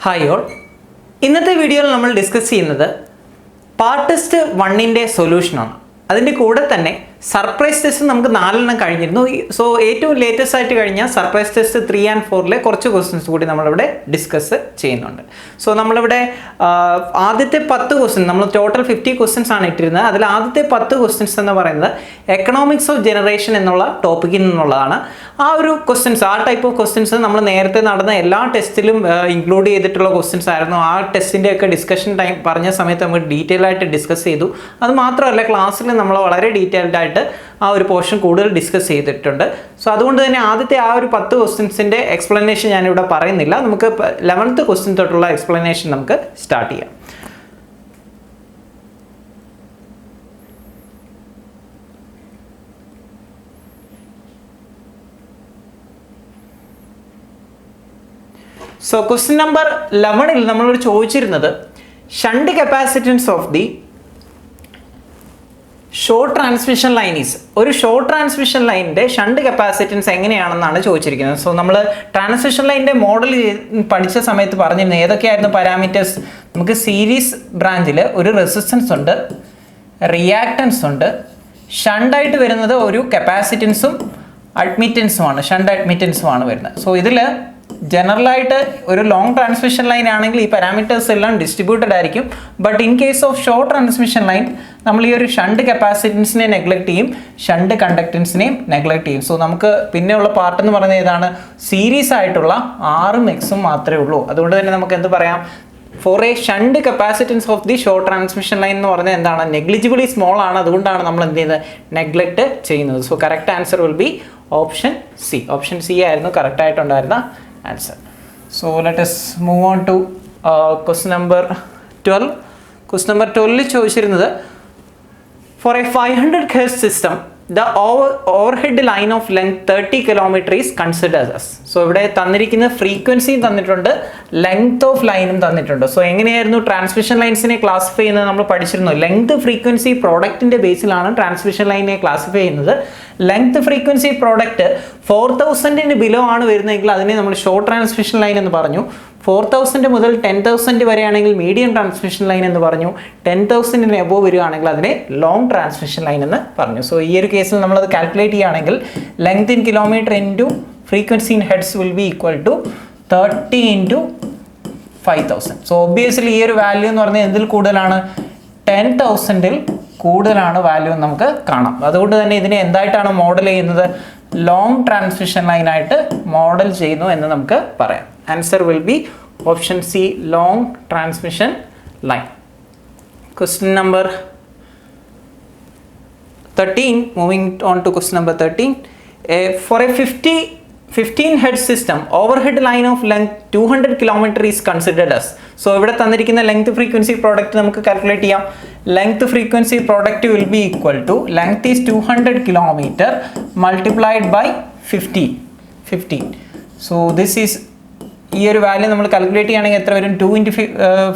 Hi all. ഇന്നത്തെ വീഡിയോയിൽ നമ്മൾ ഡിസ്കസ് ചെയ്യുന്നത് പാർട്ട് ടെസ്റ്റ് 1ന്റെ സൊല്യൂഷൻ ആണ്. അതിന്റെ കൂടെ തന്നെ സർപ്രൈസ് ടെസ്റ്റ് നമുക്ക് 4 എണ്ണം കഴിഞ്ഞിരുന്നു. സോ ഏറ്റവും ലേറ്റസ്റ്റ് ആയിട്ട് കഴിഞ്ഞ സർപ്രൈസ് ടെസ്റ്റ് 3 and 4ലെ കുറച്ച് ക്വസ്റ്റ്യൻസ് കൂടി നമ്മളിവിടെ ഡിസ്കസ് ചെയ്യുന്നുണ്ട്. സോ നമ്മളിവിടെ ആദ്യത്തെ 10 ക്വസ്റ്റ്യൻ നമ്മൾ ടോട്ടൽ 50 ക്വസ്റ്റ്യൻസ് ആണ് ഇട്ടിരുന്നത്. അതിൽ ആദ്യത്തെ 10 ക്വസ്റ്റ്യൻസ് എന്ന് പറയുന്നത് എക്കണോമിക്സ് ഓഫ് ജനറേഷൻ എന്നുള്ള ടോപ്പിക്കിൽ നിന്നുള്ളതാണ്. ആ ഒരു ക്വസ്റ്റ്യൻസ്, ആ ടൈപ്പ് ഓഫ് ക്വസ്റ്റ്യൻസ് നമ്മൾ നേരത്തെ നടന്ന എല്ലാ ടെസ്റ്റിലും ഇൻക്ലൂഡ് ചെയ്തിട്ടുള്ള ക്വസ്റ്റ്യൻസ് ആയിരുന്നു. ആ ടെസ്റ്റിൻ്റെ ഒക്കെ ഡിസ്കഷൻ ടൈം പറഞ്ഞ സമയത്ത് നമുക്ക് ഡീറ്റെയിൽ ആയിട്ട് ഡിസ്കസ് ചെയ്തു. അത് മാത്രമല്ല ക്ലാസ്സിൽ നമ്മൾ വളരെ ഡീറ്റെയിൽഡ് ആയിട്ട് ആ ഒരു പോർഷൻ കൂടുതൽ ഡിസ്കസ് ചെയ്തിട്ടുണ്ട്. സോ അതുകൊണ്ട് തന്നെ ആദ്യത്തെ ആ ഒരു 10 ക്വസ്റ്റ്യൻസിൻ്റെ എക്സ്പ്ലനേഷൻ ഞാനിവിടെ പറയുന്നില്ല. നമുക്ക് 11th ക്വസ്റ്റ്യൻ തൊട്ടുള്ള എക്സ്പ്ലനേഷൻ നമുക്ക് സ്റ്റാർട്ട് ചെയ്യാം. സോ ക്വസ്റ്റ്യൻ നമ്പർ 11ൽ നമ്മളോട് ചോദിച്ചിരുന്നത് shunt capacitance of the short transmission line is. ഒരു ഷോർട്ട് ട്രാൻസ്മിഷൻ ലൈനിൻ്റെ ഷണ്ട് കപ്പാസിറ്റൻസ് എങ്ങനെയാണെന്നാണ് ചോദിച്ചിരിക്കുന്നത്. സോ നമ്മൾ ട്രാൻസ്മിഷൻ ലൈനിൻ്റെ മോഡൽ പഠിച്ച സമയത്ത് പറഞ്ഞിരുന്നത് ഏതൊക്കെയായിരുന്നു പാരാമീറ്റേഴ്സ്? നമുക്ക് സീരീസ് ബ്രാഞ്ചിൽ ഒരു റെസിസ്റ്റൻസ് ഉണ്ട്, റിയാക്റ്റൻസ് ഉണ്ട്, ഷണ്ടായിട്ട് വരുന്നത് ഒരു കപ്പാസിറ്റൻസും അഡ്മിറ്റൻസുമാണ്, ഷണ്ട് അഡ്മിറ്റൻസുമാണ് വരുന്നത്. സോ ഇതിൽ ജനറലായിട്ട് ഒരു ലോങ് ട്രാൻസ്മിഷൻ ലൈൻ ആണെങ്കിൽ ഈ പാരാമീറ്റേഴ്സ് എല്ലാം ഡിസ്ട്രിബ്യൂട്ടഡ് ആയിരിക്കും. But in case of short transmission line നമ്മൾ ഈ ഒരു ഷണ്ട് കപ്പാസിറ്റൻസിനെ നെഗ്ലക്ട് ചെയ്യും, ഷണ്ട് കണ്ടക്ടൻസിനെയും നെഗ്ലക്ട് ചെയ്യും. സോ നമുക്ക് പിന്നെയുള്ള പാർട്ട് എന്ന് പറയുന്നത് ഏതാണ്? സീരീസ് ആയിട്ടുള്ള Rഉം Xഉം മാത്രമേ ഉള്ളൂ. അതുകൊണ്ട് തന്നെ നമുക്ക് എന്ത് പറയാം? For a shunt capacitance of the short transmission line എന്ന് പറഞ്ഞാൽ എന്താണ്? നെഗ്ലിജിബിളി സ്മോൾ ആണ്. അതുകൊണ്ടാണ് നമ്മൾ എന്ത് ചെയ്യുന്നത്? നെഗ്ലക്ട് ചെയ്യുന്നത്. So correct answer will be option C. Option C ആയിരുന്നു കറക്റ്റ് ആയിട്ടുണ്ടായിരുന്ന answer. So let us move on to question number 12. Question number 12 ചോദിച്ചിരുന്നത് for a 500 Hz system the overhead line of length 30 km is considered as. So ഇവിടെ തന്നിരിക്കുന്ന ഫ്രീക്വൻസിയും തന്നിട്ടുണ്ട്, length of ലൈനും തന്നിട്ടുണ്ട്. So എങ്ങനെയായിരുന്നു transmission ലൈൻസിനെ classify ചെയ്യുന്നത് നമ്മൾ പഠിച്ചിരുന്നു. ലെങ്ത് ഫ്രീക്വൻസി പ്രോഡക്റ്റിന്റെ ബേസിലാണ് ട്രാൻസ്മിഷൻ ലൈനിനെ ക്ലാസിഫൈ ചെയ്യുന്നത്. ലെങ്ത് ഫ്രീക്വൻസി പ്രോഡക്റ്റ് 4000 ബിലോ ആണ് വരുന്നതെങ്കിൽ അതിനെ നമ്മൾ ഷോർട്ട് ട്രാൻസ്മിഷൻ ലൈൻ എന്ന് പറഞ്ഞു. 4000 മുതൽ 10,000 വരെയാണെങ്കിൽ മീഡിയം ട്രാൻസ്മിഷൻ ലൈൻ എന്ന് പറഞ്ഞു. 10,000 എബോവ് വരികയാണെങ്കിൽ അതിനെ ലോങ് ട്രാൻസ്മിഷൻ ലൈൻ എന്ന് പറഞ്ഞു. സോ ഈ ഒരു കേസിൽ നമ്മളത് കാൽക്കുലേറ്റ് ചെയ്യുകയാണെങ്കിൽ length in kilometre into frequency in hertz will be equal to 30 × 5000. So obviously ഈ ഒരു വാല്യൂ എന്ന് പറഞ്ഞാൽ എന്തിൽ കൂടുതലാണ്? 10,000 കൂടുതലാണ് വാല്യൂ എന്ന് നമുക്ക് കാണാം. അതുകൊണ്ട് തന്നെ ഇതിനെ എന്തായിട്ടാണ് മോഡൽ ചെയ്യുന്നത്? ലോങ് ട്രാൻസ്മിഷൻ ലൈനായിട്ട് മോഡൽ ചെയ്യുന്നു എന്ന് നമുക്ക് പറയാം. Answer will be option C, long transmission line. Question number 13, moving on to question number 13. For a 15 Hz system overhead line of length 200 km is considered as. So ഇവിടെ തന്നിരിക്കുന്ന length frequency product നമുക്ക് calculate ചെയ്യാം. Length frequency product will be equal to length is 200 km multiplied by 15. So this is ഈ ഒരു value നമ്മൾ calculate ചെയ്യുകയാണെങ്കിൽ എത്ര വരും? 2 ×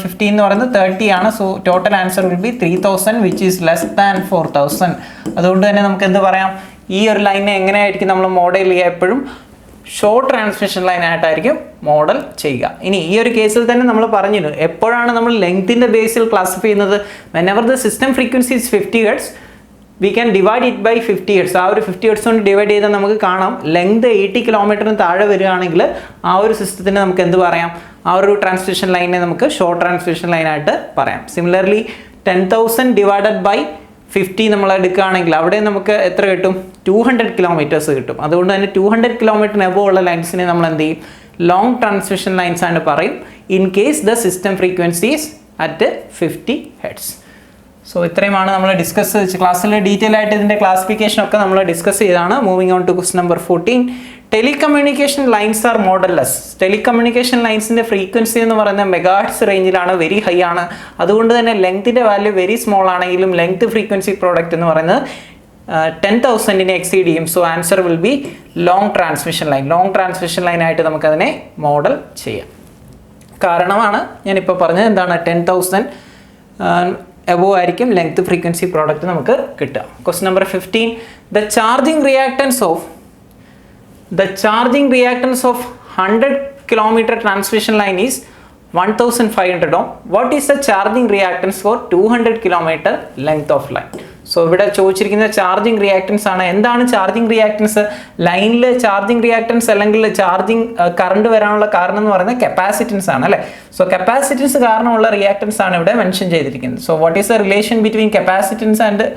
15 എന്ന് പറയുന്നത് 30 ആണ്. So total answer will B 3000 which is less than 4000. അതുകൊണ്ട് തന്നെ നമുക്ക് എന്ത് പറയാം? ഈ ഒരു ലൈനെ എങ്ങനെയായിരിക്കും നമ്മൾ മോഡൽ ചെയ്യുക? എപ്പോഴും ഷോർട്ട് ട്രാൻസ്മിഷൻ ലൈൻ ആയിട്ടായിരിക്കും മോഡൽ ചെയ്യുക. ഇനി ഈ ഒരു കേസിൽ തന്നെ നമ്മൾ പറഞ്ഞിരുന്നു എപ്പോഴാണ് നമ്മൾ ലെങ്തിൻ്റെ ബേസിൽ ക്ലാസിഫൈ ചെയ്യുന്നത്? whenever the system frequency is 50 Hz we can divide it by 50 Hz. ആ ഒരു 50 Hz കൊണ്ട് ഡിവൈഡ് ചെയ്താൽ നമുക്ക് കാണാം ലെങ്ത് 80 km താഴെ വരികയാണെങ്കിൽ ആ ഒരു സിസ്റ്റത്തിന് നമുക്ക് എന്ത് പറയാം? ആ ഒരു ട്രാൻസ്മിഷൻ ലൈനെ നമുക്ക് ഷോർട്ട് ട്രാൻസ്മിഷൻ ലൈനായിട്ട് പറയാം. സിമിലർലി 10,000 ഡിവൈഡഡ് ബൈ 50 നമ്മൾ എടുക്കുകയാണെങ്കിൽ അവിടെ നമുക്ക് എത്ര കിട്ടും? 200 km കിട്ടും. അതുകൊണ്ട് തന്നെ 200 km എബോവ് ഉള്ള ലൈൻസിനെ നമ്മൾ എന്ത് ചെയ്യും? ലോങ് ട്രാൻസ്മിഷൻ ലൈൻസ് ആണ് പറയും. In case the system frequencies at 50 Hz. So ഇത്രയുമാണ് നമ്മൾ ഡിസ്കസ് ക്ലാസ്സിൽ ഡീറ്റെയിൽ ആയിട്ട് ഇതിൻ്റെ ക്ലാസിഫിക്കേഷൻ ഒക്കെ നമ്മൾ ഡിസ്കസ് ചെയ്താണ്. Moving on to question number 14. Telecommunication lines are modelless. Telecommunication ലൈൻസിൻ്റെ ഫ്രീക്വൻസി എന്ന് പറയുന്നത് മെഗാഹെർട്സ് റേഞ്ചിലാണ്, വെരി ഹൈ ആണ്. അതുകൊണ്ട് തന്നെ ലെങ്തിൻ്റെ വാല്യൂ വെരി സ്മോൾ ആണെങ്കിലും ലെങ്ത് ഫ്രീക്വൻസി പ്രോഡക്റ്റ് എന്ന് പറയുന്നത് 10,000 എക്സീഡ് ചെയ്യും. So answer will be long transmission line. Long transmission ലൈനായിട്ട് നമുക്കതിനെ മോഡൽ ചെയ്യാം. കാരണമാണ് ഞാനിപ്പോൾ പറഞ്ഞത് എന്താണ്? 10,000 എബോവ് ആയിരിക്കും ലെങ്ത് ഫ്രീക്വൻസി പ്രോഡക്റ്റ് നമുക്ക് കിട്ടുക. Question number 15. The charging reactance of The charging reactance of 100 km transmission line is 1500 ohm. What is the charging reactance for 200 kilometer length of line? So ഇവിടെ ചോദിച്ചിരിക്കുന്ന ചാർജിങ് റിയാക്ടൻസ് ആണ്. എന്താണ് charging reactance? ലൈനിൽ charging reactance അല്ലെങ്കിൽ charging current വരാനുള്ള കാരണം എന്ന് പറയുന്നത് കപ്പാസിറ്റൻസ് ആണ് അല്ലേ. സോ കപ്പാസിറ്റൻസ് കാരണമുള്ള റിയാക്ടൻസ് ആണ് ഇവിടെ മെൻഷൻ ചെയ്തിരിക്കുന്നത്. So what is the relation between capacitance and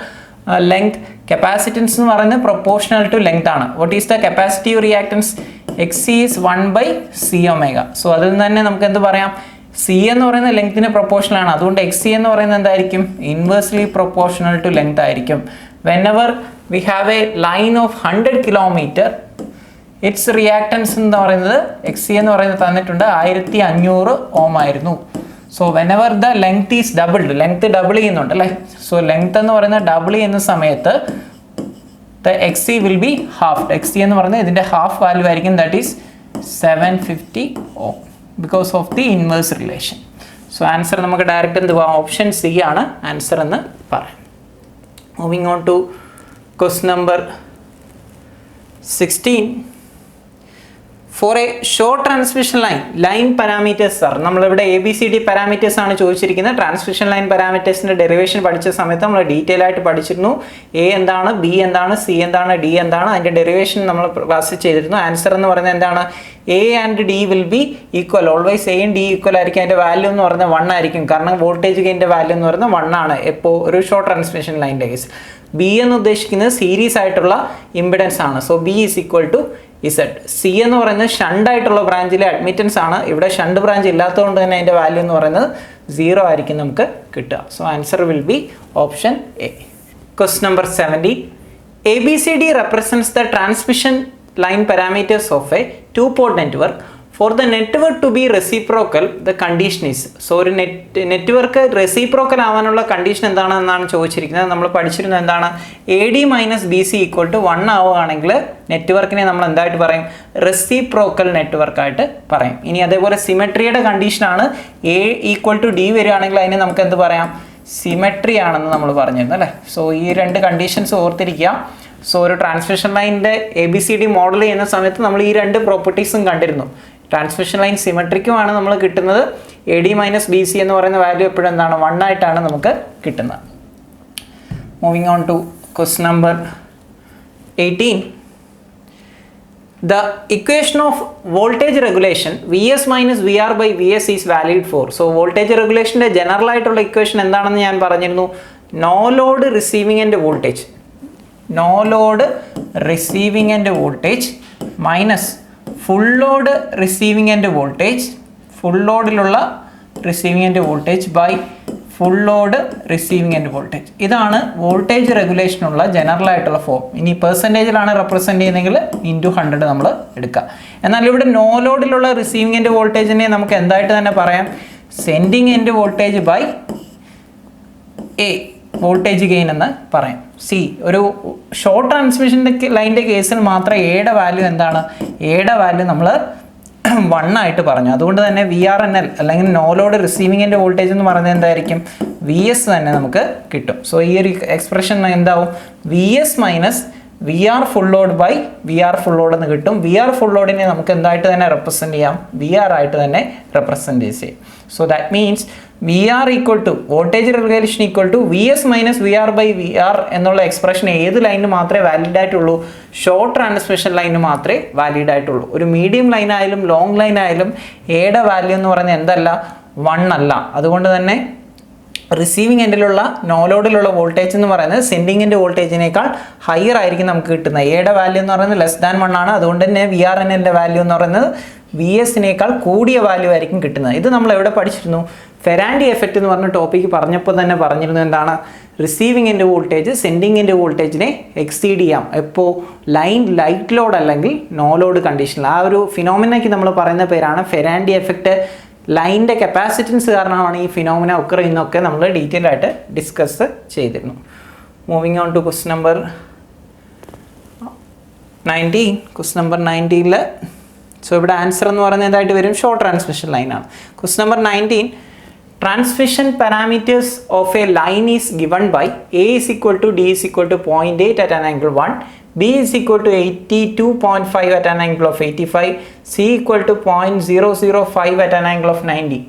length? Capacitance എന്ന് പറയുന്നത് പ്രൊപ്പോർഷണൽ ടു ലെങ്ത് ആണ്. What is the capacitive reactance? XC is 1/C omega. So അതിൽ നിന്ന് തന്നെ നമുക്ക് എന്ത് പറയാം? C എന്ന് പറയുന്ന ലെങ്ത്തിന് പ്രൊപ്പോർഷണൽ ആണ്. അതുകൊണ്ട് XC എന്ന് പറയുന്നത് എന്തായിരിക്കും? ഇൻവേഴ്സ്ലി പ്രൊപ്പോർഷണൽ ടു ലെങ്ത് ആയിരിക്കും. whenever we have a line of 100 kilometer, its reactance എന്ന് പറയുന്നത് XC എന്ന് പറയുന്നത് തന്നിട്ടുണ്ട് 1500 ohm ആയിരുന്നു. So whenever the length is doubled, length double ചെയ്യുന്നുണ്ട് അല്ലേ. സോ ലെങ്ത് എന്ന് പറയുന്നത് ഡബിൾ ചെയ്യുന്ന സമയത്ത് the XC will be halved. XC എന്ന് പറയുന്നത് ഇതിന്റെ ഹാഫ് വാല്യൂ ആയിരിക്കും, that is 750 ohm because of the inverse relation. So answer നമുക്ക് ഡയറക്റ്റ് എന്ത് പോവാം? ഓപ്ഷൻ സി ആണ് ആൻസർ എന്ന് പറയാം. Moving on to question number 16. For a short transmission line, line parameters are, നമ്മളിവിടെ ABCD പാരാമീറ്റേഴ്സ് ആണ് ചോദിച്ചിരിക്കുന്നത്. ട്രാൻസ്മിഷൻ ലൈൻ പാരാമീറ്റേഴ്സിന്റെ ഡെറിവേഷൻ പഠിച്ച സമയത്ത് നമ്മൾ ഡീറ്റെയിൽ ആയിട്ട് പഠിച്ചിരുന്നു. A എന്താണ്, B എന്താണ്, C എന്താണ്, D എന്താണ്, അതിന്റെ ഡെറിവേഷൻ നമ്മൾ ക്ലാസ് ചെയ്തിരുന്നു. ആൻസർ എന്ന് പറയുന്നത് എന്താണ്? A and D will be equal. Always A and D equal ആയിരിക്കും. അതിന്റെ വാല്യൂ എന്ന് പറയുന്നത് 1 ആയിരിക്കും. കാരണം വോൾട്ടേജ് ഗെയിൻ്റെ വാല്യൂ എന്ന് പറയുന്നത് 1 ആണ് എപ്പോൾ ഒരു ഷോർട്ട് ട്രാൻസ്മിഷൻ ലൈൻ്റെ കേസ്. B എന്ന് ഉദ്ദേശിക്കുന്നത് സീരീസ് ആയിട്ടുള്ള ഇമ്പിഡൻസ് ആണ്. So B is equal to Z. C എന്ന് പറയുന്നത് ഷണ്ട് ആയിട്ടുള്ള ബ്രാഞ്ചിലെ അഡ്മിറ്റൻസ് ആണ്. ഇവിടെ ഷണ്ട് ബ്രാഞ്ച് ഇല്ലാത്തതുകൊണ്ട് തന്നെ അതിൻ്റെ വാല്യൂ എന്ന് പറയുന്നത് 0 ആയിരിക്കും നമുക്ക് കിട്ടുക. So answer will be option A. Question number 17. ABCD represents the transmission line parameters of a two-port network. For the network to be reciprocal, the condition is. So ഒരു network reciprocal ആവാനുള്ള condition എന്താണെന്നാണ് ചോദിച്ചിരിക്കുന്നത്. നമ്മൾ പഠിച്ചിരുന്നത് എന്താണ്? AD minus BC equal to 1 ആവുകയാണെങ്കിൽ നെറ്റ്വർക്കിനെ നമ്മൾ എന്തായിട്ട് പറയും? റെസിപ്രോക്കൽ നെറ്റ്വർക്കായിട്ട് പറയും. ഇനി അതേപോലെ സിമെട്രിയുടെ കണ്ടീഷനാണ്. A ഈക്വൽ ടു D വരികയാണെങ്കിൽ അതിനെ നമുക്ക് എന്ത് പറയാം? സിമെട്രി ആണെന്ന് നമ്മൾ പറഞ്ഞിരുന്നു അല്ലേ. സോ ഈ രണ്ട് കണ്ടീഷൻസ് ഓർത്തിരിക്കുക. സോ ഒരു ട്രാൻസ്മിഷൻ ലൈനിൻ്റെ ABCD മോഡൽ ചെയ്യുന്ന സമയത്ത് നമ്മൾ ഈ രണ്ട് പ്രോപ്പർട്ടീസും കണ്ടിരുന്നു. ട്രാൻസ്മിഷൻ ലൈൻ സിമെട്രിക്കുമാണ് നമ്മൾ കിട്ടുന്നത്. AD മൈനസ് BC എന്ന് പറയുന്ന വാല്യൂ എപ്പോഴും എന്താണ്? 1 ആയിട്ടാണ് നമുക്ക് കിട്ടുന്നത്. Moving on to question number 18. The equation of voltage regulation VS minus VR by VS is valid for. So voltage regulation general ആയിട്ടുള്ള ഇക്വേഷൻ എന്താണെന്ന് ഞാൻ പറഞ്ഞിരുന്നു. No load receiving end voltage, no load receiving end voltage minus full load receiving end voltage, full ലോഡിലുള്ള receiving end voltage by full load receiving end voltage. ഇതാണ് voltage റെഗുലേഷനുള്ള general ആയിട്ടുള്ള form. ഇനി പെർസെൻറ്റേജിലാണ് റെപ്രസെൻറ്റ് ചെയ്യുന്നതെങ്കിൽ ഇൻറ്റു 100 നമ്മൾ എടുക്കുക. എന്നാൽ ഇവിടെ നോ ലോഡിലുള്ള റിസീവിംഗ് ആൻഡ് വോൾട്ടേജിനെ നമുക്ക് എന്തായിട്ട് തന്നെ പറയാം? Sending end voltage by a voltage gain എന്ന് പറയാം. സി ഒരു ഷോർട്ട് ട്രാൻസ്മിഷൻ്റെ ലൈൻ്റെ കേസിൽ മാത്രം എയുടെ വാല്യൂ എന്താണ്? എയുടെ വാല്യൂ നമ്മൾ 1 ആയിട്ട് പറഞ്ഞു. അതുകൊണ്ട് തന്നെ VRNL അല്ലെങ്കിൽ no load receiving end voltage എന്ന് പറയുന്നത് എന്തായിരിക്കും? VS തന്നെ നമുക്ക് കിട്ടും. സോ ഈ ഒരു എക്സ്പ്രഷൻ എന്താവും? VS minus VR full load by VR full load എന്ന് കിട്ടും. VR ഫുൾ ലോഡിനെ നമുക്ക് എന്തായിട്ട് തന്നെ റെപ്രസെൻറ്റ് ചെയ്യാം? VR ആയിട്ട് തന്നെ റെപ്രസെൻറ്റ് ചെയ്യാം. So that means VR equal to voltage regulation equal to VS minus VR by VR എന്നുള്ള എക്സ്പ്രഷൻ ഏത് ലൈനിന് മാത്രമേ വാലിഡ് ആയിട്ടുള്ളൂ? ഷോർട്ട് ട്രാൻസ്മിഷൻ ലൈനിന് മാത്രമേ വാലിഡ് ആയിട്ടുള്ളൂ. ഒരു മീഡിയം ലൈൻ ആയാലും ലോങ് ലൈൻ ആയാലും എയുടെ വാല്യൂ എന്ന് പറയുന്നത് എന്തല്ല? 1 അല്ല. അതുകൊണ്ട് തന്നെ റിസീവിംഗ് എൻഡിലുള്ള നോ ലോഡിലുള്ള വോൾട്ടേജ് എന്ന് പറയുന്നത് സെൻഡിങ് എൻഡ് വോൾട്ടേജിനേക്കാൾ ഹയർ ആയിരിക്കും നമുക്ക് കിട്ടുന്നത്. എയുടെ വാല്യൂ എന്ന് പറയുന്നത് ലെസ് ദാൻ 1 ആണ്. അതുകൊണ്ട് തന്നെ VRNLൻ്റെ വാല്യൂ എന്ന് പറയുന്നത് VSനേക്കാൾ കൂടിയ വാല്യൂ ആയിരിക്കും കിട്ടുന്നത്. ഇത് നമ്മൾ എവിടെ പഠിച്ചിരുന്നു? ഫെറാൻഡി എഫക്റ്റ് എന്ന് പറഞ്ഞ ടോപ്പിക്ക് പറഞ്ഞപ്പോൾ തന്നെ പറഞ്ഞിരുന്നു എന്താണ്? Receiving end voltage sending end വോൾട്ടേജിനെ എക്സീഡ് ചെയ്യാം എപ്പോൾ? ലൈൻ ലൈറ്റ് ലോഡ് അല്ലെങ്കിൽ നോ ലോഡ് കണ്ടീഷനിൽ. ആ ഒരു ഫിനോമിനയ്ക്ക് നമ്മൾ പറയുന്ന പേരാണ് ഫെറാൻഡി എഫക്റ്റ്. ലൈനിൻ്റെ കപ്പാസിറ്റൻസ് കാരണമാണ് ഈ ഫിനോമിന ഒക്കർ ചെയ്യുന്നതൊക്കെ നമ്മൾ ഡീറ്റെയിൽ ആയിട്ട് ഡിസ്കസ് ചെയ്തിരുന്നു. Moving on to question number 19. Question number 19 so ഇവിടെ ആൻസർ എന്ന് പറയുന്നത് എന്തായിട്ട് വരും? ഷോർട്ട് ട്രാൻസ്മിഷൻ ലൈനാണ്. Question number 19. Transmission parameters of a line is given by A is equal to D is equal to 0.8 at an angle 1, B is equal to 82.5 at an angle of 85, C equal to 0.005 at an angle of 90.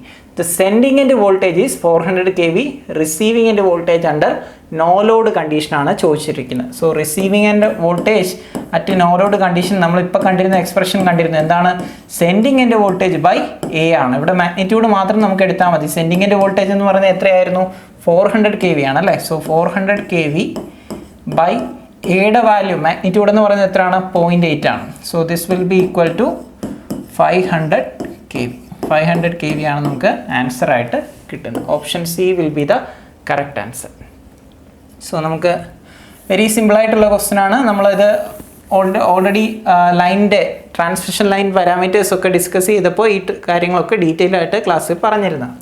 the sending end voltage is 400 kV, receiving end voltage under no load condition ആണ് ചോദിച്ചിരിക്കുന്നത്. So receiving end voltage at no load condition നമ്മൾ ഇപ്പോൾ കണ്ടിരുന്ന expression കണ്ടിരുന്നു എന്താണ്, sending end voltage by a ആണ്. ഇവിടെ magnitude മാത്രം നമുക്ക് എടുത്താൽ മതി. സെൻഡിങ് end voltage എന്ന് പറയുന്നത് എത്രയായിരുന്നു, 400 kV ആണ് അല്ലേ. സോ 400 kV ബൈ എയുടെ വാല്യൂ മാഗ്നിറ്റ്യൂഡ് എന്ന് പറയുന്നത് എത്രയാണ്, 0.8 ആണ്. So this will be equal to 500 kV. 500 kV ആണ് നമുക്ക് ആൻസർ ആയിട്ട് കിട്ടുന്നത്. Option C will be the correct answer. So നമുക്ക് വെരി സിമ്പിൾ ആയിട്ടുള്ള ക്വസ്റ്റ്യൻ ആണ്. നമ്മളിത് ഓൾറെഡി ലൈനിൻ്റെ ട്രാൻസ്മിഷൻ ലൈൻ പാരാമീറ്റേഴ്സ് ഒക്കെ ഡിസ്കസ് ചെയ്തപ്പോൾ ഈ കാര്യങ്ങളൊക്കെ ഡീറ്റെയിൽ ആയിട്ട് ക്ലാസ്സിൽ പറഞ്ഞിരുന്നതാണ്.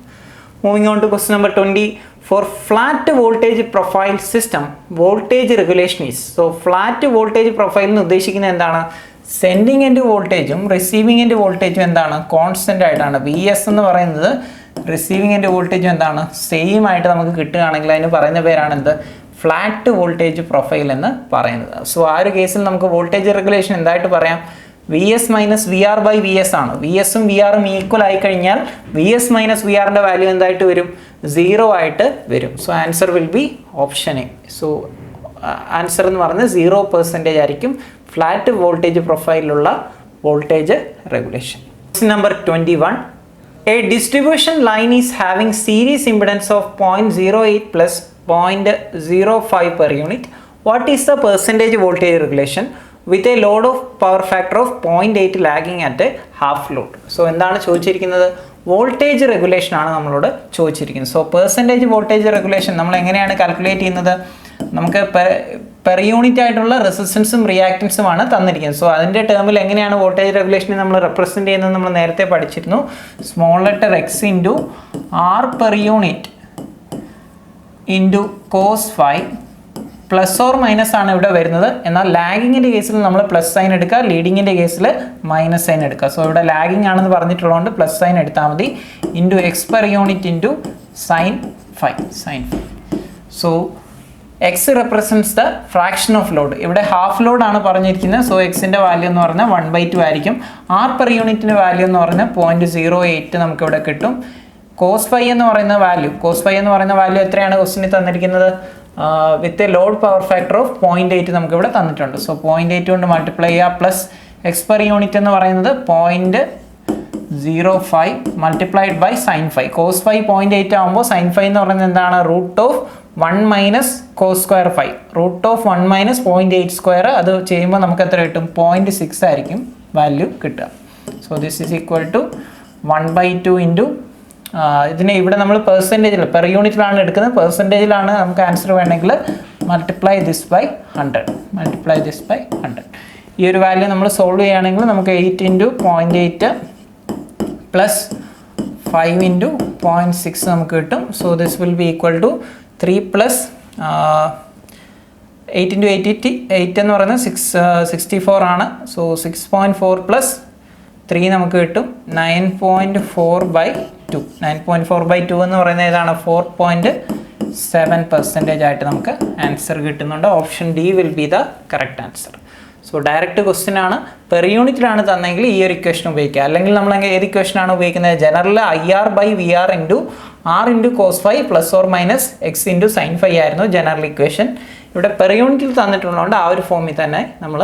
Moving on to question number 20. For flat voltage profile system voltage regulation is. So flat voltage profile എന്ന് ഉദ്ദേശിക്കുന്നത് എന്താണ്, സെൻഡിങ് എൻഡ് വോൾട്ടേജും റിസീവിംഗ് എൻഡ് വോൾട്ടേജും എന്താണ്, കോൺസ്റ്റൻ്റ് ആയിട്ടാണ്. വി എസ് എന്ന് പറയുന്നത് റിസീവിംഗ് എൻഡ് വോൾട്ടേജും എന്താണ്, സെയിം ആയിട്ട് നമുക്ക് കിട്ടുകയാണെങ്കിൽ അതിന് പറയുന്ന പേരാണ് എന്ത്, ഫ്ലാറ്റ് വോൾട്ടേജ് പ്രൊഫൈൽ എന്ന് പറയുന്നത്. സോ ആ ഒരു കേസിൽ നമുക്ക് വോൾട്ടേജ് റെഗുലേഷൻ എന്തായിട്ട് പറയാം, V S minus V R by V S ആണ്. വി എസും വി ആറും ഈക്വൽ ആയി കഴിഞ്ഞാൽ വി എസ് മൈനസ് വി ആറിൻ്റെ വാല്യൂ എന്തായിട്ട് വരും, 0 ആയിട്ട് വരും. So answer will be option A. So answer എന്ന് പറയുന്നത് 0% ആയിരിക്കും ഫ്ലാറ്റ് വോൾട്ടേജ് പ്രൊഫൈലിലുള്ള voltage regulation. Question number 21. A distribution line is having series impedance of 0.08 plus 0.05 per unit. What is the percentage voltage regulation with a load of power factor of 0.8 lagging at a half load? So എന്താണ് ചോദിച്ചിരിക്കുന്നത്, voltage regulation ആണ് നമ്മളോട് ചോദിച്ചിരിക്കുന്നത്. So percentage voltage regulation നമ്മൾ എങ്ങനെയാണ് calculate ചെയ്യുന്നത്, നമുക്ക് per unit ആയിട്ടുള്ള റെസിസ്റ്റൻസും റിയാക്റ്റൻസുമാണ് തന്നിരിക്കുന്നത്. സോ അതിൻ്റെ ടേമിൽ എങ്ങനെയാണ് വോൾട്ടേജ് റെഗുലേഷനെ നമ്മൾ റെപ്രസെൻറ്റ് ചെയ്യുന്നത് നമ്മൾ നേരത്തെ പഠിച്ചിരുന്നു. Small letter X into R per unit into cos phi plus or minus ആണ് ഇവിടെ വരുന്നത്. എന്നാൽ ലാഗിങ്ങിൻ്റെ കേസിൽ നമ്മൾ പ്ലസ് സൈൻ എടുക്കുക, ലീഡിങ്ങിൻ്റെ കേസിൽ മൈനസ് സൈൻ എടുക്കുക. സോ ഇവിടെ ലാഗിങ് ആണെന്ന് പറഞ്ഞിട്ടുള്ളതുകൊണ്ട് പ്ലസ് സൈൻ എടുത്താൽ മതി. Into X per unit into sine phi. So X represents the fraction of load. ഇവിടെ ഹാഫ് ലോഡ് ആണ് പറഞ്ഞിരിക്കുന്നത്. സോ എക്സിൻ്റെ വാല്യൂ എന്ന് പറഞ്ഞാൽ 1/2 ആയിരിക്കും. ആർ പെർ യൂണിറ്റിൻ്റെ വാല്യൂ എന്ന് പറഞ്ഞാൽ 0.08 നമുക്കിവിടെ കിട്ടും. കോസ് ഫൈ എന്ന് പറയുന്ന വാല്യൂ എത്രയാണ് ക്വസ്റ്റിനിൽ തന്നിരിക്കുന്നത്, with a load power factor of 0.8 നമുക്കിവിടെ തന്നിട്ടുണ്ട്. സോ 0.8 കൊണ്ട് മൾട്ടിപ്ലൈ ചെയ്യുക, പ്ലസ് എക്സ് പെർ യൂണിറ്റ് എന്ന് പറയുന്നത് 0.05 multiplied by sine phi. Cos phi 0.8 ആകുമ്പോൾ സൈൻ ഫൈ എന്ന് പറയുന്നത് എന്താണ്, √1 minus cos square phi. √1 minus 0.8 square. അത് ചെയ്യുമ്പോൾ നമുക്ക് എത്ര കിട്ടും, 0.6 ആയിരിക്കും വാല്യൂ കിട്ടുക. So this is equal to 1/2 into ഇതിനെ ഇവിടെ നമ്മൾ പെർസെൻറ്റേജിൽ പെർ യൂണിറ്റിലാണ് എടുക്കുന്നത്. പെർസെൻറ്റേജിലാണ് നമുക്ക് ആൻസർ വേണമെങ്കിൽ മൾട്ടിപ്ലൈ ദിസ് ബൈ 100. ഈ ഒരു വാല്യൂ നമ്മൾ സോൾവ് ചെയ്യുകയാണെങ്കിൽ നമുക്ക് 8 ഇൻറ്റു 0.8 പ്ലസ് 5 ഇൻറ്റു 0.6 നമുക്ക് കിട്ടും. So this will be equal to 3 plus 8 into 8 എന്ന് പറയുന്നത് 64 ആണ്. സോ 6.4 പ്ലസ് 3 നമുക്ക് കിട്ടും 9.4/2. 9.4/2 എന്ന് പറയുന്നത് ഏതാണ്, 4.7% ആയിട്ട് നമുക്ക് ആൻസർ കിട്ടുന്നുണ്ട്. Option D will be the correct answer. So direct question ആണ്. പെർ യൂണിറ്റിലാണ് തന്നെങ്കിൽ ഈ ഒരു ഇക്വേഷൻ ഉപയോഗിക്കുക. അല്ലെങ്കിൽ നമ്മൾ ഏത് ഇക്വേഷനാണ് ഉപയോഗിക്കുന്നത്, general IR/VR into R into cos phi plus or minus X into sine phi ആയിരുന്നു ജനറൽ ഇക്വേഷൻ. ഇവിടെ പെർ യൂണിറ്റിൽ തന്നിട്ടുള്ളതുകൊണ്ട് ആ ഒരു ഫോമിൽ തന്നെ നമ്മൾ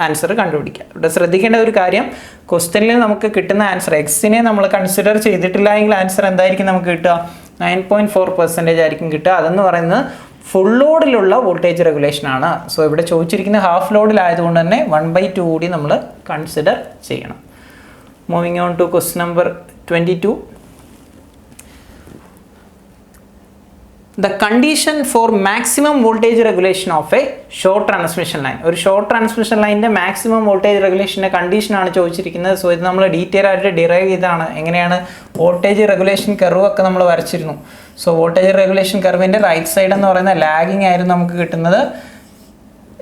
ആൻസർ കണ്ടുപിടിക്കുക. ഇവിടെ ശ്രദ്ധിക്കേണ്ട ഒരു കാര്യം, ക്വസ്റ്റ്യനിൽ നമുക്ക് കിട്ടുന്ന ആൻസർ എക്സിനെ നമ്മൾ കൺസിഡർ ചെയ്തിട്ടില്ല എങ്കിൽ ആൻസർ എന്തായിരിക്കും നമുക്ക് കിട്ടുക, 9.4% ആയിരിക്കും കിട്ടുക. അതെന്ന് പറയുന്നത് ഫുൾ ലോഡിലുള്ള വോൾട്ടേജ് റെഗുലേഷൻ ആണ്. സോ ഇവിടെ ചോദിച്ചിരിക്കുന്ന ഹാഫ് ലോഡിലായതുകൊണ്ട് തന്നെ 1/2 കൂടി നമ്മൾ കൺസിഡർ ചെയ്യണം. Moving on to question number 22. The condition for maximum voltage regulation of a short transmission line. ഒരു ഷോർട്ട് ട്രാൻസ്മിഷൻ ലൈനിൻ്റെ മാക്സിമം വോൾട്ടേജ് റെഗുലേഷൻ്റെ കണ്ടീഷനാണ് ചോദിച്ചിരിക്കുന്നത്. സോ ഇത് നമ്മൾ ഡീറ്റെയിൽ ആയിട്ട് ഡിറൈവ് ചെയ്താണ്. എങ്ങനെയാണ് വോൾട്ടേജ് റെഗുലേഷൻ കർവ് ഒക്കെ നമ്മൾ വരച്ചിരുന്നു. സോ വോൾട്ടേജ് റെഗുലേഷൻ കർവിൻ്റെ റൈറ്റ് സൈഡ് എന്ന് പറയുന്ന ലാഗിങ് ആയിരുന്നു നമുക്ക് കിട്ടുന്നത്.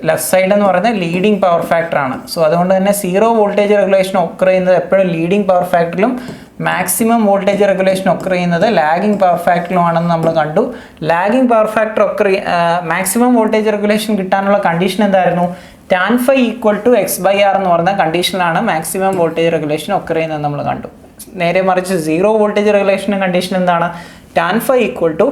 ലെഫ്റ്റ് സൈഡ് എന്ന് പറയുന്നത് ലീഡിങ് പവർ ഫാക്ടർ ആണ്. സോ അതുകൊണ്ട് തന്നെ സീറോ വോൾട്ടേജ് റെഗുലേഷൻ ഒക്കർ ചെയ്യുന്നത് എപ്പോഴും ലീഡിങ് പവർ ഫാക്ടറിലും മാക്സിമം വോൾട്ടേജ് റെഗുലേഷൻ ഒക്കർ ചെയ്യുന്നത് ലാഗിങ് പവർ ഫാക്ടറിലുമാണെന്ന് നമ്മൾ കണ്ടു. Lagging power factor maximum voltage regulation കിട്ടാനുള്ള കണ്ടീഷൻ എന്തായിരുന്നു, tan phi = x/r എന്ന് പറയുന്ന കണ്ടീഷനിലാണ് മാക്സിമം വോൾട്ടേജ് റെഗുലേഷൻ ഒക്കർ ചെയ്യുന്നത് നമ്മൾ കണ്ടു. നേരെ മറിച്ച് സീറോ വോൾട്ടേജ് റെഗുലേഷൻ്റെ കണ്ടീഷൻ എന്താണ്? tan phi equal to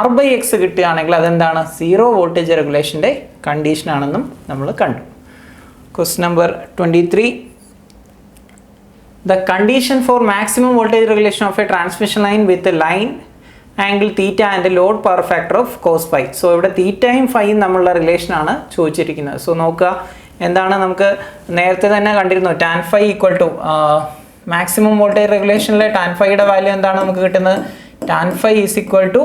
R/X കിട്ടുകയാണെങ്കിൽ അതെന്താണ്? സീറോ വോൾട്ടേജ് റെഗുലേഷൻ്റെ കണ്ടീഷനാണെന്നും നമ്മൾ കണ്ടു. Question number 23. The condition for maximum voltage regulation of a transmission line with a line angle theta and a load power factor of cos phi. So ഇവിടെ തീറ്റയും ഫൈയും തമ്മിലുള്ള റിലേഷനാണ് ചോദിച്ചിരിക്കുന്നത്. So നോക്കുക എന്താണ്, നമുക്ക് നേരത്തെ തന്നെ കണ്ടിരുന്നു tan phi equal to maximum voltage റെഗുലേഷനിലെ tan phiയുടെ വാല്യൂ എന്താണ് നമുക്ക് കിട്ടുന്നത്? tan phi is equal to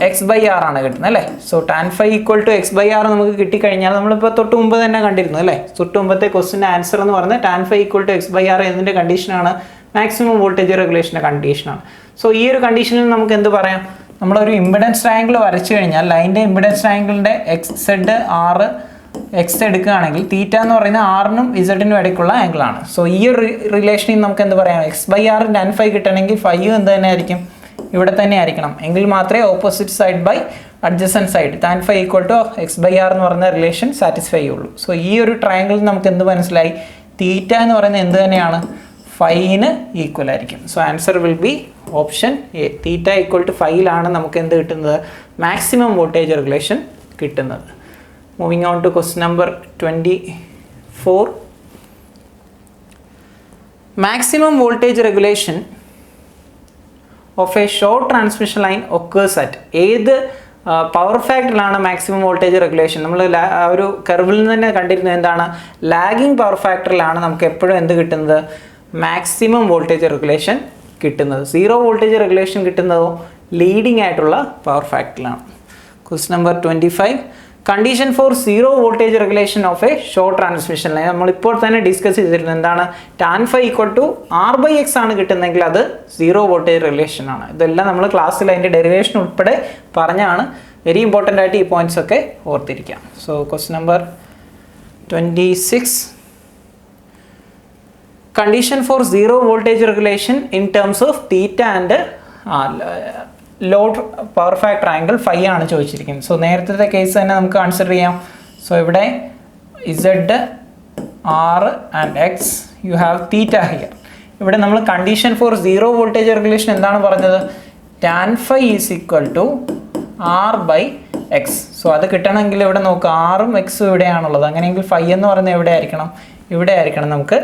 x/r ആണ് കിട്ടുന്നത് അല്ലേ. So tan phi equal to x/r നമുക്ക് കിട്ടിക്കഴിഞ്ഞാൽ നമ്മളിപ്പോൾ തൊട്ട് മുമ്പ് തന്നെ കണ്ടിരുന്നു അല്ലേ. തൊട്ട് മുമ്പത്തെ ക്വസ്റ്റിൻ്റെ ആൻസർ എന്ന് പറയുന്നത് tan phi equal to x/r എന്നതിൻ്റെ കണ്ടീഷനാണ്, മാക്സിമം വോൾട്ടേജ് റെഗുലേഷൻ്റെ കണ്ടീഷനാണ്. സോ ഈ ഒരു കണ്ടീഷനിൽ നമുക്ക് എന്ത് പറയാം? നമ്മളൊരു ഇമ്പിഡൻസ് ട്രയാങ്കിൾ വരച്ചു കഴിഞ്ഞാൽ ലൈൻ്റെ ഇമ്പിഡൻസ് ട്രയാങ്കിളിൻ്റെ XZ R X എടുക്കുകയാണെങ്കിൽ തീറ്റ എന്ന് പറയുന്നത് ആറിനും ഇസഡിനും ഇടയ്ക്കുള്ള ആംഗിളാണ്. സോ ഈ ഒരു റിലേഷനിൽ നമുക്ക് എന്ത് പറയാം? x/r tan phi കിട്ടണമെങ്കിൽ ഫൈയും എന്ത് തന്നെ ആയിരിക്കും? ഇവിടെ തന്നെ ആയിരിക്കണം. എങ്കിൽ മാത്രമേ opposite side by adjacent side tan phi equal to x/r എന്ന് പറയുന്ന റിലേഷൻ സാറ്റിസ്ഫൈ ചെയ്യുള്ളൂ. സോ ഈ ഒരു ട്രയാങ്കിളിൽ നമുക്ക് എന്ത് മനസ്സിലായി? തീറ്റ എന്ന് പറയുന്നത് എന്ത് തന്നെയാണ്? ഫൈന് ഈക്വൽ ആയിരിക്കും. So answer will be option A. Theta equal to ഫൈയിലാണ് നമുക്ക് എന്ത് കിട്ടുന്നത്? മാക്സിമം വോൾട്ടേജ് റെഗുലേഷൻ കിട്ടുന്നത്. Moving on to question number 24. Maximum voltage regulation of a short transmission line occurs at. ഏത് പവർ ഫാക്ടറിലാണ് മാക്സിമം വോൾട്ടേജ് റെഗുലേഷൻ? നമ്മൾ ഒരു കർവിൽ നിന്ന് തന്നെ കണ്ടിരുന്നത് എന്താണ്? ലാഗിങ് പവർ ഫാക്ടറിലാണ് നമുക്ക് എപ്പോഴും എന്ത് കിട്ടുന്നത്? മാക്സിമം വോൾട്ടേജ് റെഗുലേഷൻ കിട്ടുന്നത്. സീറോ വോൾട്ടേജ് റെഗുലേഷൻ കിട്ടുന്നതോ ലീഡിംഗ് ആയിട്ടുള്ള പവർ ഫാക്ടറിലാണ്. Question number 25. Condition for zero voltage regulation of a short transmission line. നമ്മളിപ്പോൾ തന്നെ ഡിസ്കസ് ചെയ്തിരുന്നത് എന്താണ്? tan phi equal to R/X ആണ് കിട്ടുന്നതെങ്കിൽ അത് സീറോ വോൾട്ടേജ് റെഗുലേഷൻ ആണ്. ഇതെല്ലാം നമ്മൾ ക്ലാസ്സിൽ അതിൻ്റെ ഡെറിവേഷൻ ഉൾപ്പെടെ പറഞ്ഞാണ്. വെരി ഇമ്പോർട്ടൻ്റ് ആയിട്ട് ഈ പോയിന്റ്സ് ഒക്കെ ഓർത്തിരിക്കാം. So question number 26. Condition for zero voltage regulation in terms of theta and load power factor angle phi ആണ് ചോദിച്ചിരിക്കുന്നത്. സോ നേരത്തെ കേസ് തന്നെ നമുക്ക് കൺസിഡർ ചെയ്യാം. സോ ഇവിടെ Z R and X you have theta here. ഇവിടെ നമ്മൾ condition for zero voltage regulation എന്താണ് പറഞ്ഞത്? tan phi is equal to R/X. So അത് കിട്ടണമെങ്കിൽ ഇവിടെ നോക്കുക, ആറും എക്സും ഇവിടെയാണുള്ളത്. അങ്ങനെയെങ്കിൽ ഫൈ എന്ന് പറയുന്നത് എവിടെ ആയിരിക്കണം? ഇവിടെ ആയിരിക്കണം നമുക്ക്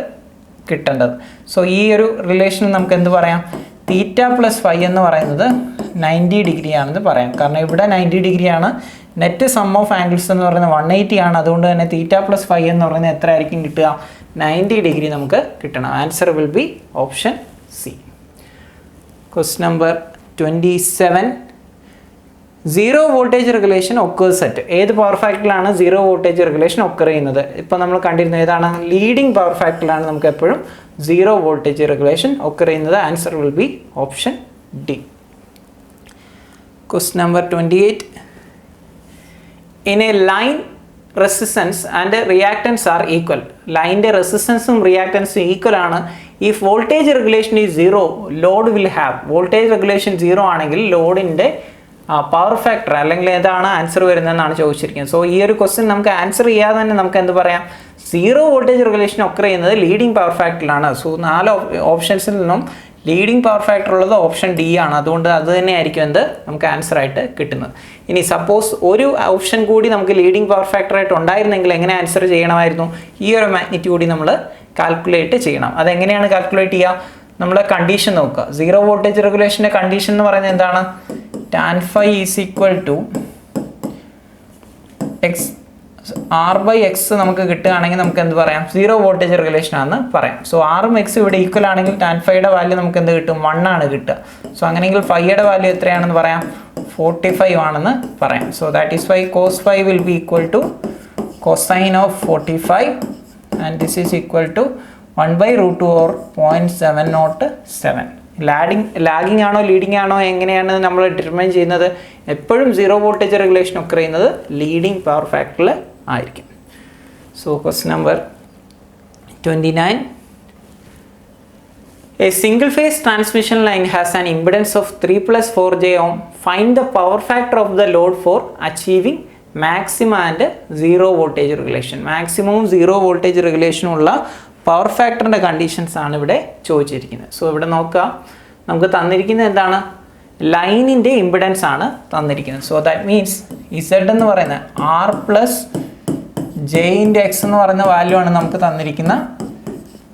കിട്ടേണ്ടത്. സോ ഈ ഒരു റിലേഷൻ നമുക്ക് എന്ത് പറയാം? തീറ്റ പ്ലസ് ഫൈ എന്ന് പറയുന്നത് 90 ഡിഗ്രി ആണെന്ന് പറയാം. കാരണം ഇവിടെ 90 ഡിഗ്രിയാണ്. നെറ്റ് സം ഓഫ് ആംഗിൾസ് എന്ന് പറയുന്നത് 180 ആണ്. അതുകൊണ്ട് തന്നെ തീറ്റ പ്ലസ് ഫൈ എന്ന് പറയുന്നത് എത്ര ആയിരിക്കും കിട്ടുക? 90 ഡിഗ്രി നമുക്ക് കിട്ടണം. Answer will be option C. Question number 27. Zero voltage regulation occurs at. ഏത് പവർ ഫാക്ടറിലാണ് സീറോ വോൾട്ടേജ് റെഗുലേഷൻ ഒക്കർ ചെയ്യുന്നത്? ഇപ്പോൾ നമ്മൾ കണ്ടിരുന്നത് ഏതാണ്? ലീഡിംഗ് പവർ ഫാക്ടറിലാണ് നമുക്ക് എപ്പോഴും സീറോ വോൾട്ടേജ് റെഗുലേഷൻ ഒക്കർ ചെയ്യുന്നത്. Answer will be option D. Question number 28. In a line, resistance and reactance are equal. Line resistance and reactance equal ആണ്. If voltage regulation is 0, load will have. Voltage regulation 0 ആണെങ്കിൽ ലോഡിൻ്റെ power factor അല്ലെങ്കിൽ ഏതാണ് answer വരുന്നതെന്നാണ് ചോദിച്ചിരിക്കുന്നത്. So ഈ ഒരു question നമുക്ക് answer ചെയ്യാതെ തന്നെ നമുക്ക് എന്ത് പറയാം? സീറോ വോൾട്ടേജ് റെഗുലേഷൻ ഒക്കർ ചെയ്യുന്നത് ലീഡിംഗ് പവർ ഫാക്ടറിലാണ്. സോ 4 ഓപ്ഷൻസിൽ നിന്നും ലീഡിംഗ് പവർ ഫാക്ടർ ഉള്ളത് ഓപ്ഷൻ ഡി ആണ്. അതുകൊണ്ട് അത് തന്നെ ആയിരിക്കും എന്ത് നമുക്ക് ആൻസർ ആയിട്ട് കിട്ടുന്നത്. ഇനി സപ്പോസ് ഒരു ഓപ്ഷൻ കൂടി നമുക്ക് ലീഡിംഗ് പവർ ഫാക്ടർ ആയിട്ട് ഉണ്ടായിരുന്നെങ്കിൽ എങ്ങനെ ആൻസർ ചെയ്യണമായിരുന്നു? ഈ ഒരു മാഗ്നിറ്റ്യൂഡ് നമ്മൾ കാൽക്കുലേറ്റ് ചെയ്യണം. അതെങ്ങനെയാണ് കാൽക്കുലേറ്റ് ചെയ്യുക? നമ്മൾ കണ്ടീഷൻ നോക്കുക. സീറോ വോൾട്ടേജ് റെഗുലേഷൻ്റെ കണ്ടീഷൻ എന്ന് പറയുന്നത് എന്താണ്? tan phi is equal to R/X നമുക്ക് കിട്ടുകയാണെങ്കിൽ നമുക്ക് എന്ത് പറയാം? സീറോ വോൾട്ടേജ് റെഗുലേഷൻ ആണെന്ന് പറയാം. സോ ആറും എക്സും ഇവിടെ ഈക്വൽ ആണെങ്കിൽ tan phiയുടെ വാല്യൂ നമുക്ക് എന്ത് കിട്ടും? 1 ആണ് കിട്ടുക. സോ അങ്ങനെയെങ്കിൽ ഫൈയുടെ വാല്യൂ എത്രയാണെന്ന് പറയാം? 45 ആണെന്ന് പറയാം. So that is why cos phi will be equal to cosine of 45 and this is equal to 1/√2 or 0.707. Lagging ആണോ ലീഡിംഗ് ആണോ എങ്ങനെയാണ് നമ്മൾ ഡിറ്റർമൈൻ ചെയ്യുന്നത്? എപ്പോഴും സീറോ വോൾട്ടേജ് റെഗുലേഷൻ ഒക്കെ ചെയ്യുന്നത് ലീഡിംഗ് പവർ ഫാക്ടറിൽ ആയിരിക്കും. So question number 29. A single phase transmission line has an impedance of 3 plus 4j ohm. Find the power factor of the load for achieving maximum and zero voltage regulation. Maximum zero voltage regulation ഉള്ള power ഫാക്ടറിൻ്റെ conditions ആണ് ഇവിടെ ചോദിച്ചിരിക്കുന്നത്. So ഇവിടെ നോക്കുക, നമുക്ക് തന്നിരിക്കുന്നത് എന്താണ്? ലൈനിൻ്റെ ഇമ്പിഡൻസ് ആണ് തന്നിരിക്കുന്നത്. സോ ദാറ്റ് മീൻസ് ഇസഡ് എന്ന് പറയുന്നത് R plus J into X എന്ന് പറയുന്ന വാല്യൂ ആണ് നമുക്ക് തന്നിരിക്കുന്ന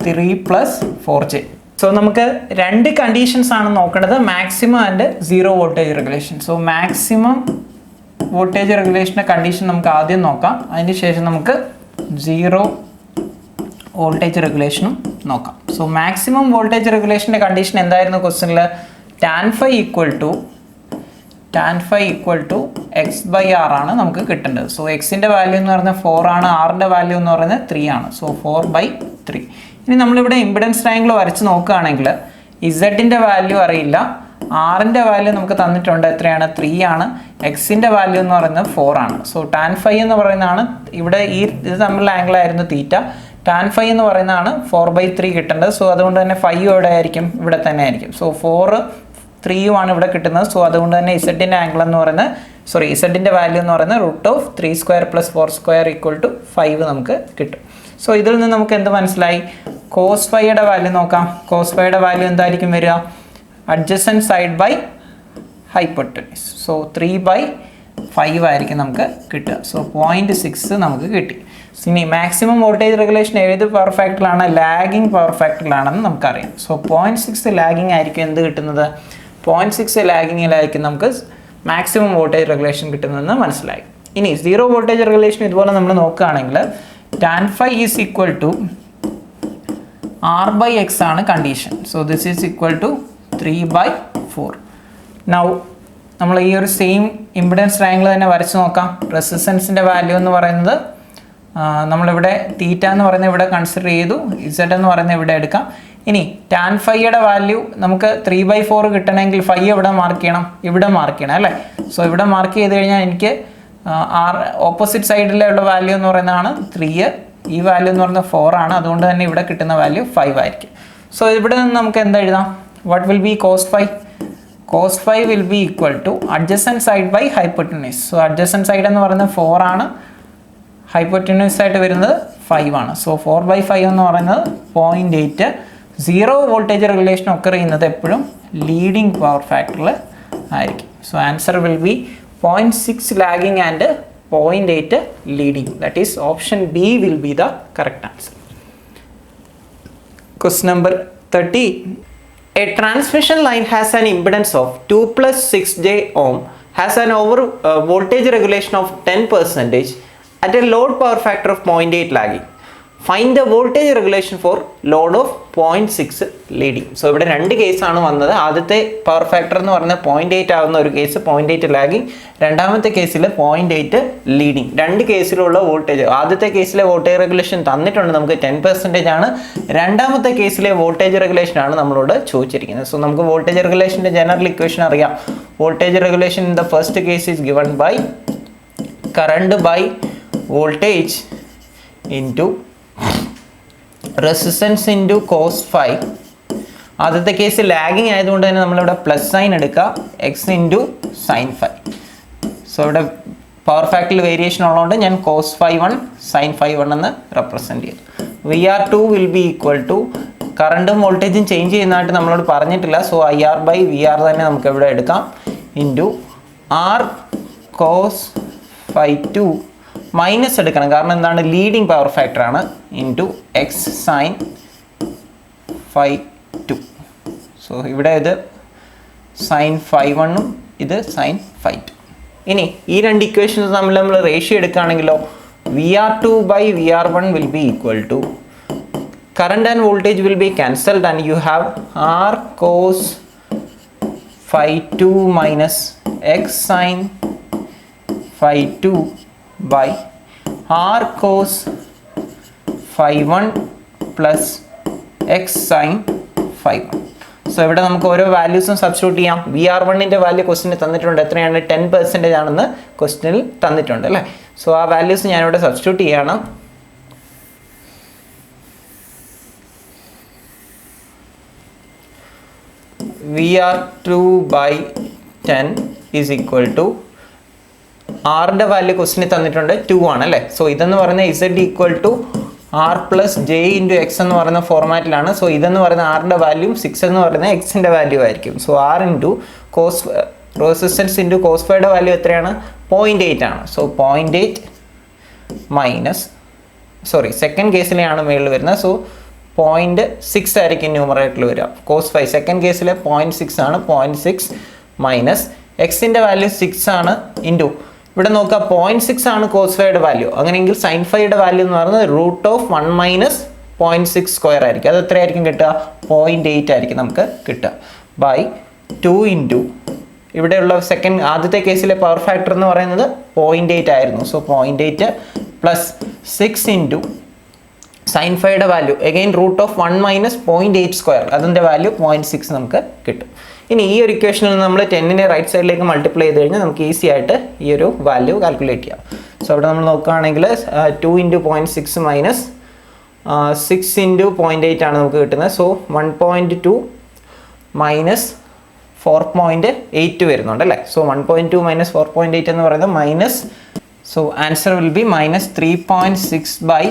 3 + 4j. സോ നമുക്ക് രണ്ട് കണ്ടീഷൻസ് ആണ് നോക്കേണ്ടത്, maximum and zero voltage regulation. So maximum voltage റെഗുലേഷൻ്റെ കണ്ടീഷൻ നമുക്ക് ആദ്യം നോക്കാം, അതിന് ശേഷം നമുക്ക് സീറോ വോൾട്ടേജ് റെഗുലേഷനും നോക്കാം. സോ മാക്സിമം വോൾട്ടേജ് റെഗുലേഷൻ്റെ കണ്ടീഷൻ എന്തായിരുന്നു ക്വസ്റ്റ്യനിൽ? tan phi equal to x/r ആണ് നമുക്ക് കിട്ടേണ്ടത്. സോ എക്സിൻ്റെ വാല്യൂ എന്ന് പറയുന്നത് 4 ആണ്, ആറിൻ്റെ വാല്യൂ എന്ന് പറയുന്നത് 3 ആണ്. സോ 4/3. ഇനി നമ്മളിവിടെ ഇമ്പിഡൻസ് ട്രയാങ്കിൾ വരച്ച് നോക്കുകയാണെങ്കിൽ ഇസഡിൻ്റെ വാല്യൂ അറിയില്ല, ആറിൻ്റെ വാല്യൂ നമുക്ക് തന്നിട്ടുണ്ട്, എത്രയാണ്? 3 ആണ്. എക്സിൻ്റെ വാല്യൂ എന്ന് പറയുന്നത് 4 ആണ്. സോ tan phi എന്ന് പറയുന്നതാണ് ഇവിടെ ഇത് തമ്മിലുള്ള ആംഗിൾ ആയിരുന്നു തീറ്റ. tan phi എന്ന് പറയുന്നതാണ് 4/3 കിട്ടേണ്ടത്. സോ അതുകൊണ്ട് തന്നെ 5 എവിടെ ആയിരിക്കും? ഇവിടെ തന്നെ ആയിരിക്കും. സോ 4 3 ആണ് ഇവിടെ കിട്ടുന്നത്. സോ അതുകൊണ്ട് തന്നെ ഇസഡിൻ്റെ ആംഗിൾ എന്ന് പറയുന്നത് ഇസഡിൻ്റെ വാല്യൂ എന്ന് പറയുന്നത് √3² + 4² = 5 നമുക്ക് കിട്ടും. സോ ഇതിൽ നിന്ന് നമുക്ക് എന്ത് മനസ്സിലായി? cos phiയുടെ വാല്യൂ നോക്കാം. cos phiയുടെ വാല്യൂ എന്തായിരിക്കും വരിക? Adjacent side by hypotenuse. So 3/5 ആയിരിക്കും നമുക്ക് കിട്ടുക. സോ 0.6 നമുക്ക് കിട്ടി. ഇനി മാക്സിമം വോൾട്ടേജ് റെഗുലേഷൻ ഏത് പവർ ഫാക്ടറിലാണ്? ലാഗിങ് പവർ ഫാക്ടറിലാണെന്ന് നമുക്കറിയാം. സോ 0.6 ലാഗിങ് ആയിരിക്കും എന്ത് കിട്ടുന്നത്? 0.6 ലാഗിങ്ങിലായിരിക്കും നമുക്ക് മാക്സിമം വോൾട്ടേജ് റെഗുലേഷൻ കിട്ടുന്നതെന്ന് മനസ്സിലായി. ഇനി സീറോ വോൾട്ടേജ് റെഗുലേഷൻ ഇതുപോലെ നമ്മൾ നോക്കുകയാണെങ്കിൽ tan phi is equal to r/x ആണ് condition. So this is equal to 3/4. Now നമ്മൾ ഈ ഒരു സെയിം ഇമ്പിഡൻസ് ട്രയാങ്കിൾ തന്നെ വരച്ച് നോക്കാം. റെസിസ്റ്റൻസിൻ്റെ വാല്യൂ എന്ന് പറയുന്നത് നമ്മളിവിടെ തീറ്റ എന്ന് പറയുന്നത് ഇവിടെ കൺസിഡർ ചെയ്തു, ഇസഡ് എന്ന് പറയുന്നത് ഇവിടെ എടുക്കാം. ഇനി tan phiയുടെ വാല്യൂ നമുക്ക് 3/4 കിട്ടണമെങ്കിൽ phi എവിടെ മാർക്ക് ചെയ്യണം? ഇവിടെ മാർക്ക് ചെയ്യണം അല്ലേ? സോ ഇവിടെ മാർക്ക് ചെയ്ത് കഴിഞ്ഞാൽ എനിക്ക് ഓപ്പോസിറ്റ് സൈഡിലുള്ള വാല്യൂ എന്ന് പറയുന്നതാണ് 3, ഈ വാല്യൂ എന്ന് പറയുന്നത് 4 ആണ്. അതുകൊണ്ട് തന്നെ ഇവിടെ കിട്ടുന്ന വാല്യൂ 5 ആയിരിക്കും. സോ ഇവിടെ നിന്ന് നമുക്ക് എന്താ എഴുതാം? What will be cos phi? cos phi will be equal to adjacent side by hypotenuse. So adjacent side എന്ന് പറയുന്നത് 4 ആണ്, ഹൈപ്പോട്ടനസ് ആയിട്ട് വരുന്നത് 5 ആണ്. സോ 4/5 എന്ന് പറയുന്നത് 0.8. സീറോ വോൾട്ടേജ് റെഗുലേഷൻ ഒക്കർ ചെയ്യുന്നത് എപ്പോഴും ലീഡിങ് പവർ ഫാക്ടറിൽ ആയിരിക്കും. So answer will B 0.6 lagging and 0.8 leading. That is option B will be the correct answer. Question number 30. A transmission line has an impedance of 2 + 6j ohm, has an voltage regulation of 10% at a load power factor of 0.8 lagging. Find the voltage regulation for load of 0.6 leading. So ഇവിടെ രണ്ട് കേസാണ് വന്നത്. ആദ്യത്തെ power factor എന്ന് പറയുന്നത് 0.8 ആവുന്ന ഒരു case, 0.8 lagging. രണ്ടാമത്തെ കേസിൽ 0.8 ലീഡിങ്. രണ്ട് കേസിലുള്ള വോൾട്ടേജ്, ആദ്യത്തെ കേസിലെ വോൾട്ടേജ് റെഗുലേഷൻ തന്നിട്ടുണ്ട് നമുക്ക് 10% ആണ്. രണ്ടാമത്തെ കേസിലെ വോൾട്ടേജ് റെഗുലേഷൻ ആണ് നമ്മളോട് ചോദിച്ചിരിക്കുന്നത്. സോ നമുക്ക് വോൾട്ടേജ് റെഗുലേഷൻ്റെ ജനറൽ ഇക്വേഷൻ അറിയാം. Voltage regulation in the first case is given by current by voltage into resistance into cos phi. ആദ്യത്തെ കേസ് ലാഗിങ് ആയതുകൊണ്ട് തന്നെ നമ്മളിവിടെ പ്ലസ് സൈൻ എടുക്കുക, X into sine phi. So ഇവിടെ പവർ ഫാക്ടറിൽ വേരിയേഷൻ ഉള്ളതുകൊണ്ട് ഞാൻ cos phi 1 sin phi 1 എന്ന് റെപ്രസെൻറ്റ് ചെയ്തു. VR2 will be equal to, കറണ്ടും വോൾട്ടേജും ചേഞ്ച് ചെയ്യുന്നതായിട്ട് നമ്മളോട് പറഞ്ഞിട്ടില്ല. സോ IR/VR തന്നെ നമുക്ക് ഇവിടെ എടുക്കാം, into R cos phi 2 minus എടുക്കണം, കാരണം എന്താണ്? ലീഡിങ് പവർ ഫാക്ടർ ആണ്, into X sine phi 2. So ഇവിടെ ഇത് sin phi 1ഉം ഇത് sin phi 2. ഇനി ഈ രണ്ട് ഇക്വേഷൻസ് തമ്മിൽ നമ്മൾ റേഷ്യോ എടുക്കുകയാണെങ്കിലോ VR2/VR1 will be equal to, current and voltage will be cancelled and you have R cos phi 2 minus X sine phi 2 by R cos phi 1 plus x sin phi 1. So ഇവിടെ നമുക്ക് ഓരോ വാല്യൂസും substitute ചെയ്യാം. VR1ൻ്റെ value ക്വസ്റ്റിനിൽ തന്നിട്ടുണ്ട്, എത്രയാണ്? 10% ആണെന്ന് ക്വസ്റ്റിനിൽ തന്നിട്ടുണ്ട് അല്ലേ? സോ ആ വാല്യൂസ് ഞാനിവിടെ സബ്സ്റ്റിറ്റ്യൂട്ട് ചെയ്യാണ്. VR2/10 is equal to ആറിൻ്റെ വാല്യൂ ക്വസ്റ്റിനിൽ തന്നിട്ടുണ്ട് 2 ആണ് അല്ലേ? സോ ഇതെന്ന് പറയുന്നത് Z equal to R plus J into X എന്ന് പറയുന്ന ഫോർമാറ്റിലാണ്. സോ ഇതെന്ന് പറയുന്ന ആറിൻ്റെ വാല്യൂ, 6 എന്ന് പറയുന്ന എക്സിൻ്റെ വാല്യൂ ആയിരിക്കും. So R into cos resistance into cos ഫൈയുടെ വാല്യൂ എത്രയാണ്? 0.8 ആണ്. സോ 0.8 മൈനസ്, സോറി സെക്കൻഡ് കേസിലെയാണ് മേളിൽ വരുന്നത്. സോ 0.6 ആയിരിക്കും ന്യൂമറേറ്ററിൽ വരിക. കോസ് ഫൈവ് സെക്കൻഡ് കേസിലെ 0.6 ആണ്. 0.6 മൈനസ് എക്സിൻ്റെ വാല്യൂ 6 ആണ് ഇൻറ്റു ഇവിടെ നോക്കുക 0.6 ആണ് കോസ് ഫൈയുടെ വാല്യൂ. അങ്ങനെയെങ്കിൽ സൈൻ ഫൈയുടെ വാല്യൂ എന്ന് പറയുന്നത് √1 മൈനസ് 0.6 സ്ക്വയർ ആയിരിക്കും. അത് എത്രയായിരിക്കും കിട്ടുക? 0.8 ആയിരിക്കും നമുക്ക് കിട്ടുക. ബൈ 2 ഇൻറ്റു ഇവിടെയുള്ള സെക്കൻഡ് ആദ്യത്തെ കേസിലെ പവർ ഫാക്ടർ എന്ന് പറയുന്നത് 0.8 ആയിരുന്നു. സോ 0.8 പ്ലസ് 6 ഇൻറ്റു സൈൻ ഫൈയുടെ വാല്യൂ അഗെയിൻ √1 മൈനസ് 0.8 സ്ക്വയർ, അതിൻ്റെ വാല്യൂ 0.6 നമുക്ക് കിട്ടും. ഇനി ഈ ഒരു ഇക്വേഷനിൽ നിന്ന് നമ്മൾ 10നെ റൈറ്റ് സൈഡിലേക്ക് മൾട്ടിപ്ലൈ ചെയ്ത് കഴിഞ്ഞാൽ നമുക്ക് ഈസി ആയിട്ട് ഈ ഒരു വാല്യൂ കാൽക്കുലേറ്റ് ചെയ്യാം. സോ അവിടെ നമ്മൾ നോക്കുകയാണെങ്കിൽ 2 ഇൻറ്റു 0.6 മൈനസ് 6 ഇൻറ്റു 0.8 ആണ് നമുക്ക് കിട്ടുന്നത്. സോ 1.2 മൈനസ് 4.8 വരുന്നുണ്ട് അല്ലേ. സോ 1.2 മൈനസ് 4.8 എന്ന് പറയുന്നത് minus, so answer will be minus 3.6 by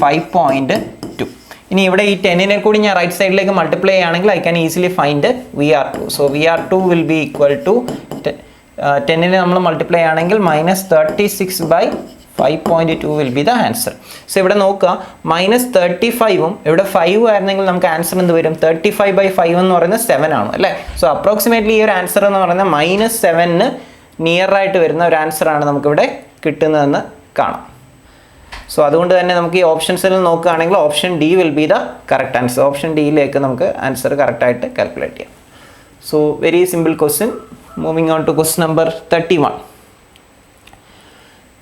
5.2. ഇനി ഇവിടെ ഈ 10നെ കൂടി ഞാൻ റൈറ്റ് സൈഡിലേക്ക് മൾട്ടിപ്ലൈ ചെയ്യുകയാണെങ്കിൽ I can easily find VR2. So VR2 will be equal to 10നെ നമ്മൾ മൾട്ടിപ്ലൈ ചെയ്യുകയാണെങ്കിൽ minus 36 by 5.2 will be the answer. So ഇവിടെ നോക്കുക മൈനസ് 35ഉം ഇവിടെ 5 ആയിരുന്നെങ്കിൽ നമുക്ക് ആൻസർ എന്ത് വരും? 35 ബൈ 5 എന്ന് പറയുന്നത് 7 ആണ് അല്ലേ. സോ അപ്രോക്സിമേറ്റ്ലി ഈ ഒരു ആൻസർ എന്ന് പറയുന്നത് -7ന് നിയറായിട്ട് വരുന്ന ഒരു ആൻസറാണ് നമുക്കിവിടെ കിട്ടുന്നതെന്ന് കാണാം. സോ അതുകൊണ്ട് തന്നെ നമുക്ക് ഈ ഓപ്ഷൻസിൽ നോക്കുകയാണെങ്കിൽ option D will be the correct answer. Option ഡിയിലേക്ക് നമുക്ക് ആൻസർ കറക്റ്റായിട്ട് കാൽക്കുലേറ്റ് ചെയ്യാം. So very simple question. Moving on to question number 31.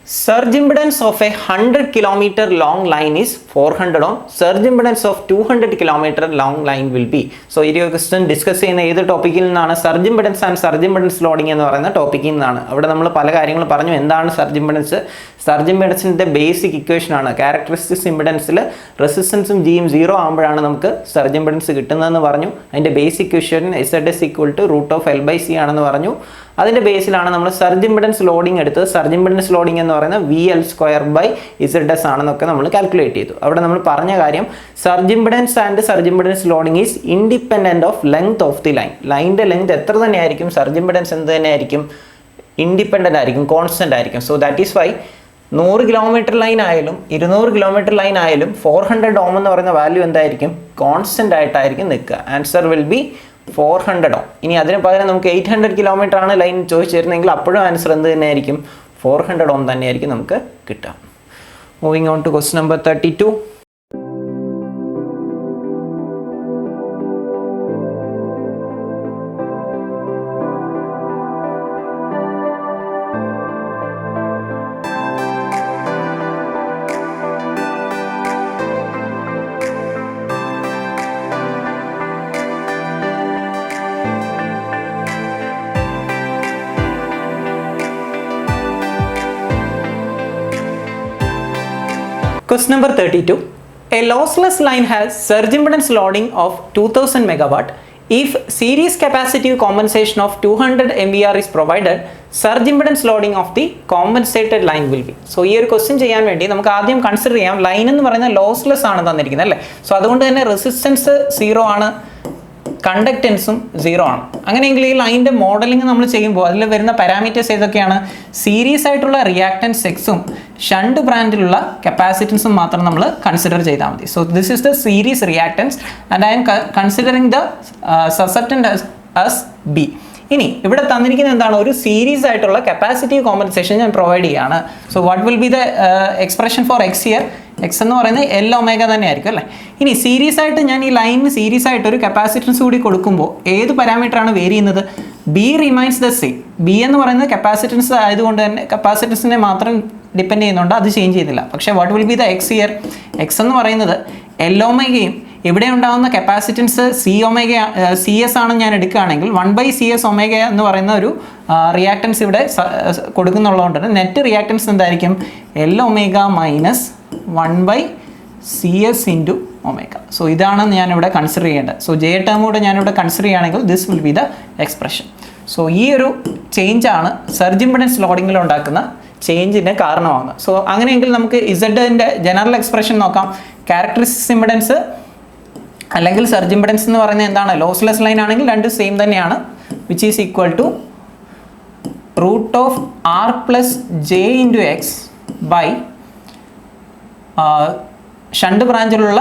Surge impedance of a 100 km long line is 400 ohm. Surge impedance of 200 km long line will be. So ഈ ഒരു question discuss ചെയ്യുന്ന ഏത് ടോപ്പിക്കിൽ നിന്നാണ്? Surge impedance and surge impedance loading എന്ന് പറയുന്ന ടോപ്പിക്കിൽ നിന്നാണ്. അവിടെ നമ്മൾ പല കാര്യങ്ങൾ പറഞ്ഞു. എന്താണ് സർജ് ഇംപെഡൻസ്? സർജ് ഇംപെഡൻസിൻ്റെ ബേസിക് ഇക്വേഷൻ ആണ്. ക്യാരക്ടറിസ്റ്റിക്സ് ഇംപെഡൻസിൽ റെസിസ്റ്റൻസും ജിയും 0 ആകുമ്പോഴാണ് നമുക്ക് സർജ് ഇംപെഡൻസ് കിട്ടുന്നതെന്ന് പറഞ്ഞു. അതിൻ്റെ basic equation ZS equal to √L/C ആണെന്ന് പറഞ്ഞു. അതിൻ്റെ ബേസിലാണ് നമ്മൾ സർജ് ഇംപെഡൻസ് ലോഡിംഗ് എടുത്തത്. സർജ് ഇംപെഡൻസ് ലോഡിംഗ് എന്ന് പറയുന്നത് VL² ആണെന്നൊക്കെ നമ്മൾ കാൽക്കുലേറ്റ് ചെയ്തു. അവിടെ നമ്മൾ പറഞ്ഞ കാര്യം surge impedance and surge impedance loading is independent of length of the line. ലൈനിൻ്റെ ലെങ്ത് എത്ര തന്നെ ആയിരിക്കും, സർജ് ഇംപെഡൻസ് എന്ത് തന്നെ ആയിരിക്കും? ഇൻഡിപെൻഡൻ്റ് ആയിരിക്കും, കോൺസ്റ്റൻ്റ് ആയിരിക്കും. So that is why 100 kilometre line ആയാലും 200 കിലോമീറ്റർ ലൈൻ ആയാലും 400 ഓം എന്ന് പറയുന്ന വാല്യൂ എന്തായിരിക്കും? കോൺസ്റ്റൻ്റ് ആയിട്ടായിരിക്കും നിൽക്കുക. ആൻസർ വിൽ ബി 400 ഓം. ഇനി അതിന് പകരം നമുക്ക് 800 കിലോമീറ്റർ ആണ് ലൈൻ ചോദിച്ചിരുന്നെങ്കിൽ അപ്പോഴും ആൻസർ എന്ത് തന്നെയായിരിക്കും? 400 ഓം തന്നെയായിരിക്കും നമുക്ക് കിട്ടുക. Moving on to question number 32. Question number 32. A lossless line has surge impedance loading of 2000 megawatt. If series capacitive compensation of 200 MVAR is provided, surge impedance loading of the compensated line will be. So ഈ ഒരു question ചെയ്യാൻ വേണ്ടി നമുക്ക് ആദ്യം consider ചെയ്യാം line എന്ന് പറയുന്നത് lossless ആണ് തന്നിരിക്കുന്നത് അല്ലേ. സോ അതുകൊണ്ട് തന്നെ റെസിസ്റ്റൻസ് 0 ആണ്, കണ്ടക്റ്റൻസും 0 ആണ്. അങ്ങനെയെങ്കിൽ ഈ ലൈനിൻ്റെ മോഡലിംഗ് നമ്മൾ ചെയ്യുമ്പോൾ അതിൽ വരുന്ന പാരാമീറ്റേഴ്സ് ഏതൊക്കെയാണ്? സീരീസ് ആയിട്ടുള്ള റിയാക്റ്റൻസ് എക്സും ഷണ്ട് ബ്രാൻഡിലുള്ള കപ്പാസിറ്റൻസും മാത്രം നമ്മൾ കൺസിഡർ ചെയ്താൽ മതി. So this is the series reactance and I'm considering the susceptance as B. ഇനി ഇവിടെ തന്നിരിക്കുന്നത് എന്താണ്? ഒരു സീരീസ് ആയിട്ടുള്ള കപ്പാസിറ്റീവ് കോമ്പൻസേഷൻ ഞാൻ പ്രൊവൈഡ് ചെയ്യുകയാണ്. So what will be the expression for X here? X എന്ന് പറയുന്നത് L⍵ തന്നെ ആയിരിക്കും അല്ലേ. ഇനി സീരീസ് ആയിട്ട് ഞാൻ ഈ ലൈനിന് സീരീസ് ആയിട്ട് ഒരു കപ്പാസിറ്റൻസ് കൂടി കൊടുക്കുമ്പോൾ ഏത് പാരാമീറ്റർ ആണ് വേരി ചെയ്യുന്നത്? B remains the same. B എന്ന് പറയുന്നത് കപ്പാസിറ്റൻസ് ആയതുകൊണ്ട് തന്നെ കപ്പാസിറ്റൻസിനെ മാത്രം ഡിപ്പെൻഡ് ചെയ്യുന്നുണ്ട്, അത് ചേഞ്ച് ചെയ്യുന്നില്ല. പക്ഷേ what will be the X here? X എന്ന് പറയുന്നത് L⍵യും ഇവിടെ ഉണ്ടാകുന്ന കപ്പാസിറ്റൻസ് CS ആണെന്ന് ഞാൻ എടുക്കുകയാണെങ്കിൽ 1/CS ω എന്ന് പറയുന്ന ഒരു റിയാക്റ്റൻസ് ഇവിടെ കൊടുക്കുന്നുള്ളതുകൊണ്ട് തന്നെ നെറ്റ് റിയാക്റ്റൻസ് എന്തായിരിക്കും? L⍵ minus 1/CS into ω. So ഇതാണ് ഞാനിവിടെ കൺസിഡർ ചെയ്യേണ്ടത്. സോ J ടേം കൂടെ ഞാനിവിടെ കൺസിഡർ ചെയ്യുകയാണെങ്കിൽ this will be the expression. So ഈ ഒരു ചേഞ്ചാണ് സർജ് ഇംപെഡൻസ് ലോഡിങ്ങിൽ ഉണ്ടാക്കുന്ന ചേഞ്ചിന് കാരണമാകുന്നത്. സോ അങ്ങനെയെങ്കിൽ നമുക്ക് ഇസഡിൻ്റെ ജനറൽ എക്സ്പ്രഷൻ നോക്കാം. ക്യാരക്ടറിസ്റ്റിക്സ് ഇംപെഡൻസ് അല്ലെങ്കിൽ സർജ് ഇംപെഡൻസ് എന്ന് പറയുന്നത് എന്താണ്? ലോസ്ലെസ് ലൈൻ ആണെങ്കിൽ രണ്ടും സെയിം തന്നെയാണ്. Which is equal to root of R plus J into X by shunt ബ്രാഞ്ചിലുള്ള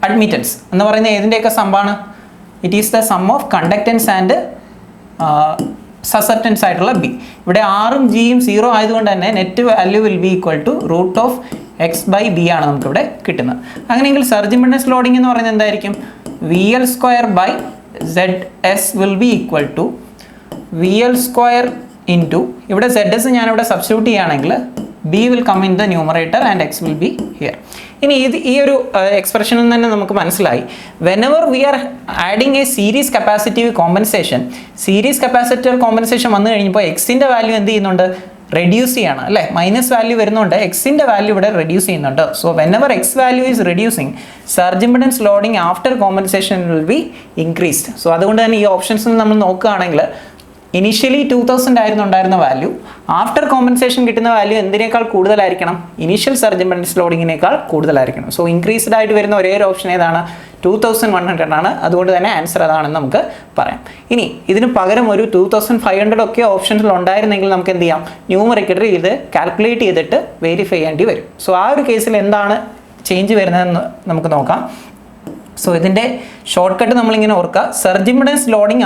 അഡ്മിറ്റൻസ് എന്ന് പറയുന്നത് ഏതിൻ്റെയൊക്കെ സമ്മാണ്? It is the sum of conductance and susceptance ആയിട്ടുള്ള ബി. ഇവിടെ ആറും ജിയും 0 ആയതുകൊണ്ട് തന്നെ net value will be equal to root of X by B ആണ് നമുക്കിവിടെ കിട്ടുന്നത്. അങ്ങനെയെങ്കിൽ സർജ് ഇംപെഡൻസ് ലോഡിംഗ് എന്ന് പറയുന്നത് എന്തായിരിക്കും? V L square by Z S will be equal to V L square into, ഇവിടെ സെഡ് എസ് ഞാനിവിടെ സബ്സ്റ്റിറ്റ്യൂട്ട് ചെയ്യുകയാണെങ്കിൽ B will come in the numerator and X will be here. ഇനി ഈ ഒരു എക്സ്പ്രഷനിൽ തന്നെ നമുക്ക് മനസ്സിലായി, whenever we are adding a series capacitive compensation, series capacitor compensation വന്നു കഴിഞ്ഞപ്പോൾ എക്സിൻ്റെ വാല്യൂ എന്ത് ചെയ്യുന്നുണ്ട്? റെഡ്യൂസ് ചെയ്യണം അല്ലേ? മൈനസ് വാല്യൂ വരുന്നുണ്ട്, എക്സിൻ്റെ വാല്യൂ ഇവിടെ റെഡ്യൂസ് ചെയ്യുന്നുണ്ട്. So whenever X value is reducing, surge impedance loading after compensation will B increased. So അതുകൊണ്ട് തന്നെ ഈ ഓപ്ഷൻസ് നമ്മൾ നോക്കുകയാണെങ്കിൽ ഇനീഷ്യലി 2000 ആയിരുന്നു ഉണ്ടായിരുന്ന വാല്യൂ, ആഫ്റ്റർ കോമ്പൻസേഷൻ കിട്ടുന്ന വാല്യൂ എന്തിനേക്കാൾ കൂടുതലായിരിക്കണം? ഇനീഷ്യൽ സർജ് ഇംപെഡൻസ് ലോഡിങ്ങിനേക്കാൾ കൂടുതലായിരിക്കണം. സോ ഇൻക്രീസ്ഡ് ആയിട്ട് വരുന്ന ഒരേ ഒരു ഓപ്ഷൻ ഏതാണ്? 2100 ആണ്. അതുകൊണ്ട് തന്നെ ആൻസർ അതാണെന്ന് നമുക്ക് പറയാം. ഇനി ഇതിന് പകരം ഒരു 2500 ഒക്കെ ഓപ്ഷൻസിൽ ഉണ്ടായിരുന്നെങ്കിൽ നമുക്ക് എന്ത് ചെയ്യാം? ന്യൂമറിക്കൽ ഇത് കാൽക്കുലേറ്റ് ചെയ്തിട്ട് വെരിഫൈ ചെയ്യേണ്ടി വരും. സോ ആ ഒരു കേസിൽ എന്താണ് ചേഞ്ച് വരുന്നതെന്ന് നമുക്ക് നോക്കാം. സോ ഇതിൻ്റെ ഷോർട്ട് കട്ട് നമ്മളിങ്ങനെ ഓർക്കുക, surge impedance loading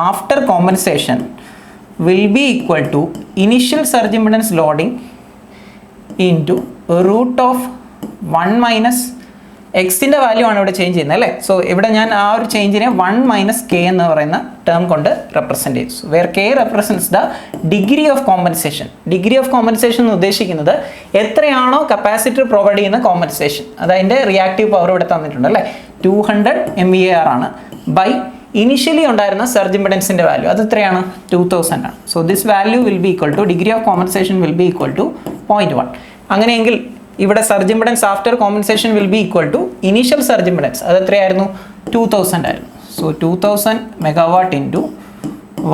after compensation will be equal to initial surge impedance loading into root of 1 minus എക്സിൻ്റെ വാല്യൂ ആണ് ഇവിടെ ചേഞ്ച് ചെയ്യുന്നത് അല്ലേ? സോ ഇവിടെ ഞാൻ ആ ഒരു ചേഞ്ചിനെ 1 മൈനസ് കെ എന്ന് പറയുന്ന ടേം കൊണ്ട് റെപ്രസെൻറ്റ് ചെയ്തു. Where K represents the degree of compensation. Degree of compensation എന്ന് ഉദ്ദേശിക്കുന്നത് എത്രയാണോ കപ്പാസിറ്റർ പ്രൊവൈഡ് ചെയ്യുന്ന കോമ്പൻസേഷൻ, അതതിൻ്റെ റിയാക്റ്റീവ് പവർ ഇവിടെ തന്നിട്ടുണ്ട് അല്ലേ? 200 MVAR ആണ് ബൈ ഇനിഷ്യലി ഉണ്ടായിരുന്ന സർജ് ഇംപെഡൻസിൻ്റെ വാല്യൂ അത് എത്രയാണ്? 2000 ആണ്. So this value will be equal to degree of compensation will be equal to 0.1. അങ്ങനെയെങ്കിൽ ഇവിടെ surge impedance after compensation will be equal to initial surge impedance അത് എത്രയായിരുന്നു? 2000 ആയിരുന്നു. സോ 2000 മെഗാവാട്ട് ഇൻറ്റു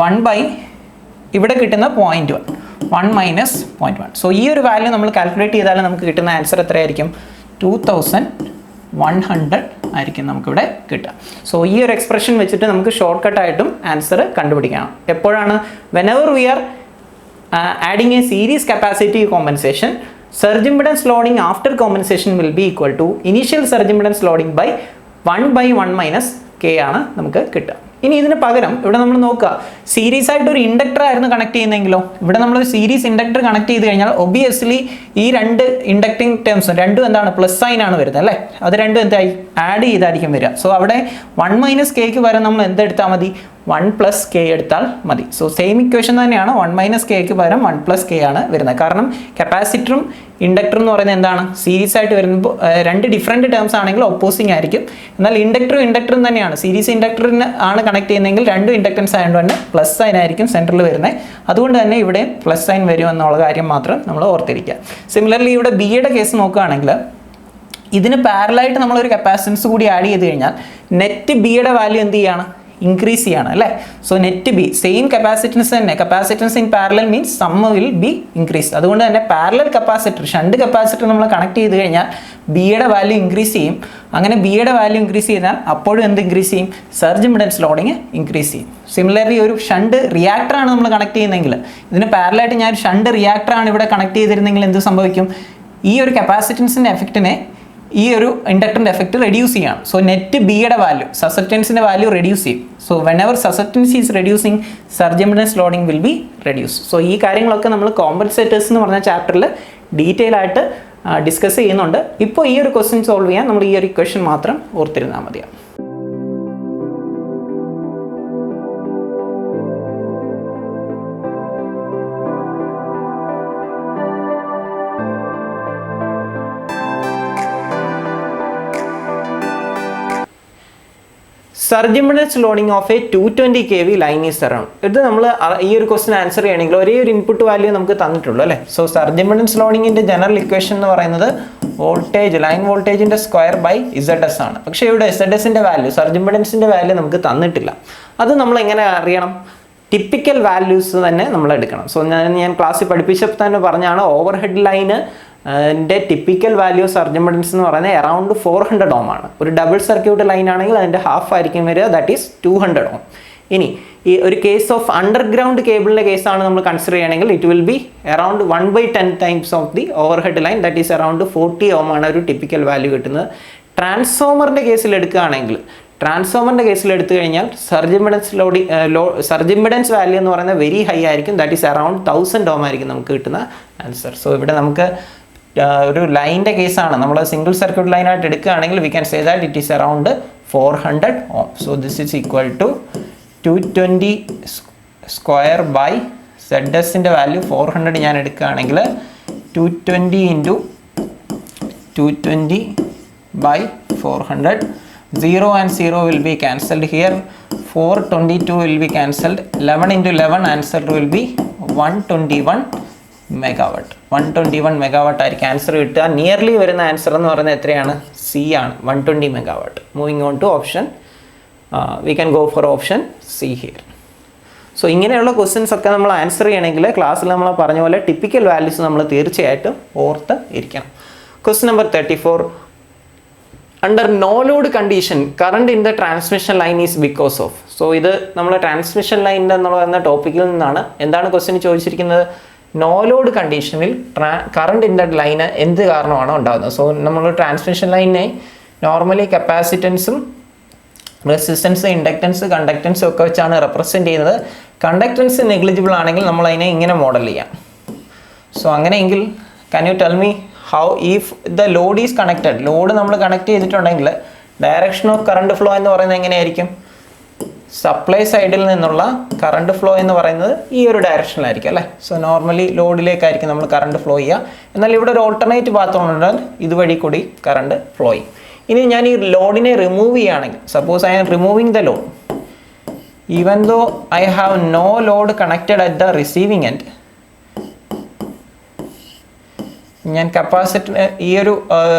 1 ബൈ ഇവിടെ കിട്ടുന്ന 0.1, 1 മൈനസ് 0.1. സോ ഈ ഒരു value നമ്മൾ കാൽക്കുലേറ്റ് ചെയ്താൽ നമുക്ക് കിട്ടുന്ന ആൻസർ എത്രയായിരിക്കും? 2100 ആയിരിക്കും നമുക്കിവിടെ കിട്ടുക. സോ ഈ ഒരു എക്സ്പ്രഷൻ വെച്ചിട്ട് നമുക്ക് ഷോർട്ട് കട്ടായിട്ടും ആൻസർ കണ്ടുപിടിക്കണം. എപ്പോഴാണ്? Whenever we are adding a series capacitive compensation, surge impedance loading after compensation will be equal to initial surge impedance loading by 1 by 1 minus k ആണ് നമുക്ക് കിട്ടുക. ഇനി ഇതിന് പകരം ഇവിടെ നമ്മൾ നോക്കുക, സീരീസ് ആയിട്ട് ഒരു ഇൻഡക്ടർ ആയിരുന്നു കണക്ട് ചെയ്യുന്നതെങ്കിലോ, ഇവിടെ നമ്മൾ സീരീസ് ഇൻഡക്ടർ കണക്ട് ചെയ്ത് കഴിഞ്ഞാൽ ഒബിയസ്ലി ഈ രണ്ട് ഇൻഡക്റ്റിംഗ് ടേംസ് രണ്ടും എന്താണ്? പ്ലസ് സൈൻ ആണ് വരുന്നത് അല്ലേ? അത് രണ്ടും എന്തായി? ആഡ് ചെയ്തായിരിക്കും വരിക. സോ അവിടെ 1 മൈനസ് കെക്ക് പകരം നമ്മൾ എന്തെടുത്താൽ മതി? 1 പ്ലസ് കെ എടുത്താൽ മതി. സോ സെയിം ഇക്വേഷൻ തന്നെയാണ്, 1 മൈനസ് കെക്ക് പകരം 1 പ്ലസ് കെ ആണ് വരുന്നത്. കാരണം കപ്പാസിറ്ററും ഇൻഡക്ടറും എന്ന് പറയുന്നത് എന്താണ്? സീരീസ് ആയിട്ട് വരുമ്പോൾ രണ്ട് ഡിഫറെൻറ്റ് ടേംസ് ആണെങ്കിൽ ഒപ്പോസിങ് ആയിരിക്കും. എന്നാൽ ഇൻഡക്ടറും തന്നെയാണ്, സീരീസ് ഇൻഡക്ടറിന് ആണ് കണക്ട് ചെയ്യുന്നതെങ്കിൽ രണ്ടും ഇൻഡക്ടൻസ് ആയതുകൊണ്ട് തന്നെ പ്ലസ് സൈൻ ആയിരിക്കും സെൻറ്ററിൽ വരുന്നത്. അതുകൊണ്ട് തന്നെ ഇവിടെ പ്ലസ് സൈൻ വരും എന്നുള്ള കാര്യം മാത്രം നമ്മൾ ഓർത്തിരിക്കുക. സിമിലർലി ഇവിടെ ബിയുടെ കേസ് നോക്കുകയാണെങ്കിൽ ഇതിന് പാരലായിട്ട് നമ്മളൊരു കപ്പാസിറ്റൻസ് കൂടി ആഡ് ചെയ്ത് കഴിഞ്ഞാൽ നെറ്റ് ബിയുടെ വാല്യൂ എന്ത് ചെയ്യാണ്? ഇൻക്രീസ് ചെയ്യാണ് അല്ലേ? So net B same capacitance തന്നെ, കപ്പാസിറ്റൻസ് ഇൻ പാരലൽ മീൻസ് സമ്മ വിൽ ബി ഇൻക്രീസ്. അതുകൊണ്ട് തന്നെ പാരലൽ കപ്പാസിറ്റർ, ഷണ്ട് കപ്പാസിറ്റർ നമ്മൾ കണക്ട് ചെയ്ത് കഴിഞ്ഞാൽ ബിയുടെ വാല്യൂ ഇൻക്രീസ് ചെയ്യും. അങ്ങനെ ബിയുടെ വാല്യൂ ഇൻക്രീസ് ചെയ്താൽ അപ്പോഴും എന്ത് ഇൻക്രീസ് ചെയ്യും? സർജ് ഇംപെഡൻസ് ലോഡിങ് ഇൻക്രീസ് ചെയ്യും. സിമിലർലി ഒരു ഷണ്ട് റിയാക്ടറാണ് നമ്മൾ കണക്ട് ചെയ്യുന്നതെങ്കിൽ, ഇതിന് പാരലായിട്ട് ഞാൻ ഷണ്ട് റിയാക്ടറാണ് ഇവിടെ കണക്ട് ചെയ്തിരുന്നെങ്കിൽ എന്ത് സംഭവിക്കും? ഈ ഒരു കപ്പാസിറ്റൻസിൻ്റെ എഫക്റ്റിനെ ഈ ഒരു ഇൻഡക്ടറിൻ്റെ എഫക്റ്റ് റെഡ്യൂസ് ചെയ്യണം. സോ നെറ്റ് ബിയുടെ വാല്യൂ, സസെപ്റ്റൻസിൻ്റെ വാല്യൂ റെഡ്യൂസ് ചെയ്യും. So whenever susceptance is reducing, surge impedance loading will B reduce. So ഈ കാര്യങ്ങളൊക്കെ നമ്മൾ കോമ്പൻസേറ്റേഴ്സ് എന്ന് പറഞ്ഞ ചാപ്റ്ററിൽ ഡീറ്റെയിൽ ആയിട്ട് ഡിസ്കസ് ചെയ്യുന്നുണ്ട്. ഇപ്പോൾ ഈ ഒരു ക്വസ്റ്റ്യൻ സോൾവ് ചെയ്യാൻ നമ്മൾ ഈ ഒരു ഇക്വേഷൻ മാത്രം ഓർത്തിരുന്നാൽ മതിയാവും. Surge impedance loading of A 220 kV line is around. ഇത് നമ്മൾ ഈ ഒരു ക്വസ്റ്റ്യൻ ആൻസർ ചെയ്യണമെങ്കിൽ ഒരേ ഒരു ഇൻപുട്ട് വാല്യൂ നമുക്ക് തന്നിട്ടുള്ളൂ അല്ലേ? സോ സർജ് ഇംപെഡൻസ് ലോഡിങ്ങിൻ്റെ ജനറൽ ഇക്വേഷൻ എന്ന് പറയുന്നത് വോൾട്ടേജ്, ലൈൻ വോൾട്ടേജിൻ്റെ സ്ക്വയർ ബൈ ZS ആണ്. പക്ഷേ ഇവിടെ ZSൻ്റെ വാല്യൂ, സർജ് ഇംപെഡൻസിൻ്റെ വാല്യൂ നമുക്ക് തന്നിട്ടില്ല. അത് നമ്മൾ എങ്ങനെ അറിയണം? ടിപ്പിക്കൽ വാല്യൂസ് തന്നെ നമ്മൾ എടുക്കണം. സോ ഞാൻ ക്ലാസ്സിൽ പഠിപ്പിച്ചപ്പോൾ തന്നെ പറഞ്ഞാണ് ഓവർ ഹെഡ് ലൈന് അതിൻ്റെ ടിപ്പിക്കൽ വാല്യൂ സർജ് ഇംപെഡൻസ് എന്ന് പറയുന്നത് അറൗണ്ട് 400 ohm ആണ്. ഒരു ഡബിൾ സർക്യൂട്ട് ലൈൻ ആണെങ്കിൽ അതിൻ്റെ ഹാഫ് ആയിരിക്കും വരിക, ദാറ്റ് ഈസ് 200 ohm. ഇനി ഈ ഒരു കേസ് ഓഫ് അണ്ടർഗ്രൗണ്ട് കേബിളിൻ്റെ കേസാണ് നമ്മൾ കൺസിഡർ ചെയ്യണമെങ്കിൽ it will B around 1/10 times of the over head line, that is around 40 ohm ആണ് ഒരു ടിപ്പിക്കൽ വാല്യൂ കിട്ടുന്നത്. ട്രാൻസ്ഫോമറിൻ്റെ കേസിൽ എടുക്കുകയാണെങ്കിൽ ട്രാൻസ്ഫോമറിൻ്റെ കേസിൽ എടുത്തു കഴിഞ്ഞാൽ സർജ് ഇംപെഡൻസ് വാല്യൂ എന്ന് പറയുന്നത് വെരി ഹൈ ആയിരിക്കും, ദാറ്റ് ഈസ് അറൗണ്ട് 1000 ohm ആയിരിക്കും നമുക്ക് കിട്ടുന്ന ആൻസർ. സോ ഇവിടെ നമുക്ക് ഒരു ലൈനിൻ്റെ കേസാണ്, നമ്മൾ സിംഗിൾ സർക്യൂട്ട് ലൈനായിട്ട് എടുക്കുകയാണെങ്കിൽ we can say that it is around 400 ohm. So this is equal to 220 square by ZSൻ്റെ വാല്യൂ 400 ഞാൻ എടുക്കുകയാണെങ്കിൽ 220 into 220 by 400, 0 and 0 will be cancelled here, 422 will be cancelled, 11 into 11 answer will be 121 megawatt. 121 megawatt ആയിരിക്കും answer കിട്ടുക. Nearly വരുന്ന answer എന്ന് പറയുന്നത് എത്രയാണ്? C ആണ്, 120 megawatt. Moving on to option, we can go for option C here. So ഇങ്ങനെയുള്ള questions ഒക്കെ നമ്മൾ ആൻസർ ചെയ്യണമെങ്കിൽ ക്ലാസ്സിൽ നമ്മൾ പറഞ്ഞ പോലെ ടിപ്പിക്കൽ വാല്യൂസ് നമ്മൾ തീർച്ചയായിട്ടും ഓർത്ത് ഇരിക്കണം. Question number 34. Under no load condition, current in the transmission line is because of. So ഇത് നമ്മൾ ട്രാൻസ്മിഷൻ ലൈൻ എന്ന് പറയുന്ന ടോപ്പിക്കിൽ നിന്നാണ്. എന്താണ് ക്വസ്റ്റ്യൻ ചോദിച്ചിരിക്കുന്നത്? നോ ലോഡ് കണ്ടീഷനിൽ കറണ്ട് ഇൻ ദ ലൈന് എന്ത് കാരണമാണോ ഉണ്ടാകുന്നത്. സോ നമ്മൾ ട്രാൻസ്മിഷൻ ലൈനിനെ നോർമലി കപ്പാസിറ്റൻസും റെസിസ്റ്റൻസ്, ഇൻഡക്റ്റൻസ്, കണ്ടക്റ്റൻസും ഒക്കെ വെച്ചാണ് റെപ്രസെൻറ്റ് ചെയ്യുന്നത്. കണ്ടക്റ്റൻസ് നെഗ്ലിജിബിൾ ആണെങ്കിൽ നമ്മൾ അതിനെ ഇങ്ങനെ മോഡൽ ചെയ്യാം. സോ അങ്ങനെയെങ്കിൽ can you tell me how if the load is connected, load നമ്മൾ കണക്ട് ചെയ്തിട്ടുണ്ടെങ്കിൽ ഡയറക്ഷൻ ഓഫ് കറണ്ട് ഫ്ലോ എന്ന് പറയുന്നത് എങ്ങനെയായിരിക്കും? സപ്ലൈ സൈഡിൽ നിന്നുള്ള കറണ്ട് ഫ്ലോ എന്ന് പറയുന്നത് ഈ ഒരു ഡയറക്ഷനിലായിരിക്കും അല്ലേ. സോ നോർമലി ലോഡിലേക്കായിരിക്കും നമ്മൾ കറണ്ട് ഫ്ലോ ചെയ്യുക. എന്നാൽ ഇവിടെ ഒരു ഓൾട്ടർനേറ്റ് പാത്ത് ഉണ്ടെങ്കിൽ ഇതുവഴി കൂടി കറണ്ട് ഫ്ലോ ചെയ്യും. ഇനി ഞാൻ ഈ ലോഡിനെ റിമൂവ് ചെയ്യുകയാണെങ്കിൽ, suppose I am removing the load, even though I have no load connected at the receiving end, ഞാൻ കപ്പാസിറ്റർ ഈ ഒരു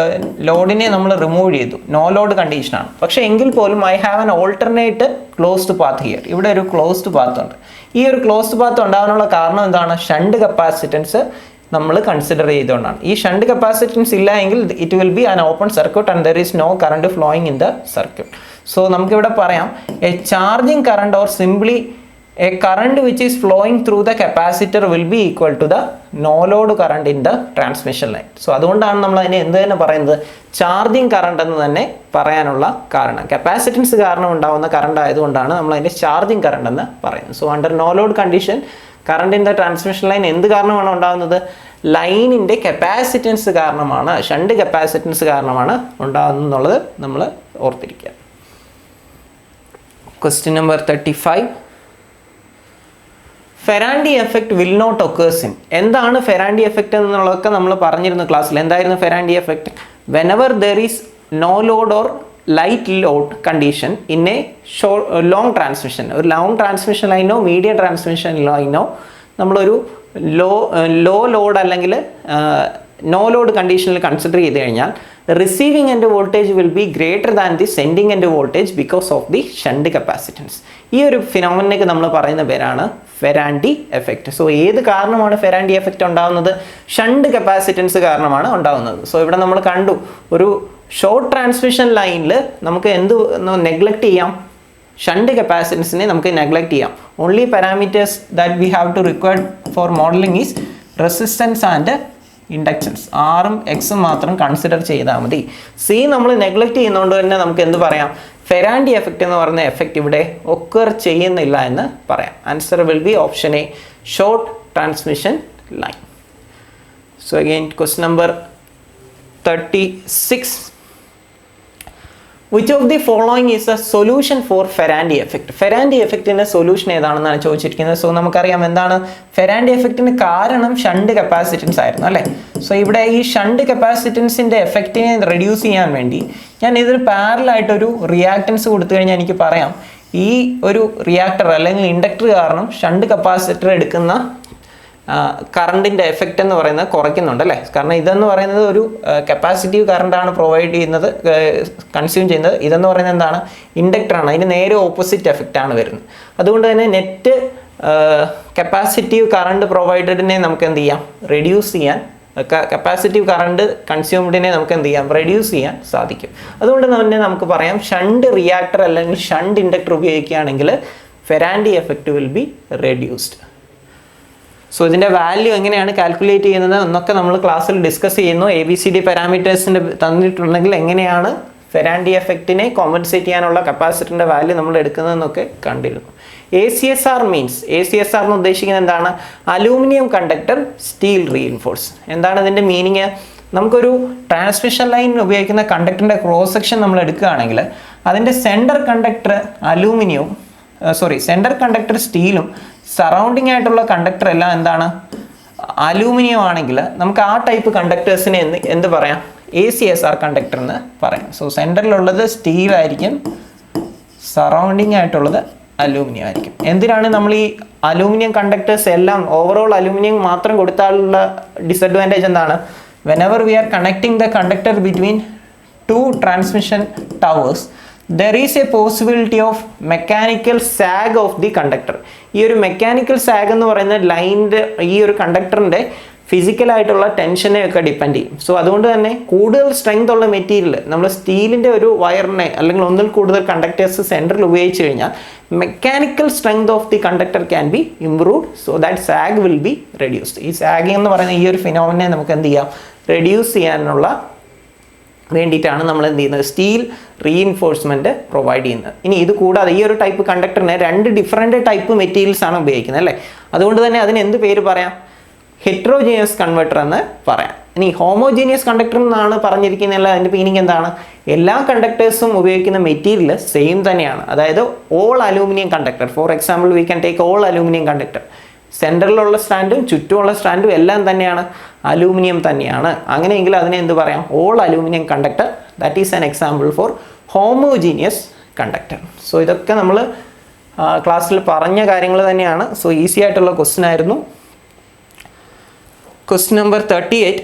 ലോഡിനെ നമ്മൾ റിമൂവ് ചെയ്തു, നോ ലോഡ് കണ്ടീഷനാണ്. പക്ഷേ എങ്കിൽ പോലും I have an alternate closed path here. ഇവിടെ ഒരു ക്ലോസ്ഡ് പാത്ത് ഉണ്ട്. ഈ ഒരു ക്ലോസ്ഡ് പാത്ത് ഉണ്ടാകാനുള്ള കാരണം എന്താണ്? ഷണ്ട് കപ്പാസിറ്റൻസ് നമ്മൾ കൺസിഡർ ചെയ്തുകൊണ്ടാണ്. ഈ ഷണ്ട് കപ്പാസിറ്റൻസ് ഇല്ല എങ്കിൽ it will be an open circuit and there is no current flowing in the circuit. So നമുക്കിവിടെ പറയാം a charging current or simply a current which is flowing through the capacitor will be equal to the no load current in the transmission line. So അതുകൊണ്ടാണ് നമ്മൾ അതിനെ എന്ത് തന്നെ പറയുന്നത്? Charging current എന്ന് തന്നെ പറയാനുള്ള കാരണം. കപ്പാസിറ്റൻസ് കാരണം ഉണ്ടാകുന്ന കറണ്ട് ആയതുകൊണ്ടാണ് നമ്മൾ അതിൻ്റെ ചാർജിങ് കറണ്ട് എന്ന് പറയുന്നത്. So under no load condition current in the transmission line എന്ത് കാരണമാണ് ഉണ്ടാകുന്നത്? ലൈനിൻ്റെ കപ്പാസിറ്റൻസ് കാരണമാണ്, ഷണ്ട് കപ്പാസിറ്റൻസ് കാരണമാണ് ഉണ്ടാകുന്നത് എന്നുള്ളത് നമ്മൾ ഓർത്തിരിക്കുക. Question number 35. Ferranti effect will not occurs in. എന്താണ് ഫെറാൻഡി എഫക്റ്റ് എന്നുള്ളതൊക്കെ നമ്മൾ പറഞ്ഞിരുന്നു ക്ലാസ്സിൽ. എന്തായിരുന്നു Ferranti effect? Whenever there is no load or light load condition in a long transmission, ഒരു ലോങ് ട്രാൻസ്മിഷൻ ലൈനോ മീഡിയം ട്രാൻസ്മിഷൻ ലൈനോ നമ്മളൊരു ലോ ലോഡ് അല്ലെങ്കിൽ നോ ലോഡ് കണ്ടീഷനിൽ കൺസിഡർ ചെയ്ത് കഴിഞ്ഞാൽ receiving end voltage will be greater than the sending end voltage because of the shunt capacitance. ഈ ഒരു ഫിനോമിനയ്ക്ക് നമ്മൾ പറയുന്ന പേരാണ് ഫെറാൻഡി എഫക്റ്റ്. സോ ഏത് കാരണമാണ് ഫെറാൻഡി എഫക്റ്റ് ഉണ്ടാകുന്നത്? ഷണ്ട് കപ്പാസിറ്റൻസ് കാരണമാണ് ഉണ്ടാകുന്നത്. സോ ഇവിടെ നമ്മൾ കണ്ടു ഒരു ഷോർട്ട് ട്രാൻസ്മിഷൻ ലൈനിൽ നമുക്ക് എന്ത് നെഗ്ലക്റ്റ് ചെയ്യാം? ഷണ്ട് കപ്പാസിറ്റൻസിനെ നമുക്ക് നെഗ്ലക്റ്റ് ചെയ്യാം. Only parameters that we have to required for modelling is resistance and inductance. ആറും എക്സും മാത്രം കൺസിഡർ ചെയ്താൽ മതി. സി നമ്മൾ നെഗ്ലക്റ്റ് ചെയ്യുന്നതുകൊണ്ട് തന്നെ നമുക്ക് എന്ത് പറയാം? ഫെറാൻഡി എഫക്റ്റ് എന്ന് പറയുന്ന എഫക്റ്റ് ഇവിടെ ഒക്കർ ചെയ്യുന്നില്ല എന്ന് പറയാം. Answer will be option A, short transmission line. So again question number 36. Which of the following is a solution for Ferranti effect? Ferranti effectന്റെ സൊല്യൂഷൻ ഏതാണെന്നാണ് ചോദിച്ചിരിക്കുന്നത്. സോ നമുക്കറിയാം എന്താണ് ഫെറാൻഡി എഫക്റ്റിന് കാരണം ഷണ്ട് കപ്പാസിറ്റൻസ് ആയിരുന്നു അല്ലേ. സോ ഇവിടെ ഈ ഷണ്ട് കപ്പാസിറ്റൻസിൻ്റെ എഫക്റ്റിനെ റെഡ്യൂസ് ചെയ്യാൻ വേണ്ടി ഞാൻ ഇതിന് പാരലായിട്ടൊരു റിയാക്റ്റൻസ് കൊടുത്തു കഴിഞ്ഞാൽ എനിക്ക് പറയാം ഈ ഒരു റിയാക്ടർ അല്ലെങ്കിൽ ഇൻഡക്ടർ കാരണം ഷണ്ട് കപ്പാസിറ്റർ എടുക്കുന്ന കറണ്ടിൻ്റെ എഫക്റ്റ് എന്ന് പറയുന്നത് കുറയ്ക്കുന്നുണ്ട് അല്ലേ. കാരണം ഇതെന്ന് പറയുന്നത് ഒരു കപ്പാസിറ്റീവ് കറണ്ടാണ് പ്രൊവൈഡ് ചെയ്യുന്നത്, കൺസ്യൂം ചെയ്യുന്നത്. ഇതെന്ന് പറയുന്നത് എന്താണ്? ഇൻഡക്ടറാണ്. അതിന് നേരെ ഓപ്പോസിറ്റ് എഫക്റ്റ് ആണ് വരുന്നത്. അതുകൊണ്ട് തന്നെ നെറ്റ് കപ്പാസിറ്റീവ് കറണ്ട് പ്രൊവൈഡഡിനെ നമുക്ക് എന്ത് ചെയ്യാം, റെഡ്യൂസ് ചെയ്യാൻ, കപ്പാസിറ്റീവ് കറണ്ട് കൺസ്യൂംഡിനെ നമുക്ക് എന്ത് ചെയ്യാം, റെഡ്യൂസ് ചെയ്യാൻ സാധിക്കും. അതുകൊണ്ട് തന്നെ നമുക്ക് പറയാം ഷണ്ട് റിയാക്ടർ അല്ലെങ്കിൽ ഷണ്ട് ഇൻഡക്ടർ ഉപയോഗിക്കുകയാണെങ്കിൽ Ferranti effect will be reduced. So ഇതിൻ്റെ വാല്യൂ എങ്ങനെയാണ് കാൽക്കുലേറ്റ് ചെയ്യുന്നത് എന്നൊക്കെ നമ്മൾ ക്ലാസ്സിൽ ഡിസ്കസ് ചെയ്യുന്നു. ABCD പാരാമീറ്റേഴ്സിൻ്റെ തന്നിട്ടുണ്ടെങ്കിൽ എങ്ങനെയാണ് ഫെറാൻഡി എഫക്റ്റിനെ കോമ്പൻസേറ്റ് ചെയ്യാനുള്ള കപ്പാസിറ്ററിൻ്റെ വാല്യൂ നമ്മൾ എടുക്കുന്നതെന്നൊക്കെ കണ്ടിരുന്നു. ACSR മീൻസ്, ACSR എന്ന് ഉദ്ദേശിക്കുന്നത് എന്താണ്, അലൂമിനിയം കണ്ടക്ടർ സ്റ്റീൽ റീഇൻഫോഴ്സ്. എന്താണ് ഇതിൻ്റെ മീനിങ്? നമുക്കൊരു ട്രാൻസ്മിഷൻ ലൈൻ ഉപയോഗിക്കുന്ന കണ്ടക്ടറിൻ്റെ ക്രോസ് സെക്ഷൻ നമ്മൾ എടുക്കുകയാണെങ്കിൽ അതിൻ്റെ സെൻറ്റർ കണ്ടക്ടർ അലൂമിനിയവും സെൻറ്റർ കണ്ടക്ടർ സ്റ്റീലും സറൗണ്ടിങ് ആയിട്ടുള്ള കണ്ടക്ടർ എല്ലാം എന്താണ്, അലൂമിനിയം ആണെങ്കിൽ നമുക്ക് ആ ടൈപ്പ് കണ്ടക്ടേഴ്സിനെ എന്ത് പറയാം, ACSR കണ്ടക്ടർ എന്ന് പറയാം. സോ സെൻറ്ററിലുള്ളത് സ്റ്റീൽ ആയിരിക്കും, സറൗണ്ടിങ് ആയിട്ടുള്ളത് അലൂമിനിയം ആയിരിക്കും. എന്തിനാണ് നമ്മൾ ഈ അലൂമിനിയം കണ്ടക്ടേഴ്സ് എല്ലാം ഓവറോൾ അലൂമിനിയം മാത്രം കൊടുത്താലുള്ള ഡിസഡ്വാൻറ്റേജ് എന്താണ്, whenever we are connecting the conductor between two transmission towers there is a possibility of mechanical sag of the conductor. ഈ ഒരു മെക്കാനിക്കൽ സാഗ് എന്ന് പറയുന്നത് ലൈനിൻ്റെ ഈ ഒരു കണ്ടക്ടറിൻ്റെ ഫിസിക്കലായിട്ടുള്ള ടെൻഷനെ ഒക്കെ ഡിപ്പെൻഡ് ചെയ്യും. സോ അതുകൊണ്ട് തന്നെ കൂടുതൽ സ്ട്രെങ്ത് ഉള്ള മെറ്റീരിയൽ നമ്മൾ സ്റ്റീലിൻ്റെ ഒരു വയറിനെ അല്ലെങ്കിൽ ഒന്നിൽ കൂടുതൽ കണ്ടക്ടേഴ്സ് സെൻറ്ററിൽ ഉപയോഗിച്ച് കഴിഞ്ഞാൽ mechanical strength of the conductor can be improved, so that zag will be reduced. ഈ സാഗിങ് എന്ന് പറയുന്ന ഈ ഒരു ഫിനോമിനെ നമുക്ക് എന്ത് ചെയ്യാം, റെഡ്യൂസ് ചെയ്യാനുള്ള വേണ്ടിയിട്ടാണ് നമ്മൾ എന്ത് ചെയ്യുന്നത്, സ്റ്റീൽ റീഇൻഫോഴ്സ്മെൻറ്റ് പ്രൊവൈഡ് ചെയ്യുന്നത്. ഇനി ഇത് കൂടാതെ ഈ ഒരു ടൈപ്പ് കണ്ടക്ടറിനെ 2 ഡിഫറെൻറ്റ് ടൈപ്പ് മെറ്റീരിയൽസ് ആണ് ഉപയോഗിക്കുന്നത് അല്ലേ. അതുകൊണ്ട് തന്നെ അതിന് എന്ത് പേര് പറയാം, ഹെറ്ററോജീനിയസ് കൺവെർട്ടർ എന്ന് പറയാം. ഇനി ഹോമോജീനിയസ് കണ്ടക്ടർ എന്നാണ് പറഞ്ഞിരിക്കുന്നത്. അതിൻ്റെ മീനിങ് എന്താണ്, എല്ലാ കണ്ടക്ടേഴ്സും ഉപയോഗിക്കുന്ന മെറ്റീരിയൽ സെയിം തന്നെയാണ്. അതായത് all aluminium conductor, for example we can take all aluminium conductor, സെൻറ്ററിലുള്ള സ്റ്റാൻഡും ചുറ്റുമുള്ള സ്റ്റാൻഡും എല്ലാം തന്നെയാണ് അലൂമിനിയം തന്നെയാണ്. അങ്ങനെയെങ്കിൽ അതിനെ എന്ത് പറയാം, all aluminium conductor. That is an example for homogeneous conductor. So ഇതൊക്കെ നമ്മൾ ക്ലാസ്സിൽ പറഞ്ഞ കാര്യങ്ങൾ തന്നെയാണ്. സോ ഈസി ആയിട്ടുള്ള ക്വസ്റ്റ്യൻ ആയിരുന്നു. Question number 38.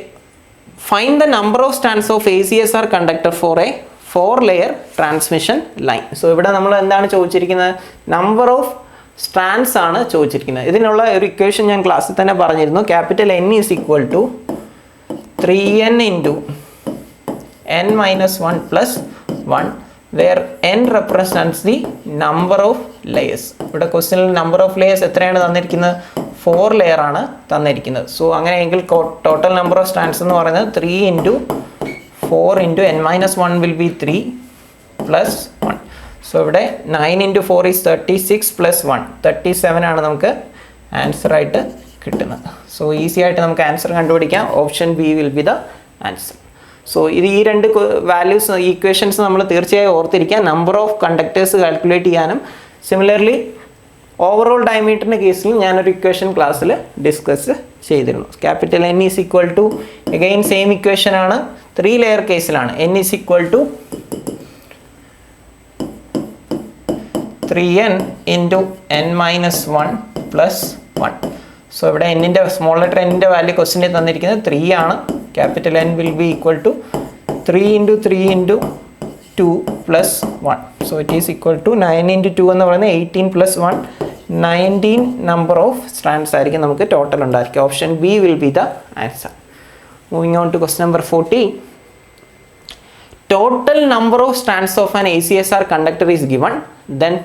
Find the number of strands of ACSR conductor for a 4-layer transmission line. So ഇവിടെ നമ്മൾ എന്താണ് ചോദിച്ചിരിക്കുന്നത്, നമ്പർ ഓഫ് സ്ട്രാൻഡ്സ് ആണ് ചോദിച്ചിരിക്കുന്നത്. ഇതിനുള്ള ഒരു ഇക്വേഷൻ ഞാൻ ക്ലാസ്സിൽ തന്നെ പറഞ്ഞിരുന്നു. Capital N is equal to 3n into n-1 plus 1 where n represents the number of layers. ഇവിടെ ക്വസ്റ്റ്യനിൽ നമ്പർ ഓഫ് ലെയേഴ്സ് എത്രയാണ് തന്നിരിക്കുന്നത്, 4 ലെയർ ആണ് തന്നിരിക്കുന്നത്. സോ അങ്ങനെയെങ്കിൽ ടോട്ടൽ നമ്പർ ഓഫ് സ്ട്രാൻഡ്സ് എന്ന് പറയുന്നത് 3 into 4 into n-1 will be 3 plus 1. So ഇവിടെ 9 ഇൻറ്റു 4 ഈസ് 36 പ്ലസ് 1 37 ആണ് നമുക്ക് ആൻസർ ആയിട്ട് കിട്ടുന്നത്. സോ ഈസി ആയിട്ട് നമുക്ക് ആൻസർ കണ്ടുപിടിക്കാം. Option B will be the answer. So ഇത് ഈ 2 വാല്യൂസ് ഈക്വേഷൻസ് നമ്മൾ തീർച്ചയായും ഓർത്തിരിക്കുക. നമ്പർ ഓഫ് കണ്ടക്ടേഴ്സ് കാൽക്കുലേറ്റ് ചെയ്യാനും സിമിലർലി ഓവറോൾ ഡയമീറ്ററിൻ്റെ കേസിൽ ഞാനൊരു ഇക്വേഷൻ ക്ലാസ്സിൽ ഡിസ്കസ് ചെയ്തിരുന്നു. Capital N is equal to again same equation ആണ്, 3 ലെയർ കേസിലാണ്. N is equal to 3n into n-1 plus 1. So ഇവിടെ എന്നിൻ്റെ സ്മോൾ ലെറ്റർ എന്നിൻ്റെ വാല്യൂ ക്വസ്റ്റിൻ്റെ തന്നിരിക്കുന്നത് 3 ആണ്. Capital N will be equal to 3 into 3 into 2 plus 1. So it is equal to 9 into 2 എന്ന് പറയുന്നത് 18 പ്ലസ് 1 19 നമ്പർ ഓഫ് സ്ട്രാൻഡ്സ് ആയിരിക്കും നമുക്ക് ടോട്ടൽ ഉണ്ടായിരിക്കും. Option B will be the answer. Moving on to question number 40. Total number of strands of an ACSR conductor is given, then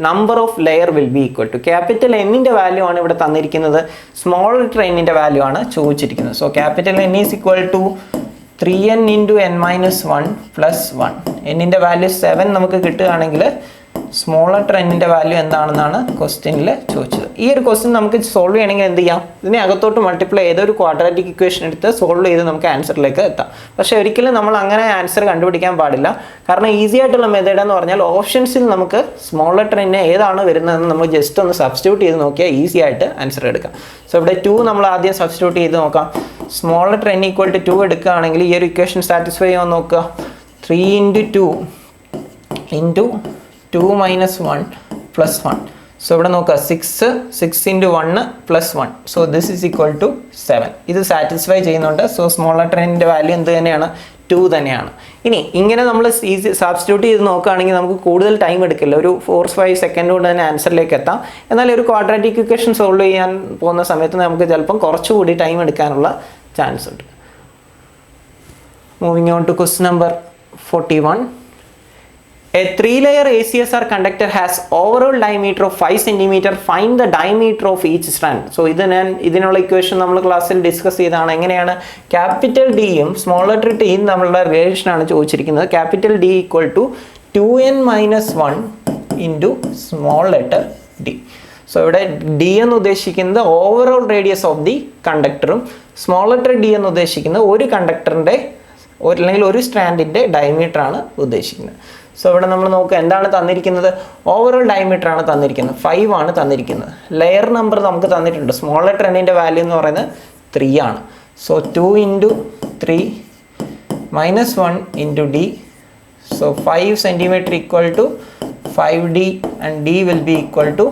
number of layer will be equal to. Capital എന്നിൻ്റെ വാല്യൂ ആണ് ഇവിടെ തന്നിരിക്കുന്നത്, small letter എന്നിൻ്റെ വാല്യൂ ആണ് ചോദിച്ചിരിക്കുന്നത്. So capital N is equal to 3n into n-1 plus 1. എന്നിൻ്റെ വാല്യൂ 7 നമുക്ക് കിട്ടുകയാണെങ്കിൽ സ്മോൾ ലെറ്റർ എന്നിൻ്റെ വാല്യൂ എന്താണെന്നാണ് ക്വസ്റ്റ്യനിൽ ചോദിച്ചത്. ഈ ഒരു ക്വസ്റ്റ്യൻ നമുക്ക് സോൾവ് ചെയ്യണമെങ്കിൽ എന്ത് ചെയ്യാം, ഇതിനെ അകത്തോട്ട് മൾട്ടിപ്ലൈ ചെയ്തൊരു ക്വാഡ്രാറ്റിക് ഇക്വേഷൻ എടുത്ത് സോൾവ് ചെയ്ത് നമുക്ക് ആൻസറിലേക്ക് എത്താം. പക്ഷേ ഒരിക്കലും നമ്മൾ അങ്ങനെ ആൻസർ കണ്ടുപിടിക്കാൻ പാടില്ല. കാരണം ഈസി ആയിട്ടുള്ള മെത്തേഡ് എന്ന് പറഞ്ഞാൽ ഓപ്ഷൻസിൽ നമുക്ക് സ്മോൾ ലെറ്റർ എന്നെ ഏതാണ് വരുന്നതെന്ന് നമ്മൾ ജസ്റ്റ് ഒന്ന് സബ്സ്റ്റിറ്റ്യൂട്ട് ചെയ്ത് നോക്കിയാൽ ഈസി ആയിട്ട് ആൻസർ എടുക്കാം. സോ ഇവിടെ 2 നമ്മൾ ആദ്യം സബ്സ്റ്റിറ്റ്യൂട്ട് ചെയ്ത് നോക്കാം. Small letter n equal to 2 എടുക്കുകയാണെങ്കിൽ ഈ ഒരു ഇക്വേഷൻ സാറ്റിസ്ഫൈ ചെയ്യാൻ നോക്കുക. 3 into 2 into 2 minus 1 plus 1. So ഇവിടെ നോക്കുക 6 into 1 plus 1. So this is equal to 7. ഇത് സാറ്റിസ്ഫൈ ചെയ്യുന്നുണ്ട്. സോ സ്മോൾ ലെറ്റർ എന്നിൻ്റെ വാല്യൂ എന്ത് തന്നെയാണ്, 2 തന്നെയാണ്. ഇനി ഇങ്ങനെ നമ്മൾ സബ്സ്റ്റിറ്റ്യൂട്ട് ചെയ്ത് നോക്കുകയാണെങ്കിൽ നമുക്ക് കൂടുതൽ ടൈം എടുക്കില്ല, ഒരു 4-5 സെക്കൻഡ് കൊണ്ട് തന്നെ ആൻസറിലേക്ക് എത്താം. എന്നാൽ ഒരു ക്വാഡ്രാറ്റിക് ഇക്വേഷൻ സോൾവ് ചെയ്യാൻ പോകുന്ന സമയത്ത് നമുക്ക് ചിലപ്പം കുറച്ചുകൂടി ടൈം എടുക്കാനുള്ള ചാൻസ് ഉണ്ട്. Moving on to question number 41. A 3-layer ACSR conductor has overall diameter of 5 cm. Find the diameter of each strand. So ഇതിനുള്ള ഇക്വേഷൻ നമ്മൾ ക്ലാസ്സിൽ ഡിസ്കസ് ചെയ്തതാണ്. എങ്ങനെയാണ് ക്യാപിറ്റൽ ഡിയും സ്മോൾ ലെറ്റർ ടിയും തമ്മിലുള്ള റിലേഷനാണ് ചോദിച്ചിരിക്കുന്നത്. Capital D equal to 2n-1 into small letter D. So ഇവിടെ ഡി എന്ന് ഉദ്ദേശിക്കുന്നത് ഓവറോൾ റേഡിയസ് ഓഫ് ദി കണ്ടക്ടറും സ്മോൾ ലെറ്റർ ഡി എന്ന് ഉദ്ദേശിക്കുന്നത് ഒരു കണ്ടക്ടറിൻ്റെ അല്ലെങ്കിൽ ഒരു സ്ട്രാൻഡിൻ്റെ ഡയമീറ്റർ ആണ് ഉദ്ദേശിക്കുന്നത്. സോ ഇവിടെ നമ്മൾ നോക്കുക എന്താണ് തന്നിരിക്കുന്നത്, ഓവറോൾ ഡയമീറ്റർ ആണ് തന്നിരിക്കുന്നത്, 5 ആണ് തന്നിരിക്കുന്നത്. ലെയർ നമ്പർ നമുക്ക് തന്നിട്ടുണ്ട്, സ്മോൾ ലെറ്റർ എന്നിൻ്റെ വാല്യൂ എന്ന് പറയുന്നത് 3 ആണ്. So 2 × 3 - 1 × d. So 5 cm equal to 5d and d will be equal to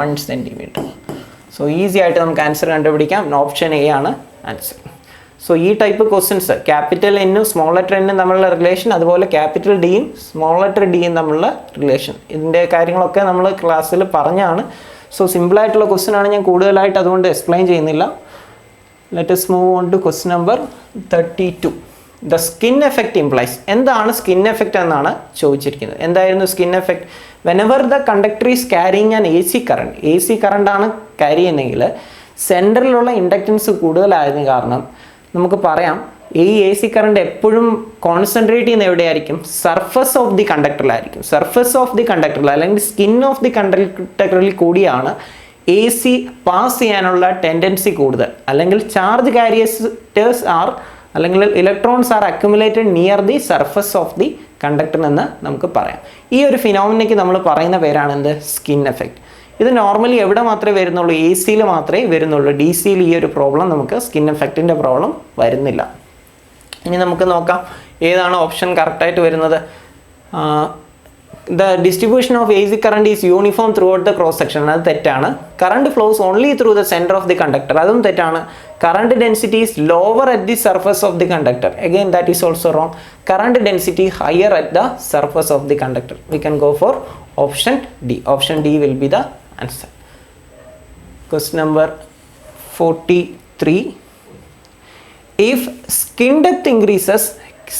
1 cm. So easy ആയിട്ട് നമുക്ക് ആൻസർ കണ്ടുപിടിക്കാം. ഓപ്ഷൻ എ ആണ് ആൻസർ. സോ ഈ ടൈപ്പ് ക്വസ്റ്റ്യൻസ് ക്യാപിറ്റൽ എന്നും സ്മോൾ ലെറ്റർ എന്നും തമ്മിലുള്ള റിലേഷൻ, അതുപോലെ ക്യാപിറ്റൽ ഡിയും സ്മോൾ ലെറ്റർ ഡിയും തമ്മിലുള്ള റിലേഷൻ, ഇതിൻ്റെ കാര്യങ്ങളൊക്കെ നമ്മൾ ക്ലാസ്സിൽ പറഞ്ഞാണ്. സോ സിമ്പിളായിട്ടുള്ള ക്വസ്റ്റ്യൻ ആണ്, ഞാൻ കൂടുതലായിട്ട് അതുകൊണ്ട് എക്സ്പ്ലെയിൻ ചെയ്യുന്നില്ല. Let us move on to question number 32. The skin effect implies. എന്താണ് സ്കിൻ എഫക്റ്റ് എന്നാണ് ചോദിച്ചിരിക്കുന്നത്. എന്തായിരുന്നു skin effect? Whenever the conductor is carrying an AC current, AC കറണ്ടാണ് ക്യാരി ചെയ്യുന്നതെങ്കിൽ സെൻറ്ററിലുള്ള ഇൻഡക്റ്റൻസ് കൂടുതലായതിന് കാരണം നമുക്ക് പറയാം ഈ AC കറണ്ട് എപ്പോഴും കോൺസെൻട്രേറ്റ് ചെയ്യുന്ന എവിടെയായിരിക്കും? സർഫസ് ഓഫ് ദി കണ്ടക്ടറിലായിരിക്കും. സർഫസ് ഓഫ് ദി കണ്ടക്ടറിൽ അല്ലെങ്കിൽ സ്കിൻ ഓഫ് ദി കണ്ടക്ടറിൽ കൂടിയാണ് AC പാസ് ചെയ്യാനുള്ള ടെൻഡൻസി കൂടുതൽ. അല്ലെങ്കിൽ ചാർജ് കാരിയേഴ്സ് ആർ അല്ലെങ്കിൽ electrons are accumulated near the surface of the conductor എന്ന് നമുക്ക് പറയാം. ഈ ഒരു ഫിനോമിനയ്ക്ക് നമ്മൾ പറയുന്ന പേരാണ് എന്ത്? Skin effect. ഇത് നോർമലി എവിടെ മാത്രമേ വരുന്നുള്ളൂ? AC മാത്രമേ വരുന്നുള്ളൂ. DC ഈ ഒരു പ്രോബ്ലം നമുക്ക് സ്കിൻ എഫക്റ്റിൻ്റെ പ്രോബ്ലം വരുന്നില്ല. ഇനി നമുക്ക് നോക്കാം ഏതാണ് ഓപ്ഷൻ കറക്റ്റായിട്ട് വരുന്നത്. The distribution of AC current is uniform throughout the cross section, അത് തെറ്റാണ്. Current flows only through the centre of the conductor, അതും തെറ്റാണ്. Current density is lower at the surface of the conductor, again that is also wrong. Current density higher at the surface of the conductor. We can go for option D. Option D will be the answer. Question number 43. If skin depth increases,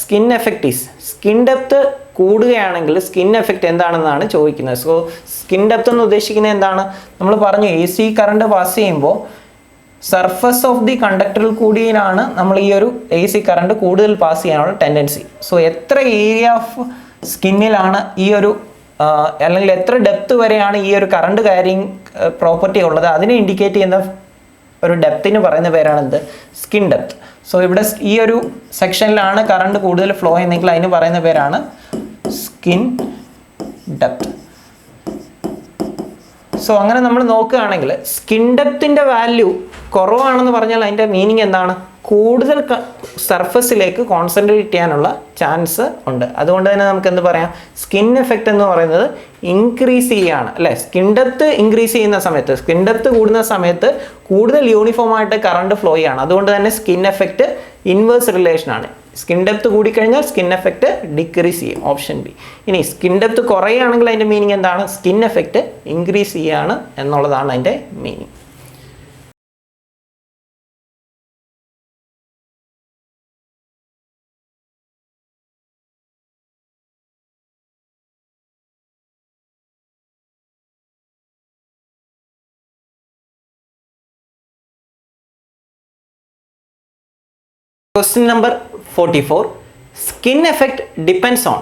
skin effect is. Skin depth കൂടുകയാണെങ്കിൽ skin effect എന്താണെന്നാണ് ചോദിക്കുന്നത്. So skin depth എന്ന് ഉദ്ദേശിക്കുന്നത് എന്താണ്? നമ്മൾ പറഞ്ഞു AC current pass ചെയ്യുമ്പോൾ surface of the കണ്ടക്ടറിൽ കൂടിയാണ് നമ്മൾ ഈ ഒരു AC കറണ്ട് കൂടുതൽ പാസ് ചെയ്യാനുള്ള ടെൻഡൻസി. സോ എത്ര ഏരിയ ഓഫ് സ്കിന്നിലാണ് ഈ ഒരു അല്ലെങ്കിൽ എത്ര ഡെപ്ത് വരെയാണ് ഈ ഒരു കറണ്ട് ക്യാരിങ് പ്രോപ്പർട്ടി ഉള്ളത്, അതിനെ ഇൻഡിക്കേറ്റ് ചെയ്യുന്ന ഒരു ഡെപ്തിന് പറയുന്ന പേരാണ് എന്ത്? Skin depth. സോ ഇവിടെ ഈ ഒരു സെക്ഷനിലാണ് കറണ്ട് കൂടുതൽ ഫ്ലോ ചെയ്യുന്നെങ്കിൽ അതിന് പറയുന്ന പേരാണ് സ്കിൻ ഡെപ്ത്. സോ അങ്ങനെ നമ്മൾ നോക്കുകയാണെങ്കിൽ സ്കിൻ ഡെപ്തിൻ്റെ വാല്യൂ കുറവാണെന്ന് പറഞ്ഞാൽ അതിൻ്റെ മീനിങ് എന്താണ്? കൂടുതൽ സർഫസിലേക്ക് കോൺസെൻട്രേറ്റ് ചെയ്യാനുള്ള ചാൻസ് ഉണ്ട്. അതുകൊണ്ട് തന്നെ നമുക്ക് എന്ത് പറയാം? സ്കിൻ എഫക്റ്റ് എന്ന് പറയുന്നത് ഇൻക്രീസ് ചെയ്യുകയാണ് അല്ലേ? സ്കിൻ ഡെപ്ത് ഇൻക്രീസ് ചെയ്യുന്ന സമയത്ത്, സ്കിൻ ഡെപ്ത് കൂടുന്ന സമയത്ത് കൂടുതൽ യൂണിഫോം ആയിട്ട് കറണ്ട് ഫ്ലോ ചെയ്യാണ്. അതുകൊണ്ട് തന്നെ സ്കിൻ എഫക്റ്റ് ഇൻവേഴ്സ് റിലേഷൻ ആണ്. സ്കിൻ ഡെപ്ത് കൂടിക്കഴിഞ്ഞാൽ സ്കിൻ എഫക്റ്റ് ഡിക്രീസ് ചെയ്യും. Option B. ഇനി സ്കിൻ ഡെപ്ത് കുറയുകയാണെങ്കിൽ അതിൻ്റെ മീനിങ് എന്താണ്? സ്കിൻ എഫക്റ്റ് ഇൻക്രീസ് ചെയ്യുകയാണ് എന്നുള്ളതാണ് അതിൻ്റെ meaning. Question number 44. Skin effect depends on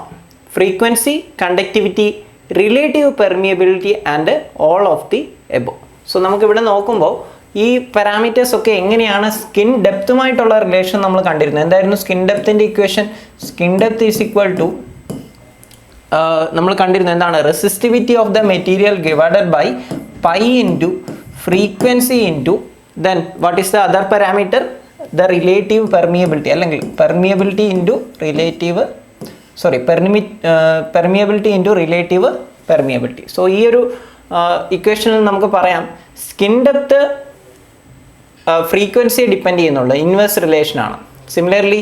frequency, conductivity, relative permeability and all of the above. So നമുക്കിവിടെ നോക്കുമ്പോൾ ഈ പാരാമീറ്റേഴ്സ് ഒക്കെ എങ്ങനെയാണ് സ്കിൻ ഡെപ്തുമായിട്ടുള്ള റിലേഷൻ നമ്മൾ കണ്ടിരുന്നത്. എന്തായിരുന്നു സ്കിൻ ഡെപ്തിൻ്റെ ഇക്വേഷൻ? Skin depth is equal to നമ്മൾ കണ്ടിരുന്നത് എന്താണ്? Resistivity of the material divided by pi into frequency into then what is the other parameter? the relative permeability അല്ലെങ്കിൽ permeability into relative permeability into relative permeability. So ഈ ഒരു ഇക്വേഷനിൽ നമുക്ക് പറയാം skin depth ഫ്രീക്വൻസിയെ ഡിപ്പെൻഡ് ചെയ്യുന്നുള്ള ഇൻവേഴ്സ് റിലേഷൻ ആണ്. Similarly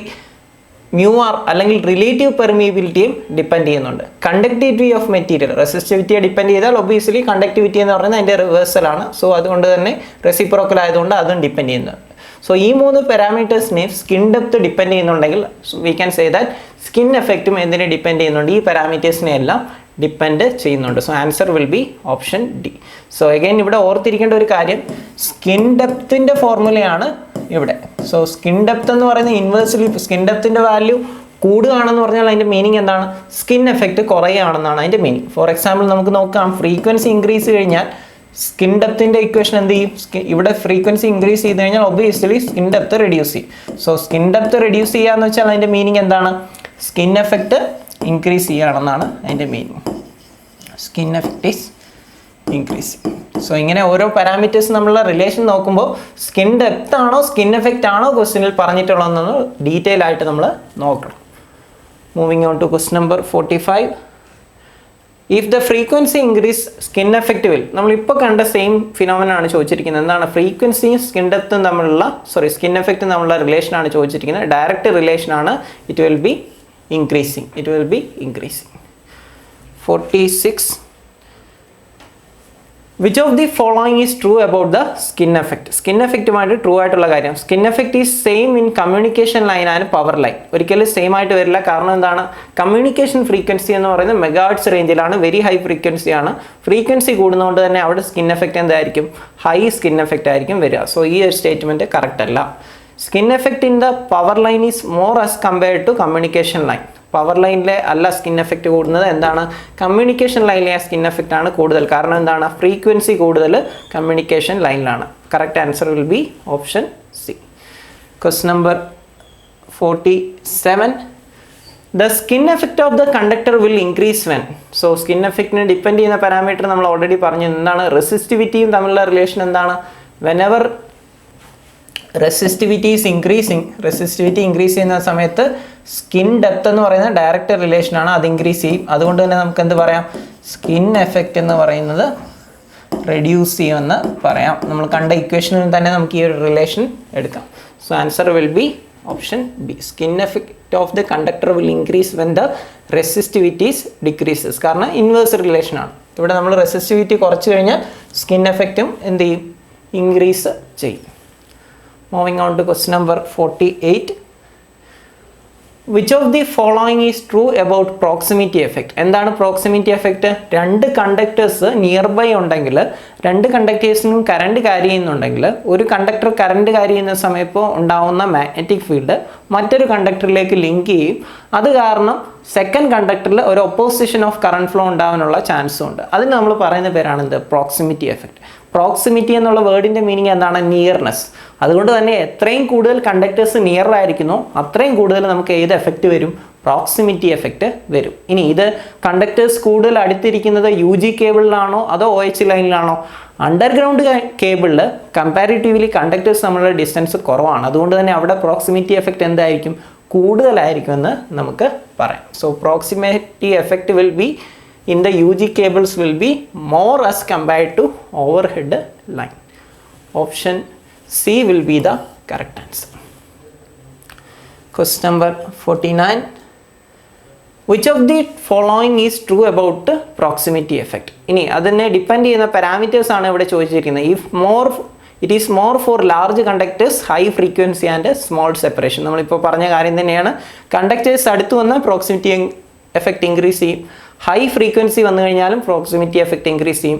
mu r അല്ലെങ്കിൽ റിലേറ്റീവ് പെർമിയബിലിറ്റിയും ഡിപ്പെൻഡ് ചെയ്യുന്നുണ്ട്. കണ്ടക്ടിവിറ്റി ഓഫ് മെറ്റീരിയൽ റെസിസ്റ്റിവിറ്റിയെ ഡിപ്പെൻഡ് ചെയ്താൽ ഒബിയസ്ലി കണ്ടക്ടിവിറ്റി എന്ന് പറയുന്നത് അതിൻ്റെ റിവേഴ്സൽ ആണ്. സോ അതുകൊണ്ട് തന്നെ റെസിപ്രോക്കൽ ആയതുകൊണ്ട് അതും ഡിപ്പെൻഡ് ചെയ്യുന്നുണ്ട്. സോ ഈ 3 പാരാമീറ്റേഴ്സിനെയും സ്കിൻ ഡെപ്ത് ഡിപ്പെൻഡ് ചെയ്യുന്നുണ്ടെങ്കിൽ we can say that skin എഫക്റ്റും എന്തിനെ ഡിപ്പെൻഡ് ചെയ്യുന്നുണ്ട്, ഈ പാരാമീറ്റേഴ്സിനെ എല്ലാം ഡിപ്പെൻഡ് ചെയ്യുന്നുണ്ട്. So answer will be option D. So again ഇവിടെ ഓർത്തിരിക്കേണ്ട ഒരു കാര്യം, സ്കിൻ ഡെപ്തിൻ്റെ ഫോർമുലയാണ് ഇവിടെ. സോ സ്കിൻ ഡെപ്ത് എന്ന് പറയുന്നത് ഇൻവേഴ്സ്ലി സ്കിൻ ഡെപ്തിൻ്റെ വാല്യൂ കൂടുകയാണെന്ന് പറഞ്ഞാൽ അതിൻ്റെ മീനിങ് എന്താണ്, സ്കിൻ എഫക്റ്റ് കുറയുകയാണെന്നാണ് അതിൻ്റെ മീനിങ്. ഫോർ എക്സാമ്പിൾ നമുക്ക് നോക്കാം, ഫ്രീക്വൻസി ഇൻക്രീസ് കഴിഞ്ഞാൽ സ്കിൻ ഡെപ്തിൻ്റെ ഇക്വേഷൻ എന്ത് ചെയ്യും, ഇവിടെ ഫ്രീക്വൻസി ഇൻക്രീസ് ചെയ്ത് കഴിഞ്ഞാൽ ഒബ്വിയസ്ലി സ്കിൻ ഡെപ്ത് റെഡ്യൂസ് ചെയ്യും. സോ സ്കിൻ ഡെപ്ത് റെഡ്യൂസ് ചെയ്യുക എന്ന് വെച്ചാൽ അതിൻ്റെ മീനിങ് എന്താണ്, സ്കിൻ എഫക്റ്റ് ഇൻക്രീസ് ചെയ്യുകയാണെന്നാണ് അതിൻ്റെ meaning. Skin effect is increasing. So ഇങ്ങനെ ഓരോ പാരാമീറ്റേഴ്സ് നമ്മളുടെ റിലേഷൻ നോക്കുമ്പോൾ സ്കിൻ ഡെപ്ത് ആണോ സ്കിൻ എഫക്റ്റ് ആണോ ക്വസ്റ്റ്യനിൽ പറഞ്ഞിട്ടുള്ളതെന്ന് ഡീറ്റെയിൽ ആയിട്ട് നമ്മൾ നോക്കണം. Moving on to question number 45. If the frequency increase skin effect will, നമ്മളിപ്പോൾ കണ്ട സെയിം ഫിനോമിനാണ് ചോദിച്ചിരിക്കുന്നത്. എന്താണ്, ഫ്രീക്വൻസിയും സ്കിൻ ഡെപ്തും തമ്മിലുള്ള സ്കിൻ എഫക്റ്റും തമ്മിലുള്ള റിലേഷനാണ് ചോദിച്ചിരിക്കുന്നത്. ഡയറക്റ്റ് റിലേഷനാണ്. It will be increasing. It will be increasing. 46. Which of the following is true about the skin effect. Skin എഫക്റ്റുമായിട്ട് ട്രൂ ആയിട്ടുള്ള കാര്യം, skin effect is same in communication line and power line. ഒരിക്കലും same ആയിട്ട് വരില്ല. കാരണം എന്താണ്, communication frequency എന്ന് പറയുന്നത് മെഗാഹെർട്സ് റേഞ്ചിലാണ്, വെരി ഹൈ ഫ്രീക്വൻസിയാണ്. ഫ്രീക്വൻസി കൂടുന്നതുകൊണ്ട് തന്നെ അവിടെ സ്കിൻ എഫക്റ്റ് എന്തായിരിക്കും, ഹൈ സ്കിൻ എഫക്റ്റ് ആയിരിക്കും വരിക. സോ ഈ ഒരു സ്റ്റേറ്റ്മെൻറ്റ് കറക്റ്റ് അല്ല. Skin effect in the power line is more as compared to communication line. Power ലൈനിലെ അല്ല സ്കിൻ എഫക്റ്റ് കൂടുന്നത്, എന്താണ്, കമ്മ്യൂണിക്കേഷൻ ലൈനിലെ സ്കിൻ എഫക്റ്റ് ആണ് കൂടുതൽ. കാരണം എന്താണ്, ഫ്രീക്വൻസി കൂടുതൽ കമ്മ്യൂണിക്കേഷൻ ലൈനിലാണ്. Correct answer will be option C. Question number 47. The skin effect of the conductor will increase when. So skin എഫക്റ്റിനെ ഡിപ്പെൻഡ് ചെയ്യുന്ന പാരാമീറ്റർ നമ്മൾ ഓൾറെഡി പറഞ്ഞു. എന്താണ്, റെസിസ്റ്റിവിറ്റിയും തമ്മിലുള്ള റിലേഷൻ എന്താണ്, whenever resistivity is increasing, resistivity increase ചെയ്യുന്ന സമയത്ത് സ്കിൻ ഡെപ്ത് എന്ന് പറയുന്നത് ഡയറക്റ്റ് റിലേഷനാണ്, അത് ഇൻക്രീസ് ചെയ്യും. അതുകൊണ്ട് തന്നെ നമുക്ക് എന്ത് പറയാം, സ്കിൻ എഫക്റ്റ് എന്ന് പറയുന്നത് റെഡ്യൂസ് ചെയ്യുമെന്ന് പറയാം. നമ്മൾ കണ്ട ഇക്വേഷനിൽ തന്നെ നമുക്ക് ഈ ഒരു റിലേഷൻ എടുക്കാം. So answer will be option B. Skin effect of the conductor will increase when the resistivities decreases. കാരണം ഇൻവേഴ്സ് റിലേഷനാണ്. ഇവിടെ നമ്മൾ റെസിസ്റ്റിവിറ്റി കുറച്ച് കഴിഞ്ഞാൽ സ്കിൻ എഫക്റ്റും എന്ത് ചെയ്യും, ഇൻക്രീസ് ചെയ്യും. Moving on to question number 48. Which of the following is true about proximity effect? എന്താണ് പ്രോക്സിമിറ്റി എഫക്റ്റ്? രണ്ട് കണ്ടക്ടേഴ്സ് നിയർ ബൈ ഉണ്ടെങ്കിൽ, രണ്ട് കണ്ടക്ടേഴ്സിനും കറണ്ട് ക്യാരി ചെയ്യുന്നുണ്ടെങ്കിൽ, ഒരു കണ്ടക്ടർ കറണ്ട് ക്യാരി ചെയ്യുന്ന സമയത്ത് ഉണ്ടാവുന്ന മാഗ്നറ്റിക് ഫീൽഡ് മറ്റൊരു കണ്ടക്ടറിലേക്ക് ലിങ്ക് ചെയ്യും. അത് കാരണം സെക്കൻഡ് കണ്ടക്ടറിൽ ഒരു ഒപ്പോസിഷൻ ഓഫ് കറണ്ട് ഫ്ലോ ഉണ്ടാവാനുള്ള ചാൻസും ഉണ്ട്. അതിന് നമ്മൾ പറയുന്ന പേരാണ് എന്ത്, പ്രോക്സിമിറ്റി എഫക്റ്റ്. പ്രോക്സിമിറ്റി എന്നുള്ള വേർഡിൻ്റെ മീനിങ് എന്താണ്, നിയർനെസ്. അതുകൊണ്ട് തന്നെ എത്രയും കൂടുതൽ കണ്ടക്ടേഴ്സ് നിയർ ആയിരിക്കുന്നോ അത്രയും കൂടുതൽ നമുക്ക് ഏത് എഫക്റ്റ് വരും, പ്രോക്സിമിറ്റി എഫക്റ്റ് വരും. ഇനി ഇത് കണ്ടക്ടേഴ്സ് കൂടുതൽ അടുത്തിരിക്കുന്നത് UG കേബിളിലാണോ അതോ OH ലൈനിലാണോ? അണ്ടർഗ്രൗണ്ട് കേബിളിൽ കമ്പാരിറ്റീവ്ലി കണ്ടക്ടേഴ്സ് തമ്മിലുള്ള ഡിസ്റ്റൻസ് കുറവാണ്. അതുകൊണ്ട് തന്നെ അവിടെ പ്രോക്സിമിറ്റി എഫക്റ്റ് എന്തായിരിക്കും, കൂടുതലായിരിക്കുമെന്ന് നമുക്ക് പറയാം. So proximity effect will be in the UG cables will be more as compared to overhead line. Option C will be the correct answer. Question number 49. Which of the following is true about the proximity effect? ഇനി അതിനെ depend ചെയ്യുന്ന parameters ആണ് ഇവിടെ ചോദിച്ചിരിക്കുന്നത്. It is more for large conductors, high frequency and small separation. നമ്മളിപ്പോൾ പറഞ്ഞ കാര്യം തന്നെയാണ്. കണ്ടക്ടേഴ്സ് അടുത്ത് വന്നാൽ പ്രോക്സിമിറ്റി എഫക്റ്റ് ഇൻക്രീസ് ചെയ്യും. ഹൈ ഫ്രീക്വൻസി വന്നു കഴിഞ്ഞാലും പ്രോക്സിമിറ്റി എഫക്റ്റ് ഇൻക്രീസ് ചെയ്യും.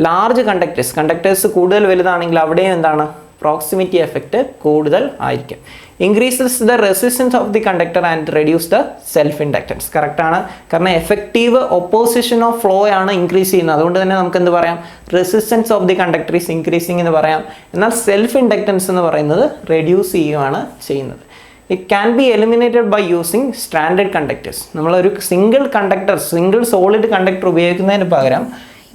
ലാർജ് കണ്ടക്ടേഴ്സ് കൂടുതൽ വലുതാണെങ്കിൽ അവിടെയും എന്താണ്, പ്രോക്സിമിറ്റി എഫക്റ്റ് കൂടുതൽ ആയിരിക്കും. Increases the resistance of the conductor and reduce the self inductance. കറക്റ്റാണ്. കാരണം എഫക്റ്റീവ് ഒപ്പോസിഷൻ ഓഫ് ഫ്ലോ ആണ് ഇൻക്രീസ് ചെയ്യുന്നത്. അതുകൊണ്ട് തന്നെ നമുക്ക് എന്ത് പറയാം, resistance of the conductor is increasing എന്ന് പറയാം. എന്നാൽ സെൽഫ് ഇൻഡക്റ്റൻസ് എന്ന് പറയുന്നത് റെഡ്യൂസ് ചെയ്യുകയാണ് ചെയ്യുന്നത്. It can be eliminated by using standard conductors. നമ്മളൊരു സിംഗിൾ സോളിഡ് കണ്ടക്ടർ ഉപയോഗിക്കുന്നതിന് പകരം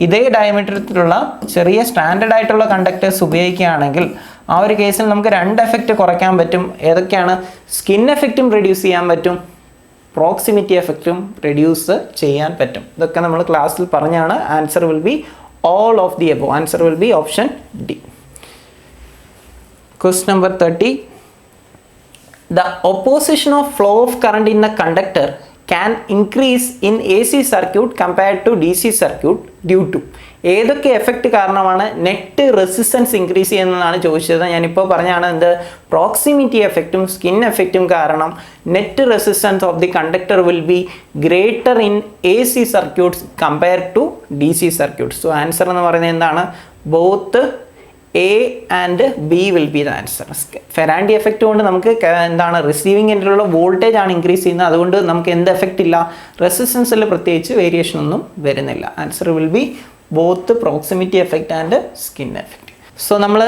ഇതേ ഡയമീറ്ററിലുള്ള ചെറിയ സ്റ്റാൻഡേർഡ് ആയിട്ടുള്ള കണ്ടക്ടേഴ്സ് ഉപയോഗിക്കുകയാണെങ്കിൽ ആ ഒരു കേസിൽ നമുക്ക് രണ്ട് എഫക്റ്റ് കുറയ്ക്കാൻ പറ്റും. ഏതൊക്കെയാണ്, സ്കിൻ എഫക്റ്റും റെഡ്യൂസ് ചെയ്യാൻ പറ്റും, പ്രോക്സിമിറ്റി എഫക്റ്റും റെഡ്യൂസ് ചെയ്യാൻ പറ്റും. ഇതൊക്കെ നമ്മൾ ക്ലാസ്സിൽ പറഞ്ഞാണ്. Answer will B all of the above. Answer will be option D. Question number 30. The opposition of flow of current in the conductor can increase in AC circuit compared to DC circuit due to ഏതൊക്കെ effect കാരണമാണ് net resistance increase ചെയ്യുന്നതെന്നാണ് ചോദിച്ചത്. ഞാനിപ്പോൾ പറഞ്ഞാണ് എന്ത് proximity എഫക്റ്റും skin എഫക്റ്റും കാരണം net resistance of the conductor will be greater in AC circuits compare to DC circuits. So answer എന്ന് പറയുന്നത് എന്താണ്? Both A and B will be the answer. Ferranti effect കൊണ്ട് നമുക്ക് എന്താണ് റിസീവിംഗ് എൻഡിലുള്ള വോൾട്ടേജ് ആണ് ഇൻക്രീസ് ചെയ്യുന്നത്. അതുകൊണ്ട് നമുക്ക് എന്ത് എഫക്റ്റ് ഇല്ല? റെസിസ്റ്റൻസിൽ പ്രത്യേകിച്ച് വേരിയേഷൻ ഒന്നും വരുന്നില്ല. Answer will B both proximity effect and skin effect. So നമ്മൾ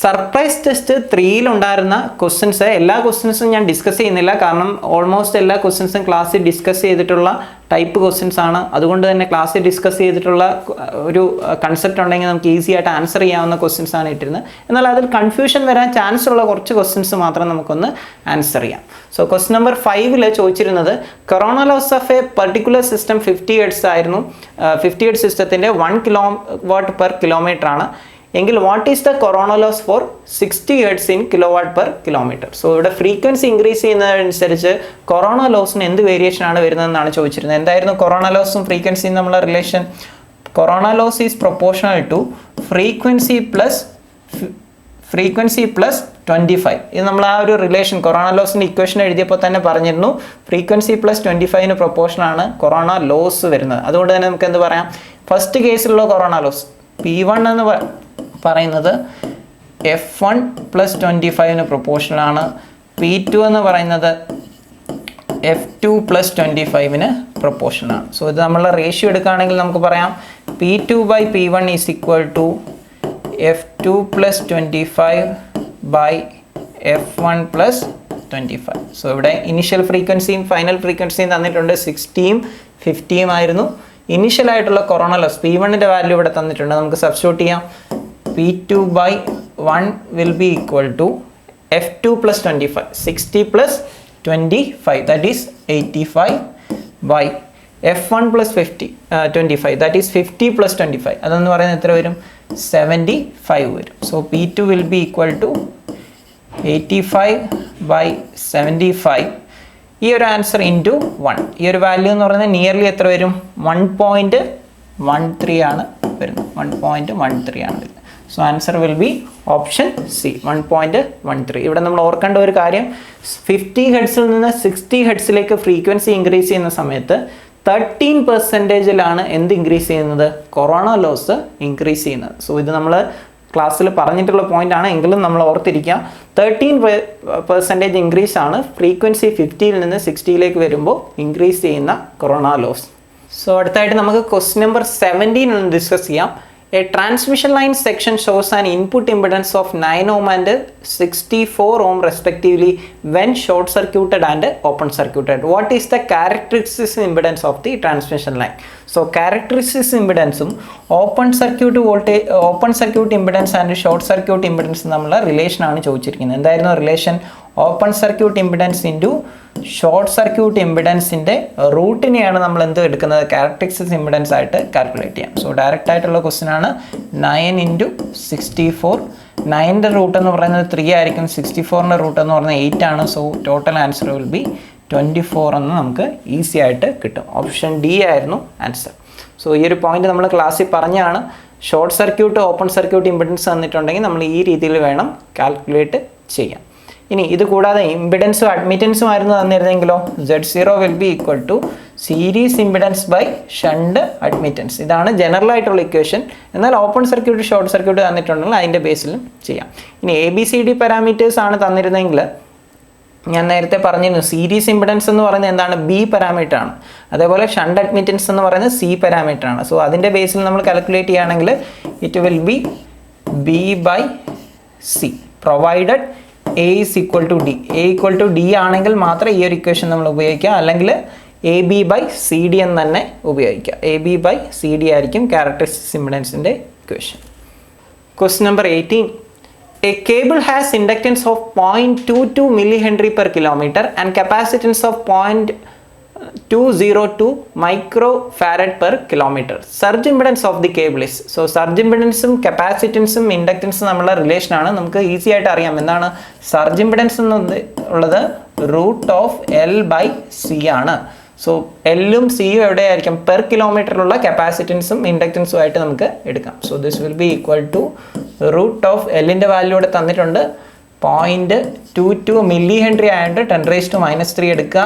സർപ്രൈസ് ടെസ്റ്റ് 3 ഉണ്ടായിരുന്ന ക്വസ്റ്റ്യൻസ് എല്ലാ ക്വസ്റ്റ്യൻസും ഞാൻ ഡിസ്കസ് ചെയ്യുന്നില്ല. കാരണം ഓൾമോസ്റ്റ് എല്ലാ ക്വസ്റ്റ്യൻസും ക്ലാസ്സിൽ ഡിസ്കസ് ചെയ്തിട്ടുള്ള ടൈപ്പ് ക്വസ്റ്റ്യൻസ് ആണ്. അതുകൊണ്ട് തന്നെ ക്ലാസ്സിൽ ഡിസ്കസ് ചെയ്തിട്ടുള്ള ഒരു കൺസെപ്റ്റ് ഉണ്ടെങ്കിൽ നമുക്ക് ഈസി ആയിട്ട് ആൻസർ ചെയ്യാവുന്ന ക്വസ്റ്റ്യൻസ് ആണ് ഇട്ടിരുന്നത്. എന്നാൽ അതിൽ കൺഫ്യൂഷൻ വരാൻ ചാൻസ് ഉള്ള കുറച്ച് ക്വസ്റ്റ്യൻസ് മാത്രം നമുക്കൊന്ന് ആൻസർ ചെയ്യാം. സോ ക്വസ്റ്റ്യൻ നമ്പർ 5 ചോദിച്ചിരുന്നത് corona loss of a particular system 50 hertz ആയിരുന്നു. 50 ഹെർട്സ് സിസ്റ്റത്തിൻ്റെ 1 kW/km ആണ് എങ്കിൽ what is the corona loss for 60 hertz in kW/km. So ഇവിടെ ഫ്രീക്വൻസി ഇൻക്രീസ് ചെയ്യുന്നതനുസരിച്ച് കൊറോണ ലോസിന് എന്ത് വേരിയേഷൻ ആണ് വരുന്നതെന്നാണ് ചോദിച്ചിരുന്നത്. എന്തായിരുന്നു കൊറോണ ലോസും ഫ്രീക്വൻസിയും തമ്മിലുള്ള relation? Corona loss is proportional to frequency plus 25. ഇത് നമ്മൾ ആ ഒരു റിലേഷൻ കൊറോണ ലോസിൻ്റെ ഇക്വേഷൻ എഴുതിയപ്പോൾ തന്നെ പറഞ്ഞിരുന്നു. ഫ്രീക്വൻസി പ്ലസ് 25 പ്രൊപ്പോർഷനാണ് കൊറോണ ലോസ് വരുന്നത്. അതുകൊണ്ട് തന്നെ നമുക്ക് എന്ത് പറയാം? ഫസ്റ്റ് കേസിലുള്ള കൊറോണ ലോസ് P1 എന്ന് പറയുന്നത് F1 പ്ലസ് 25 പ്രൊപ്പോർഷനാണ്. P2 എന്ന് പറയുന്നത് F2 പ്ലസ് 25 പ്രൊപ്പോർഷനാണ്. സോ ഇത് നമ്മൾ റേഷ്യോ എടുക്കുകയാണെങ്കിൽ നമുക്ക് പറയാം P2/P1 is equal to F2 plus 25 by F1 plus 25. So ഇവിടെ ഇനിഷ്യൽ ഫ്രീക്വൻസിയും ഫൈനൽ ഫ്രീക്വൻസിയും തന്നിട്ടുണ്ട്. 60ഉം 50ഉം ആയിരുന്നു ഇനിഷ്യൽ ആയിട്ടുള്ള കൊറോണ ലോസ്. P1ൻ്റെ വാല്യൂ ഇവിടെ തന്നിട്ടുണ്ട്. നമുക്ക് സബ്സ്റ്റിറ്റ്യൂട്ട് ചെയ്യാം. P2/1 will be equal to F2 plus 25. 60 plus 25, that is 85 by F1 plus 25, that is 50 plus 25. അതെന്ന് പറയുന്നത് എത്ര വരും? 75 വരും. So P2 will be equal to 85 by 75. ഈ ഒരു ആൻസർ ഇൻറ്റു 1. ഈ ഒരു വാല്യൂ എന്ന് പറയുന്നത് നിയർലി എത്ര വരും? 1.13 ആണ് വരുന്നത്. 1.13 ആണ് വരുന്നത്. So answer will be option C 1.13. ഇവിടെ നമ്മൾ ഓർക്കേണ്ട ഒരു കാര്യം 50 ഹെർട്സിൽ നിന്ന് 60 ഹെർട്സിലേക്ക് ഫ്രീക്വൻസി ഇൻക്രീസ് ചെയ്യുന്ന സമയത്ത് 13% എന്ത് ഇൻക്രീസ് ചെയ്യുന്നത്? കൊറോണ ലോസ് ഇൻക്രീസ് ചെയ്യുന്നത്. സോ ഇത് നമ്മൾ ക്ലാസ്സിൽ പറഞ്ഞിട്ടുള്ള പോയിന്റ് ആണ്, എങ്കിലും നമ്മൾ ഓർത്തിരിക്കുക. 13% ഇൻക്രീസ് ആണ് ഫ്രീക്വൻസി 50ൽ നിന്ന് 60ലേക്ക് വരുമ്പോൾ ഇൻക്രീസ് ചെയ്യുന്ന കൊറോണ ലോസ്. സോ അടുത്തായിട്ട് നമുക്ക് ക്വസ്റ്റ്യൻ നമ്പർ 17 ഒന്ന് ഡിസ്കസ് ചെയ്യാം. A transmission line section shows an input impedance of 9 ohm and 64 ohm respectively when short circuited and open circuited. What is the characteristic impedance of the transmission line? So characteristic impedance open circuit voltage, open circuit impedance and short circuit impedance തമ്മിലുള്ള relation ആണ് ചോദിച്ചിരിക്കുന്നത്. എന്തായിരുന്നു relation? Open circuit impedance into short circuit ഇമ്പിഡൻസിൻ്റെ റൂട്ടിനെയാണ് നമ്മൾ എന്ത് എടുക്കുന്നത്? Characteristics impedance ആയിട്ട് കാൽക്കുലേറ്റ് ചെയ്യാം. സോ ഡയറക്റ്റ് ആയിട്ടുള്ള ക്വസ്റ്റ്യൻ ആണ്. 9 × 64. 9ൻ്റെ റൂട്ട് എന്ന് പറയുന്നത് 3 ആയിരിക്കും. 64ൻ്റെ റൂട്ട് എന്ന് പറയുന്നത് 8 ആണ്. So total answer will B 24 എന്ന് നമുക്ക് ഈസി ആയിട്ട് കിട്ടും. ഓപ്ഷൻ ഡി ആയിരുന്നു ആൻസർ. സോ ഈ ഒരു പോയിന്റ് നമ്മൾ ക്ലാസ്സിൽ പറഞ്ഞാണ്. Short circuit open circuit impedance തന്നിട്ടുണ്ടെങ്കിൽ നമ്മൾ ഈ രീതിയിൽ വേണം കാൽക്കുലേറ്റ് ചെയ്യാൻ. ഇനി ഇത് കൂടാതെ ഇമ്പിഡൻസും അഡ്മിറ്റൻസും ആയിരുന്നു തന്നിരുന്നെങ്കിലോ Z0 will be equal to series impedance by shunt admittance. ഇതാണ് ജനറൽ ആയിട്ടുള്ള ഇക്വേഷൻ. എന്നാൽ ഓപ്പൺ സർക്യൂട്ട് ഷോർട്ട് സർക്യൂട്ട് തന്നിട്ടുണ്ടെങ്കിൽ അതിൻ്റെ ബേസിലും ചെയ്യാം. ഇനി ABCD പാരാമീറ്റേഴ്സ് ആണ് തന്നിരുന്നെങ്കിൽ ഞാൻ നേരത്തെ പറഞ്ഞിരുന്നു സീരീസ് ഇമ്പിഡൻസ് എന്ന് പറയുന്നത് എന്താണ്? B പാരാമീറ്റർ ആണ്. അതേപോലെ ഷണ്ട് അഡ്മിറ്റൻസ് എന്ന് പറയുന്നത് C പാരാമീറ്റർ ആണ്. സോ അതിൻ്റെ ബേസിൽ നമ്മൾ കാൽക്കുലേറ്റ് ചെയ്യുകയാണെങ്കിൽ it will B B/C provided A is equal to D. A equal to D ആണെങ്കിൽ മാത്രമേ ഈ ഒരു ഇക്വേഷൻ നമ്മൾ ഉപയോഗിക്കുക. അല്ലെങ്കിൽ AB/CD എന്ന് തന്നെ ഉപയോഗിക്കുക. AB/CD ആയിരിക്കും ക്യാരക്ടറിസ്റ്റിക്സ് ഇമ്പിഡൻസിൻ്റെ equation. Question number 18. A cable has inductance of 0.22 millihenry per kilometer and capacitance of 202 microfarad per kilometer. Surge impedance of the cable is, so surge impedance capacitance inductance നമ്മളുടെ relation ആണ്. നമുക്ക് easy ആയിട്ട് അറിയാം എന്താണ് surge impedance എന്നുള്ളത് √L/C ആണ്. So എല്ലും സിയും എവിടെയായിരിക്കും പെർ കിലോമീറ്ററിലുള്ള കപ്പാസിറ്റൻസും ഇൻഡക്റ്റൻസും ആയിട്ട് നമുക്ക് എടുക്കാം. So this will be equal to √L value ഇവിടെ തന്നിട്ടുണ്ട് 0.22 മില്ലി ഹെൻറി ആയതുകൊണ്ട് 10⁻³ എടുക്കുക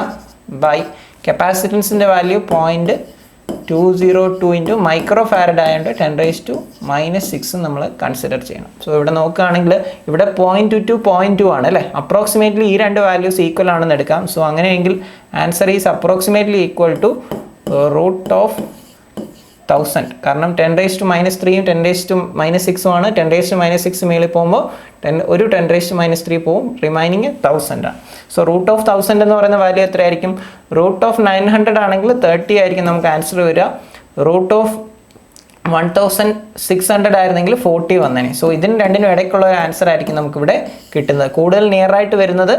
ബൈ കപ്പാസിറ്റൻസിൻ്റെ വാല്യൂ 0.202 ഇൻറ്റു മൈക്രോ ഫാരഡ് ആയതുകൊണ്ട് 10⁻⁻6 നമ്മൾ കൺസിഡർ ചെയ്യണം. സോ ഇവിടെ നോക്കുകയാണെങ്കിൽ ഇവിടെ 0.22 0.2 ആണ് അല്ലേ, അപ്രോക്സിമേറ്റ്ലി ഈ രണ്ട് വാല്യൂസ് ഈക്വൽ ആണെന്ന് എടുക്കാം. സോ അങ്ങനെയെങ്കിൽ answer is approximately equal to √1000, കാരണം 10⁻³ 10⁻⁻6 ആണ്. 10⁻⁻6 മേളിൽ പോകുമ്പോൾ ഒരു 10⁻³ പോകും, റിമൈനിങ് 1000 ആണ്. സോ √1000 എന്ന് പറയുന്ന വാല്യൂ എത്രയായിരിക്കും? √900 ആണെങ്കിൽ 30 ആയിരിക്കും നമുക്ക് ആൻസർ വരിക. √1600 ആയിരുന്നെങ്കിൽ 40 വന്നേനെ. സോ ഇതിന് രണ്ടിനും ഇടയ്ക്കുള്ള ഒരു ആൻസർ ആയിരിക്കും നമുക്കിവിടെ കിട്ടുന്നത്. കൂടുതൽ നിയർ ആയിട്ട് വരുന്നത്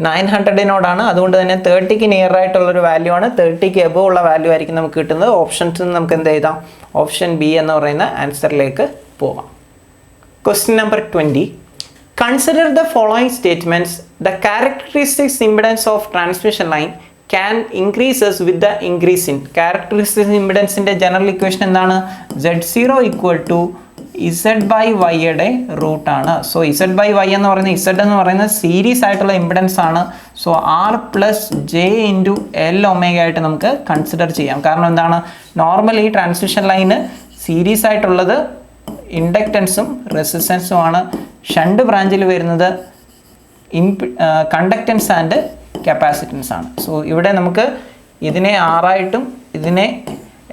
900നോടാണ്, അതുകൊണ്ട് തന്നെ 30ക്ക് നിയർ ആയിട്ടുള്ളൊരു വാല്യൂ ആണ്. 30ക്ക് എബോവ് ഉള്ള വാല്യൂ ആയിരിക്കും നമുക്ക് കിട്ടുന്നത്. ഓപ്ഷൻസ് നമുക്ക് എന്ത് ചെയ്താം? ഓപ്ഷൻ ബി എന്ന് പറയുന്ന ആൻസറിലേക്ക് പോവാം. Question number 20. Consider the following statements. The characteristics impedance of transmission line can increases with the increase in. Characteristics impedance ന്റെ general equation എന്താണ്? Z0 equal to Z/Y യുടെ റൂട്ട് ആണ്. സോ Z/Y എന്ന് പറയുന്നത് Z എന്ന് പറയുന്നത് സീരീസ് ആയിട്ടുള്ള impedance ആണ്. സോ R+J×L ഒമേഗ ആയിട്ട് നമുക്ക് കൺസിഡർ ചെയ്യാം. കാരണം എന്താണ്, നോർമലി ട്രാൻസ്മിഷൻ ലൈന് സീരീസ് ആയിട്ടുള്ളത് ഇൻഡക്റ്റൻസും റെസിസ്റ്റൻസും ആണ്. ഷണ്ട് ബ്രാഞ്ചിൽ വരുന്നത് കണ്ടക്റ്റൻസ് ആൻഡ് കപ്പാസിറ്റൻസ് ആണ്. സോ ഇവിടെ നമുക്ക് ഇതിനെ R ആയിട്ടും ഇതിനെ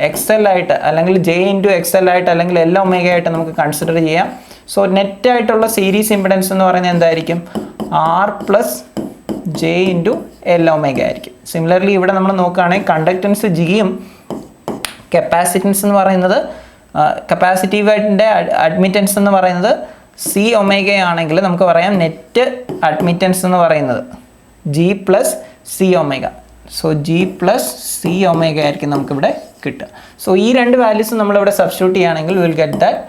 XL ആയിട്ട് അല്ലെങ്കിൽ J×XL ആയിട്ട് അല്ലെങ്കിൽ L ഒമേഗ ആയിട്ട് നമുക്ക് കൺസിഡർ ചെയ്യാം. സോ നെറ്റ് ആയിട്ടുള്ള സീരീസ് ഇമ്പിഡൻസ് എന്ന് പറയുന്നത് എന്തായിരിക്കും? R+J×L ഒമേഗ ആയിരിക്കും. സിമിലർലി ഇവിടെ നമ്മൾ നോക്കുകയാണെങ്കിൽ കണ്ടക്റ്റൻസ് Gയും കപ്പാസിറ്റൻസ് എന്ന് പറയുന്നത് കപ്പാസിറ്റീവിൻ്റെ അഡ്മിറ്റൻസ് എന്ന് പറയുന്നത് C ഒമേഗ ആണെങ്കിൽ നമുക്ക് പറയാം നെറ്റ് അഡ്മിറ്റൻസ് എന്ന് പറയുന്നത് G+C omega. So G+C omega ആയിരിക്കും നമുക്കിവിടെ കിട്ടുക. സോ ഈ രണ്ട് വാല്യൂസ് നമ്മളിവിടെ സബ്സ്റ്റിറ്റ്യൂട്ട് ചെയ്യുകയാണെങ്കിൽ will get that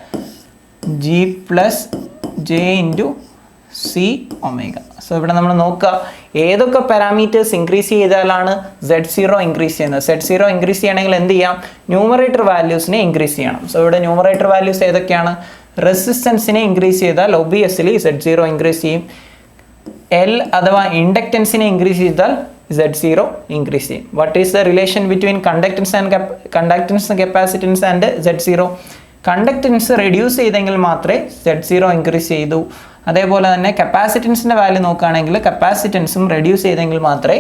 G+J×C omega. So ഇവിടെ നമ്മൾ നോക്കുക ഏതൊക്കെ പാരാമീറ്റേഴ്സ് ഇൻക്രീസ് ചെയ്താലാണ് Z0 ഇൻക്രീസ് ചെയ്യുന്നത്. Z0 ഇൻക്രീസ് ചെയ്യണമെങ്കിൽ എന്ത് ചെയ്യാം? ന്യൂമറേറ്റർ വാല്യൂസിനെ ഇൻക്രീസ് ചെയ്യണം. സോ ഇവിടെ ന്യൂമറേറ്റർ വാല്യൂസ് ഏതൊക്കെയാണ്? റെസിസ്റ്റൻസിനെ ഇൻക്രീസ് ചെയ്താൽ ഒബിയസ്ലി Z0 ഇൻക്രീസ് ചെയ്യും. L അഥവാ ഇൻഡക്റ്റൻസിനെ ഇൻക്രീസ് ചെയ്താൽ Z0 ഇൻക്രീസ് ചെയ്യും. What is the relation between conductance capacitance and Z0? Conductance reduce ചെയ്തെങ്കിൽ മാത്രമേ Z0 ഇൻക്രീസ് ചെയ്തു. അതേപോലെ തന്നെ കപ്പാസിറ്റൻസിൻ്റെ വാല്യൂ നോക്കുകയാണെങ്കിൽ കപ്പാസിറ്റൻസും റെഡ്യൂസ് ചെയ്തെങ്കിൽ മാത്രമേ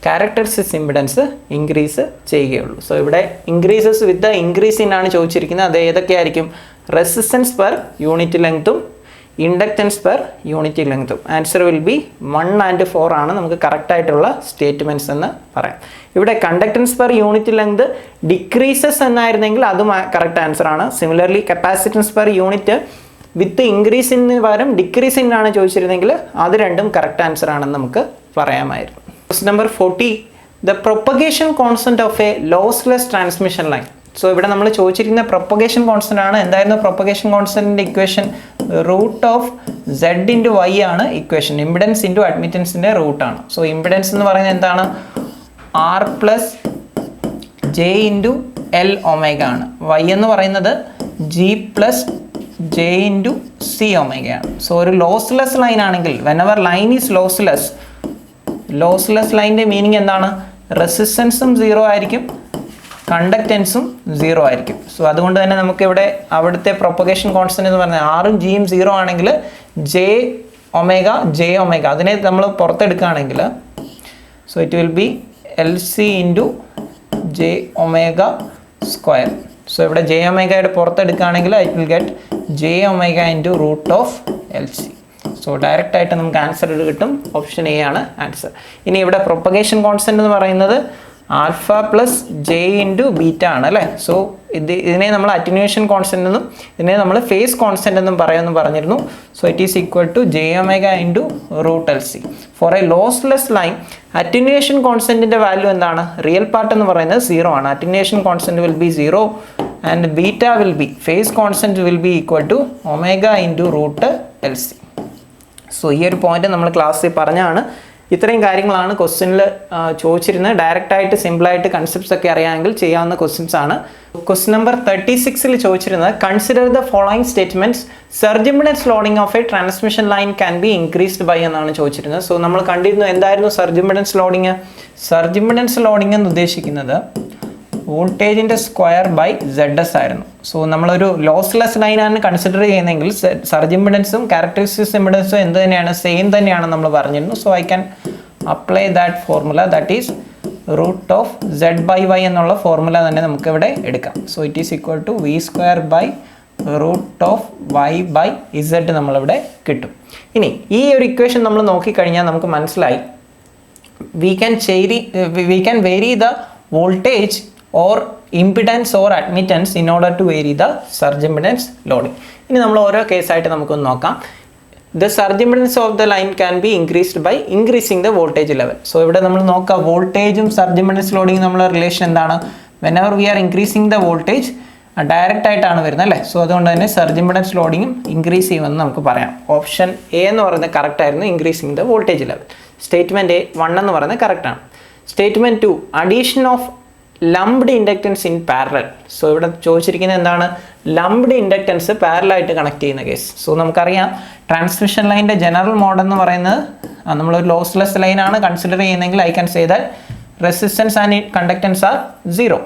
ക്യാരക്ടറിസ്റ്റിക്സ് ഇമ്പിഡൻസ് ഇൻക്രീസ് ചെയ്യുകയുള്ളൂ. സോ ഇവിടെ increases with the increase in ആണ് ചോദിച്ചിരിക്കുന്നത്. അത് ഏതൊക്കെയായിരിക്കും? റെസിസ്റ്റൻസ് പെർ യൂണിറ്റ് ലെങ്ത്തും ഇൻഡക്റ്റൻസ് പെർ യൂണിറ്റ് ലെങ്ത്തും. ആൻസർ വിൽ ബി 1 and 4 ആണ് നമുക്ക് കറക്റ്റ് ആയിട്ടുള്ള സ്റ്റേറ്റ്മെൻറ്റ്സ് എന്ന് പറയാം. ഇവിടെ conductance per unit length decreases എന്നായിരുന്നെങ്കിൽ അതും കറക്റ്റ് ആൻസർ ആണ്. Similarly capacitance per unit with ഇൻക്രീസിന് പകരം ഡിക്രീസ് ഇൻ ആണ് ചോദിച്ചിരുന്നെങ്കിൽ അത് രണ്ടും കറക്റ്റ് ആൻസർ ആണെന്ന് നമുക്ക് പറയാമായിരുന്നു. Question number 40. The propagation constant of A lossless transmission line. So ഇവിടെ നമ്മൾ ചോദിച്ചിരിക്കുന്ന പ്രൊപ്പഗേഷൻ കോൺസ്റ്റന്റ് ആണ്. എന്തായിരുന്നു പ്രൊപ്പഗേഷൻ കോൺസ്റ്റന്റിന്റെ ഇക്വേഷൻ? √Z×Y ആണ് ഇക്വേഷൻ. ഇമ്പിഡൻസ് ഇൻറ്റു അഡ്മിറ്റൻസിന്റെ റൂട്ടാണ്. സോ ഇമ്പിഡൻസ് എന്ന് പറയുന്നത് എന്താണ്? R+J×L ഒമേഗ ആണ്. Y എന്ന് പറയുന്നത് G+J×C ഒമേഗ ആണ്. സോ ഒരു ലോസ്ലെസ് ലൈൻ ആണെങ്കിൽ വെനെവർ ലൈൻ ഈസ് ലോസ്ലെസ് ലൈനിന്റെ മീനിങ് എന്താണ്? റെസിസ്റ്റൻസും 0 ആയിരിക്കും, കണ്ടക്റ്റൻസും 0 ആയിരിക്കും. സോ അതുകൊണ്ട് തന്നെ നമുക്കിവിടെ അവിടുത്തെ പ്രൊപ്പഗേഷൻ കോൺസ്റ്റന്റ് എന്ന് പറഞ്ഞാൽ R ഉം G യും 0 ആണെങ്കിൽ J ഒമേഗ അതിനെ നമ്മൾ പുറത്തെടുക്കുകയാണെങ്കിൽ so it will be LC × J⍵². So ഇവിടെ J⍵ പുറത്തെടുക്കുകയാണെങ്കിൽ it will get J⍵×√LC. So direct ആയിട്ട് നമുക്ക് ആൻസർ കിട്ടും. ഓപ്ഷൻ എ ആണ് ആൻസർ. ഇനി ഇവിടെ പ്രൊപ്പഗേഷൻ കോൺസ്റ്റന്റ് എന്ന് പറയുന്നത് α+J×β ആണ് അല്ലേ. സോ ഇതിനെ നമ്മൾ അറ്റന്യൂവേഷൻ കോൺസ്റ്റന്റ് എന്നും ഇതിനെ നമ്മൾ ഫേസ് കോൺസ്റ്റന്റ് എന്നും പറയുമെന്ന് പറഞ്ഞിരുന്നു. So it is equal to J⍵ × √LC. For a lossless line attenuation കോൺസ്റ്റന്റിന്റെ വാല്യൂ എന്താണ്? റിയൽ പാർട്ട് എന്ന് പറയുന്നത് 0 ആണ്. Attenuation constant will be 0 and beta will be phase constant will be equal to omega into root L C. So ഈ ഒരു point നമ്മൾ ക്ലാസ്സിൽ പറഞ്ഞാണ്. ഇത്രയും കാര്യങ്ങളാണ് ക്വസ്റ്റ്യനിൽ ചോദിച്ചിരുന്നത്. ഡയറക്റ്റായിട്ട് സിമ്പിളായിട്ട് കൺസെപ്റ്റ്സ് ഒക്കെ അറിയാമെങ്കിൽ ചെയ്യാവുന്ന ക്വസ്റ്റ്യൻസ് ആണ്. ക്വസ്റ്റ്യൻ നമ്പർ 36 ചോദിച്ചിരുന്നത് consider the following statements surge impedance loading of a transmission line can be increased by എന്നാണ് ചോദിച്ചിരുന്നത്. സോ നമ്മൾ കണ്ടിരുന്നു എന്തായിരുന്നു surge impedance loading. Surge impedance loading എന്ന് ഉദ്ദേശിക്കുന്നത് വോൾട്ടേജിൻ്റെ സ്ക്വയർ ബൈ ZS ആയിരുന്നു. സോ നമ്മളൊരു ലോസ്ലെസ് ലൈനാണ് കൺസിഡർ ചെയ്യുന്നതെങ്കിൽ സർജ് ഇംപെഡൻസും ക്യാരക്ടറിസ്റ്റിക്സ് ഇംപെഡൻസും എന്ത് തന്നെയാണ്? സെയിം തന്നെയാണ് നമ്മൾ പറഞ്ഞിരുന്നു. So I can apply that formula, that is root of Z/Y എന്നുള്ള ഫോർമുല തന്നെ നമുക്ക് ഇവിടെ എടുക്കാം. So it is equal to V square by root of Y/Z നമ്മളിവിടെ കിട്ടും. ഇനി ഈ ഒരു ഇക്വേഷൻ നമ്മൾ നോക്കിക്കഴിഞ്ഞാൽ നമുക്ക് മനസ്സിലായി we can vary the voltage or impedance or admittance in order to vary the surge impedance loading. ഇനി നമ്മൾ ഓരോ കേസായിട്ട് നമുക്കൊന്ന് നോക്കാം. The surge impedance of the line can be increased by increasing the voltage level. So ഇവിടെ നമ്മൾ നോക്കാം വോൾട്ടേജും surge impedance loading തമ്മിലുള്ള റിലേഷൻ എന്താണ്? whenever we are increasing the voltage direct ആയിട്ടാണ് വരുന്നത് അല്ലേ. സോ അതുകൊണ്ട് തന്നെ സർജ് ഇംപെഡൻസ് ലോഡിങ്ങും ഇൻക്രീസ് ചെയ്യുമെന്ന് നമുക്ക് പറയാം. ഓപ്ഷൻ എ എന്ന് പറയുന്നത് കറക്റ്റ് ആയിരുന്നു, increasing the voltage level. Statement A 1 എന്ന് പറയുന്നത് കറക്റ്റ് ആണ്. Statement 2 addition of lumped inductance in parallel. So ഇവിടെ ചോദിച്ചിരിക്കുന്നത് എന്താണ്? ലംപ്ഡ് ഇൻഡക്റ്റൻസ് പാരലായിട്ട് കണക്ട് ചെയ്യുന്ന കേസ്. സോ നമുക്കറിയാം ട്രാൻസ്മിഷൻ ലൈനിൻ്റെ ജനറൽ മോഡ് എന്ന് പറയുന്നത് നമ്മളൊരു ലോസ്ലെസ് ലൈനാണ് കൺസിഡർ ചെയ്യുന്നതെങ്കിൽ I can say that resistance and conductance are 0.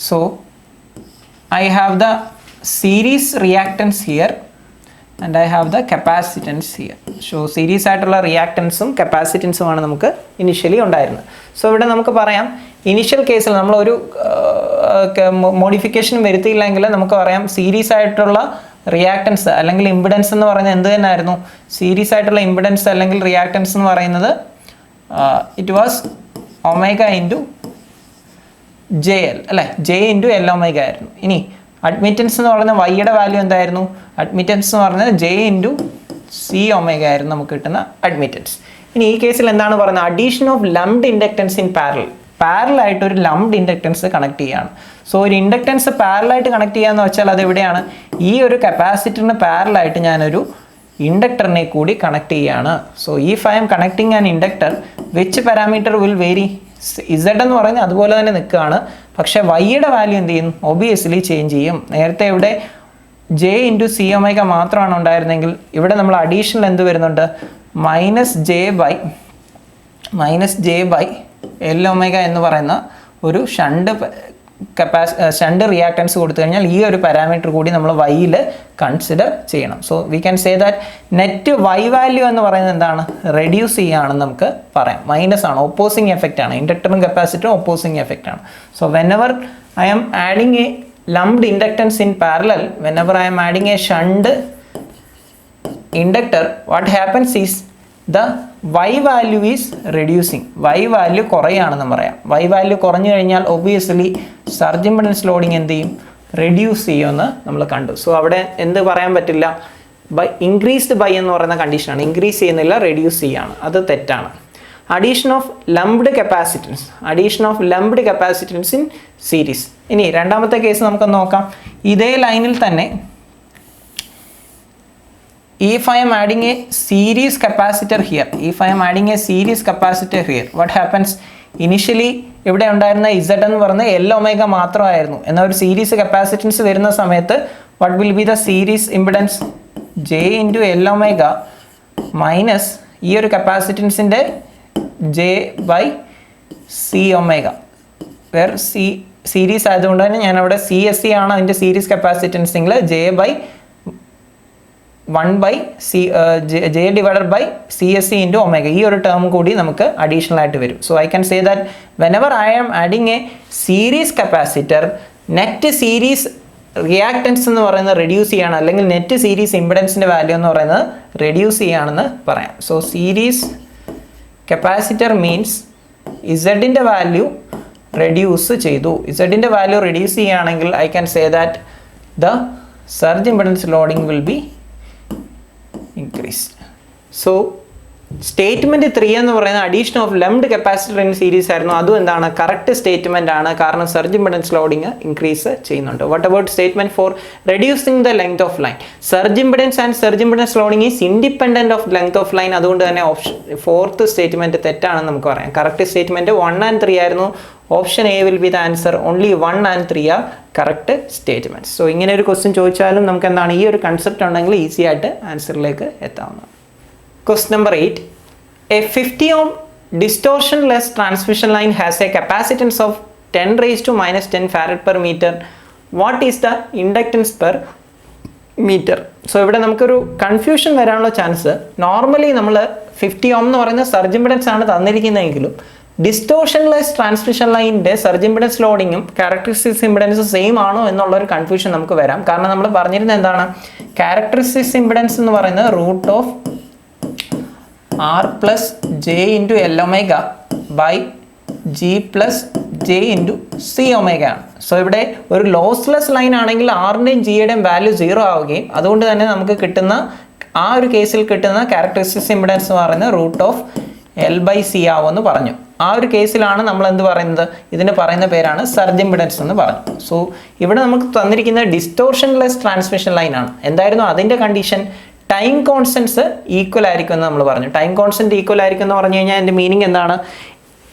So I have the series reactance here and I have the capacitance here. So series ആയിട്ടുള്ള റിയാക്റ്റൻസും കപ്പാസിറ്റൻസും ആണ് നമുക്ക് ഇനിഷ്യലി ഉണ്ടായിരുന്നത്. സോ ഇവിടെ നമുക്ക് പറയാം ഇനിഷ്യൽ കേസിൽ നമ്മളൊരു മോഡിഫിക്കേഷൻ വരുത്തിയില്ലെങ്കിൽ നമുക്ക് പറയാം സീരീസ് ആയിട്ടുള്ള റിയാക്റ്റൻസ് അല്ലെങ്കിൽ ഇമ്പിഡൻസ് എന്ന് പറയുന്നത് എന്ത് തന്നെയായിരുന്നു? സീരീസ് ആയിട്ടുള്ള ഇമ്പിഡൻസ് അല്ലെങ്കിൽ റിയാക്റ്റൻസ് എന്ന് പറയുന്നത് it was omega into JL അല്ലേ, J ഇൻറ്റു L ഒമേഗ ആയിരുന്നു. ഇനി അഡ്മിറ്റൻസ് എന്ന് പറയുന്നത് വൈയുടെ വാല്യൂ എന്തായിരുന്നു? അഡ്മിറ്റൻസ് എന്ന് പറയുന്നത് J ഇൻറ്റു C ഒമേഗ ആയിരുന്നു നമുക്ക് കിട്ടുന്ന അഡ്മിറ്റൻസ്. ഇനി ഈ കേസിൽ എന്താണ് പറയുന്നത്? Addition of lumped inductance in പാരലായിട്ട് ഒരു ലംപ്ഡ് ഇൻഡക്റ്റൻസ് കണക്ട് ചെയ്യുകയാണ്. സോ ഒരു ഇൻഡക്റ്റൻസ് പാരലായിട്ട് കണക്ട് ചെയ്യുക എന്ന് വെച്ചാൽ അത് എവിടെയാണ്? ഈ ഒരു കപ്പാസിറ്ററിന് പാരലായിട്ട് ഞാനൊരു ഇൻഡക്ടറിനെ കൂടി കണക്ട് ചെയ്യുകയാണ്. So if I'm connecting an inductor which parameter will vary? Z എന്ന് പറയുന്നത് അതുപോലെ തന്നെ നിൽക്കുകയാണ്, പക്ഷേ വൈയുടെ വാല്യൂ എന്ത് ചെയ്യും? ഒബിയസ്ലി ചേഞ്ച് ചെയ്യും. നേരത്തെ ഇവിടെ J ഇൻറ്റു C ഒമേഗ മാത്രമാണ് ഉണ്ടായിരുന്നെങ്കിൽ ഇവിടെ നമ്മൾ അഡീഷണൽ എന്ത് വരുന്നുണ്ട്? Minus J by L omega എന്ന് പറയുന്ന ഒരു ഷണ്ട് റിയാക്റ്റൻസ് കൊടുത്തു കഴിഞ്ഞാൽ ഈ ഒരു പാരാമീറ്റർ കൂടി നമ്മൾ വൈയിൽ കൺസിഡർ ചെയ്യണം. So we can say that net Y value എന്ന് പറയുന്നത് എന്താണ്? റെഡ്യൂസ് ചെയ്യുകയാണെന്ന് നമുക്ക് പറയാം. മൈനസ് ആണ്, ഓപ്പോസിങ് എഫക്റ്റ് ആണ്. ഇൻഡക്ടറും കപ്പാസിറ്ററും ഓപ്പോസിങ് എഫക്റ്റ് ആണ്. So whenever I am adding a lumped inductance in parallel, whenever I am adding a shunt inductor, what happens is the Y value is reducing. Y value കുറയുകയാണെന്ന് പറയാം. Y value കുറഞ്ഞു കഴിഞ്ഞാൽ obviously surge impedance loading എന്ത് ചെയ്യും? Reduce ചെയ്യുമെന്ന് നമ്മൾ കണ്ടു. So അവിടെ എന്ത് പറയാൻ പറ്റില്ല? ഇൻക്രീസ്ഡ് ബൈ എന്ന് പറയുന്ന കണ്ടീഷനാണ്. ഇൻക്രീസ് ചെയ്യുന്നില്ല, റെഡ്യൂസ് ചെയ്യുകയാണ്. അത് തെറ്റാണ്. Addition of lumped capacitance in series. ഇനി രണ്ടാമത്തെ കേസ് നമുക്ക് നോക്കാം. ഇതേ ലൈനിൽ തന്നെ if I am adding a series capacitor here, what happens? Initially ഇവിടെ ഉണ്ടായിരുന്ന Z എന്ന് പറയുന്നത് L ഒമേഗ മാത്രമായിരുന്നു. എന്നാൽ ഒരു സീരീസ് കപ്പാസിറ്റൻസ് വരുന്ന സമയത്ത് what will be the series impedance? J into L omega minus ഈ ഒരു കപ്പാസിറ്റൻസിൻ്റെ J by C omega. Where series ആയതുകൊണ്ട് തന്നെ ഞാനവിടെ CSC ആണ് അതിൻ്റെ സീരീസ് കപ്പാസിറ്റൻസിൽ J by 1 by J divided by CSC into omega. ഈ ഒരു ടേം കൂടി നമുക്ക് അഡീഷണൽ ആയിട്ട് വരും. So I can say that whenever I am adding a series capacitor, net series reactance എന്ന് പറയുന്നത് റെഡ്യൂസ് ചെയ്യാണ്, അല്ലെങ്കിൽ നെറ്റ് സീരീസ് ഇമ്പിഡൻസിൻ്റെ വാല്യൂ എന്ന് പറയുന്നത് റെഡ്യൂസ് ചെയ്യുകയാണെന്ന് പറയാം. സോ സീരീസ് കപ്പാസിറ്റർ മീൻസ് ഇസഡിൻ്റെ വാല്യൂ റെഡ്യൂസ് ചെയ്തു. ഇസഡിൻ്റെ വാല്യൂ റെഡ്യൂസ് ചെയ്യുകയാണെങ്കിൽ I can say that the surge impedance loading will be increased. So statement 3 എന്ന് പറയുന്ന addition of lumped capacitor in series ആയിരുന്നു. അതും എന്താണ്, കറക്റ്റ് സ്റ്റേറ്റ്മെന്റ് ആണ്, കാരണം സർജ് ഇംപെഡൻസ് ലോഡിങ് ഇൻക്രീസ് ചെയ്യുന്നുണ്ട്. What about statement 4, reducing the length of line. Surge impedance and surge impedance loading is independent of length of line. അതുകൊണ്ട് തന്നെ option 4th statement തെറ്റാണെന്ന് നമുക്ക് പറയാം. കറക്റ്റ് സ്റ്റേറ്റ്മെന്റ് 1 and 3 ആയിരുന്നു. Option A will be the answer. Only 1 and 3 are correct statements. So ഇങ്ങനെ ഒരു question ചോദിച്ചാലും നമുക്ക് എന്താണ്, ഈ ഒരു കൺസെപ്റ്റ് ഉണ്ടെങ്കിൽ ഈസി ആയിട്ട് ആൻസറിലേക്ക് എത്താവുന്നതാണ്. Question number 8. A 50 ohm distortionless transmission line has a capacitance of 10 raised to minus 10 farad per meter. What is the inductance per meter? So ഇവിടെ നമുക്കൊരു കൺഫ്യൂഷൻ വരാനുള്ള ചാൻസ്, നോർമലി നമ്മൾ 50 ohm എന്ന് പറയുന്ന സർജ് ഇംപെഡൻസ് ആണ് തന്നിരിക്കുന്നതെങ്കിലും distortionless transmission ലൈനിൻ്റെ surge impedance ലോഡിങ്ങും ക്യാരക്ടറിസ്റ്റിക്സ് ഇംപെഡൻസ് സെയിം ആണോ എന്നുള്ളൊരു കൺഫ്യൂഷൻ നമുക്ക് വരാം. കാരണം നമ്മൾ പറഞ്ഞിരുന്നത് എന്താണ്, ക്യാരക്ടറിസ്റ്റിക്സ് ഇംപെഡൻസ് എന്ന് പറയുന്നത് root of R plus J into L omega by G plus J into C omega ആണ്. സോ ഇവിടെ ഒരു ലോസ്ലെസ് ലൈൻ ആണെങ്കിൽ ആറിൻ്റെയും ജിയുടെയും വാല്യൂ 0 ആവുകയും അതുകൊണ്ട് തന്നെ നമുക്ക് കിട്ടുന്ന ആ ഒരു കേസിൽ കിട്ടുന്ന ക്യാരക്ടറിസ്റ്റിക്സ് ഇംപെഡൻസ് എന്ന് പറയുന്നത് root of L by C ആവുമെന്ന് പറഞ്ഞു. ആ ഒരു കേസിലാണ് നമ്മൾ എന്ത് പറയുന്നത്, ഇതിന് പറയുന്ന പേരാണ് സർജ് ഇംപെഡൻസ് എന്ന് പറഞ്ഞു. സോ ഇവിടെ നമുക്ക് തന്നിരിക്കുന്ന ഡിസ്റ്റോർഷൻലെസ് ട്രാൻസ്മിഷൻ ലൈൻ ആണ്. എന്തായിരുന്നു അതിൻ്റെ കണ്ടീഷൻ? ടൈം കോൺസ്റ്റൻസ് ഈക്വൽ ആയിരിക്കും എന്ന് നമ്മൾ പറഞ്ഞു. ടൈം കോൺസ്റ്റൻറ്റ് ഈക്വൽ ആയിരിക്കും എന്ന് പറഞ്ഞു കഴിഞ്ഞാൽ അതിൻ്റെ മീനിങ് എന്താണ്,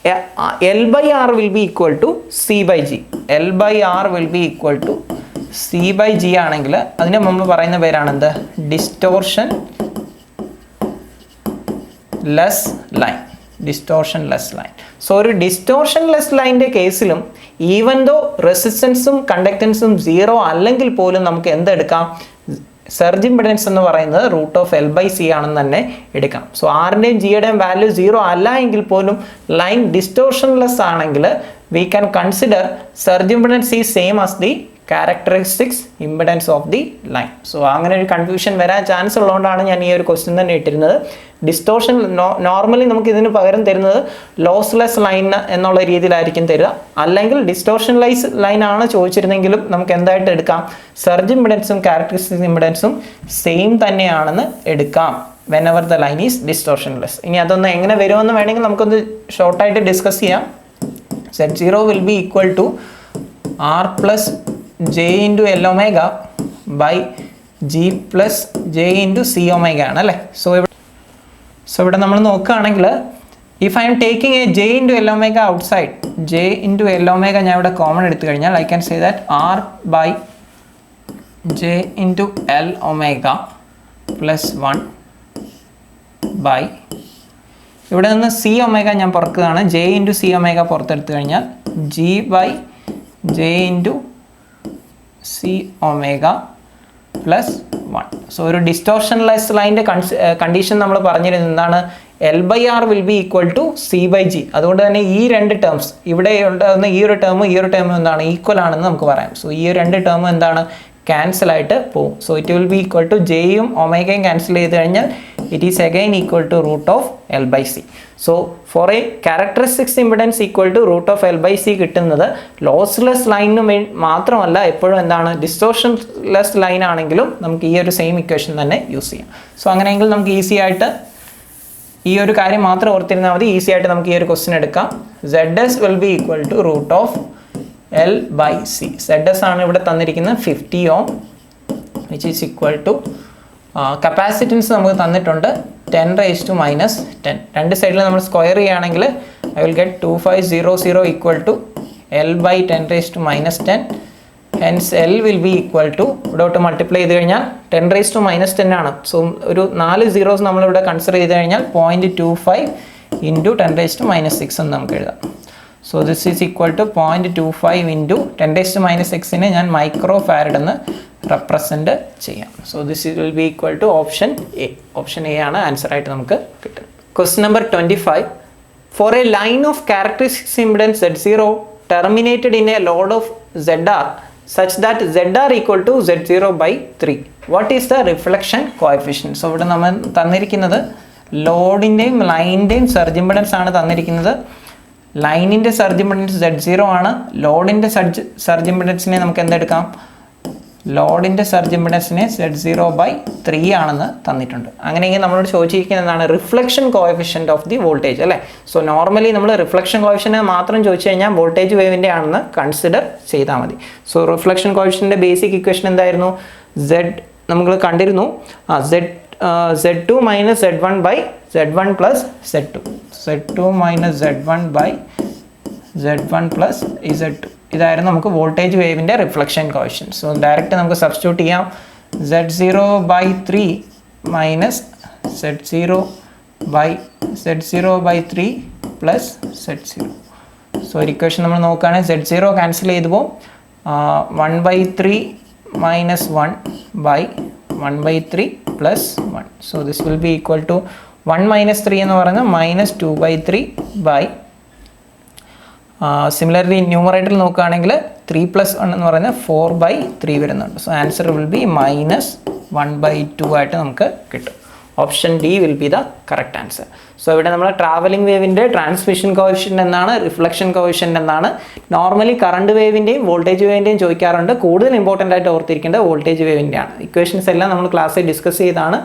L by R will be equal to C by G. L by R will be equal to C by G ആണെങ്കിൽ അതിന് മുമ്പ് പറയുന്ന പേരാണ് എന്ത്, distortion less line. Distortion less line. So ഒരു ഡിസ്റ്റോർഷൻ ലെസ് ലൈൻ്റെ കേസിലും ഈവൻ ദോ റെസിസ്റ്റൻസും കണ്ടക്റ്റൻസും 0 അല്ലെങ്കിൽ പോലും നമുക്ക് എന്തെടുക്കാം, സർജ് ഇംപെഡൻസ് എന്ന് പറയുന്നത് root of L by C ആണെന്ന് തന്നെ എടുക്കാം. സോ ആറിൻ്റെയും ജിയുടെയും വാല്യൂ 0 അല്ല എങ്കിൽ പോലും ലൈൻ ഡിസ്റ്റോർഷൻലെസ് ആണെങ്കിൽ we can consider surge impedance is same as the characteristics impedance of the line. So അങ്ങനെ ഒരു കൺഫ്യൂഷൻ വരാൻ ചാൻസ് ഉള്ളതുകൊണ്ടാണ് ഞാൻ ഈ ഒരു ക്വസ്റ്റ്യൻ തന്നെ ഇട്ടിരുന്നത്. ഡിസ്റ്റോർഷൻ നോർമലി നമുക്ക് ഇതിന് പകരം തരുന്നത് ലോസ്ലെസ് ലൈൻ എന്നുള്ള രീതിയിലായിരിക്കും തരിക. അല്ലെങ്കിൽ ഡിസ്റ്റോർഷൻലെസ് ലൈൻ ആണ് ചോദിച്ചിരുന്നെങ്കിലും നമുക്ക് എന്തായിട്ട് എടുക്കാം, സർജ് ഇംപെഡൻസും ക്യാരക്ടറിസ്റ്റിക്സ് ഇംപെഡൻസും സെയിം തന്നെയാണെന്ന് എടുക്കാം whenever the line is distortionless. ഇനി അതൊന്ന് എങ്ങനെ വരുമെന്ന് വേണമെങ്കിൽ നമുക്കൊന്ന് ഷോർട്ടായിട്ട് ഡിസ്കസ് ചെയ്യാം. Z0 will be equal to R plus J into L omega by G plus J into C omega ആണ് അല്ലേ. സോ ഇവിടെ നമ്മൾ നോക്കുകയാണെങ്കിൽ if I am taking A J into L omega outside, J into L omega ഞാൻ ഇവിടെ common എടുത്തു കഴിഞ്ഞാൽ I can say that R by J into L omega plus 1 by ഇവിടെ നിന്ന് C omega ഞാൻ പുറക്കുകയാണ്, J into C omega പുറത്തെടുത്തു കഴിഞ്ഞാൽ G by J into C omega plus 1. So ഒരു ഡിസ്റ്റോർഷൻലെസ് ലൈൻ്റെ കണ്ടീഷൻ നമ്മൾ പറഞ്ഞിരുന്നത് എന്താണ്, L by R will be equal to C by G. അതുകൊണ്ട് തന്നെ ഈ രണ്ട് ടേംസ് ഇവിടെ ഉണ്ടാകുന്ന ഈ ഒരു ടേമും എന്താണ്, ഈക്വൽ ആണെന്ന് നമുക്ക് പറയാം. സോ ഈ രണ്ട് ടേമും എന്താണ്, ക്യാൻസൽ ആയിട്ട് പോകും. So it will be equal to ജെയും ഒമേഗയും ക്യാൻസൽ ചെയ്ത് കഴിഞ്ഞാൽ it is again equal to root of L by C. So for a characteristics impedance equal to root of L by C കിട്ടുന്നത് ലോസ്ലെസ് ലൈനിന് മാത്രമല്ല, എപ്പോഴും എന്താണ്, ഡിസ്റ്റോർഷൻലെസ് ലൈൻ ആണെങ്കിലും നമുക്ക് ഈ ഒരു സെയിം ഇക്വേഷൻ തന്നെ യൂസ് ചെയ്യാം. സോ അങ്ങനെയെങ്കിൽ നമുക്ക് ഈസി ആയിട്ട് ഈ ഒരു കാര്യം മാത്രം ഓർത്തിരുന്നാൽ മതി. ഈസി ആയിട്ട് നമുക്ക് ഈ ഒരു ക്വസ്റ്റ്യൻ എടുക്കാം. ZS will be equal to root of L by C. ZS ആണ് ഇവിടെ തന്നിരിക്കുന്നത് 50 ohm which is equal to capacitance നമുക്ക് തന്നിട്ടുണ്ട് 10 raised to minus 10. രണ്ട് സൈഡിൽ നമ്മൾ സ്ക്വയർ ചെയ്യുകയാണെങ്കിൽ I will get 2500 equal to L by 10 raised to minus 10. Hence L will be equal to ഇവിടോട്ട് മൾട്ടിപ്ലൈ ചെയ്ത് കഴിഞ്ഞാൽ 10 raised to minus 10 ആണ്. സോ ഒരു 4 സീറോസ് നമ്മളിവിടെ കൺസിഡർ ചെയ്ത് കഴിഞ്ഞാൽ 0.25 into 10 raised to minus 6 എന്ന് നമുക്ക് എഴുതാം. So this is equal to 0.25 into 10 raised to minus 6നെ ഞാൻ മൈക്രോ ഫാരഡ് എന്ന് റെപ്രസെൻറ്റ് ചെയ്യാം. So this will be equal to option A. Option A ആണ് ആൻസർ ആയിട്ട് നമുക്ക് കിട്ടുന്നത്. Question number 25. For a line of characteristics impedance Z0 terminated in a load of ZR such that ZR equal to Z0 by 3. What is the reflection coefficient? So ഇവിടെ നമ്മൾ തന്നിരിക്കുന്നത് ലോഡിൻ്റെയും ലൈനിൻ്റെയും surge impedance ആണ് തന്നിരിക്കുന്നത്. ലൈനിൻ്റെ surge impedance Z0 ആണ്. ലോഡിൻ്റെ surge ഇംപെഡൻസിനെ നമുക്ക് എന്തെടുക്കാം, ലോഡിൻ്റെ surge ഇംപെഡൻസിനെ Z0/3 ആണെന്ന് തന്നിട്ടുണ്ട്. അങ്ങനെയെങ്കിൽ നമ്മളോട് ചോദിച്ചിരിക്കുന്നത് എന്താണ്? Reflection coefficient of the voltage അല്ലേ. സോ നോർമലി നമ്മൾ റിഫ്ലക്ഷൻ കോഎഫിഷ്യൻ്റ് മാത്രം ചോദിച്ചു കഴിഞ്ഞാൽ വോൾട്ടേജ് വേവിൻ്റെ ആണെന്ന് കൺസിഡർ ചെയ്താൽ മതി. സോ റിഫ്ലക്ഷൻ കോഎഫിഷ്യൻ്റെ ബേസിക് ഇക്വേഷൻ എന്തായിരുന്നു? നമ്മൾ കണ്ടിരുന്നു Z2 minus Z1 by Z1 plus Z2. Z2 minus Z1 by Z1 plus Z2. ഇതായിരുന്നു നമുക്ക് വോൾട്ടേജ് വേവിൻ്റെ റിഫ്ലക്ഷൻ കോഎഫിഷ്യന്റ്. സോ ഡയറക്റ്റ് നമുക്ക് സബ്സ്റ്റിറ്റ്യൂട്ട് ചെയ്യാം. Z0/3 minus Z0/3 plus Z0. So ഒരു ഇക്വേഷൻ നമ്മൾ നോക്കുകയാണെങ്കിൽ Z0 ക്യാൻസൽ ചെയ്തു പോകും. 1/3 minus 1 by 1/3 plus 1. So this will be equal to 1 minus 3 എന്ന് പറയുന്നത് minus 2/3 by similarly ന്യൂമറേറ്ററിൽ നോക്കുകയാണെങ്കിൽ 3 plus 1 എന്ന് പറയുന്നത് 4/3 വരുന്നുണ്ട്. So answer will B minus 1/2 ആയിട്ട് നമുക്ക് കിട്ടും. Option D will be the correct answer. So ഇവിടെ നമ്മൾ ട്രാവലിംഗ് വേവിൻ്റെ ട്രാൻസ്മിഷൻ കോഎഫിഷ്യൻ്റ് എന്നാണ്, റിഫ്ലക്ഷൻ കോഎഫിഷ്യൻ്റ് എന്നാണ്. നോർമലി കറണ്ട് വേവിൻ്റെയും വോൾട്ടേജ് വേവിൻ്റെയും ചോദിക്കാറുണ്ട്. കൂടുതൽ ഇമ്പോർട്ടൻ്റ് ആയിട്ട് ഓർത്തിരിക്കേണ്ടത് വോൾട്ടേജ് വേവിൻ്റെ ആണ്. ഇക്വേഷൻസ് എല്ലാം നമ്മൾ ക്ലാസ്സിൽ ഡിസ്കസ് ചെയ്താണ്.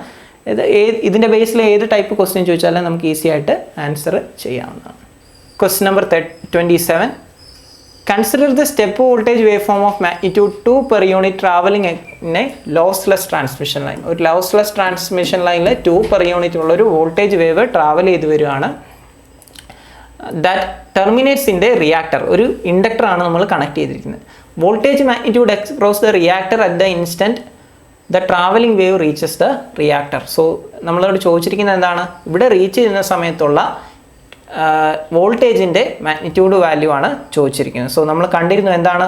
ഇതിൻ്റെ ബേസിൽ ഏത് ടൈപ്പ് ക്വസ്റ്റ്യൻ ചോദിച്ചാലും നമുക്ക് ഈസി ആയിട്ട് ആൻസർ ചെയ്യാവുന്നതാണ്. Question number 27. Consider the step voltage waveform of magnitude 2 per unit traveling in a lossless transmission line. ഒരു lossless transmission ലൈനിൽ 2 per unit ഉള്ളൊരു വോൾട്ടേജ് വേവ് ട്രാവൽ ചെയ്ത് വരികയാണ്. That terminates in the reactor. ഒരു ഇൻഡക്ടറാണ് നമ്മൾ connect ചെയ്തിരിക്കുന്നത്. Voltage magnitude across the reactor at the instant the travelling wave reaches the reactor. So നമ്മളോട് ചോദിച്ചിരിക്കുന്നത് എന്താണ്? ഇവിടെ റീച്ച് ചെയ്യുന്ന സമയത്തുള്ള വോൾട്ടേജിൻ്റെ മാഗ്നിറ്റ്യൂഡ് വാല്യൂ ആണ് ചോദിച്ചിരിക്കുന്നത്. സോ നമ്മൾ കണ്ടിരുന്നു എന്താണ്?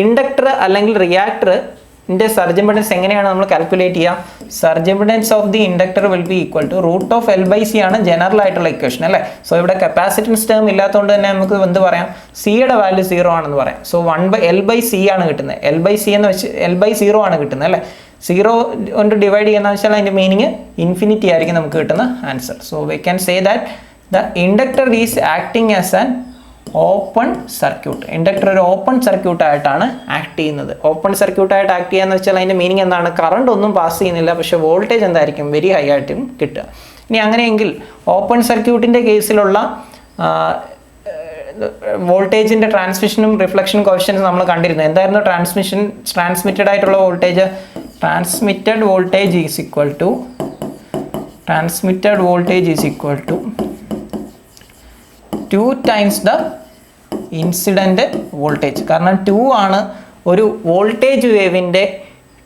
ഇൻഡക്ടർ അല്ലെങ്കിൽ റിയാക്ടറിൻ്റെ സർജ് ഇംപെഡൻസ് എങ്ങനെയാണ് നമ്മൾ കാൽക്കുലേറ്റ് ചെയ്യുക? Surge impedance of the inductor will be equal to √(L/C) ആണ് ജനറൽ ആയിട്ടുള്ള ഇക്വേഷൻ അല്ലേ. സോ ഇവിടെ കപ്പാസിറ്റൻസ് ടേം ഇല്ലാത്തതുകൊണ്ട് തന്നെ നമുക്ക് എന്ത് പറയാം? സിയുടെ വാല്യൂ 0 ആണെന്ന് പറയാം. സോ 1/L/C ആണ് കിട്ടുന്നത്. L/C എന്ന് വെച്ച് L/0 ആണ് കിട്ടുന്നത് അല്ലേ. 0 കൊണ്ട് ഡിവൈഡ് ചെയ്യുന്ന വെച്ചാൽ അതിൻ്റെ മീനിങ് ഇൻഫിനിറ്റി ആയിരിക്കും നമുക്ക് കിട്ടുന്ന answer. So we can say that the inductor is acting as an open circuit. Inductor ഒരു ഓപ്പൺ സർക്യൂട്ട് ആയിട്ടാണ് ആക്ട് ചെയ്യുന്നത്. ഓപ്പൺ സർക്യൂട്ട് ആയിട്ട് ആക്ട് ചെയ്യാന്ന് വെച്ചാൽ അതിൻ്റെ മീനിങ് എന്താണ്? കറണ്ട് ഒന്നും പാസ് ചെയ്യുന്നില്ല, പക്ഷേ വോൾട്ടേജ് എന്തായിരിക്കും? വെരി ഹൈ ആയിട്ടും കിട്ടുക. ഇനി അങ്ങനെയെങ്കിൽ ഓപ്പൺ സർക്യൂട്ടിൻ്റെ കേസിലുള്ള വോൾട്ടേജിൻ്റെ ട്രാൻസ്മിഷനും റിഫ്ലക്ഷനും കോഎഫിഷ്യൻറ്റും നമ്മൾ കണ്ടിരുന്നു. എന്തായിരുന്നു ട്രാൻസ്മിറ്റഡ് ആയിട്ടുള്ള voltage? Transmitted voltage is equal to 2 times the incident voltage. കാരണം 2 ആണ് ഒരു വോൾട്ടേജ് വേവിൻ്റെ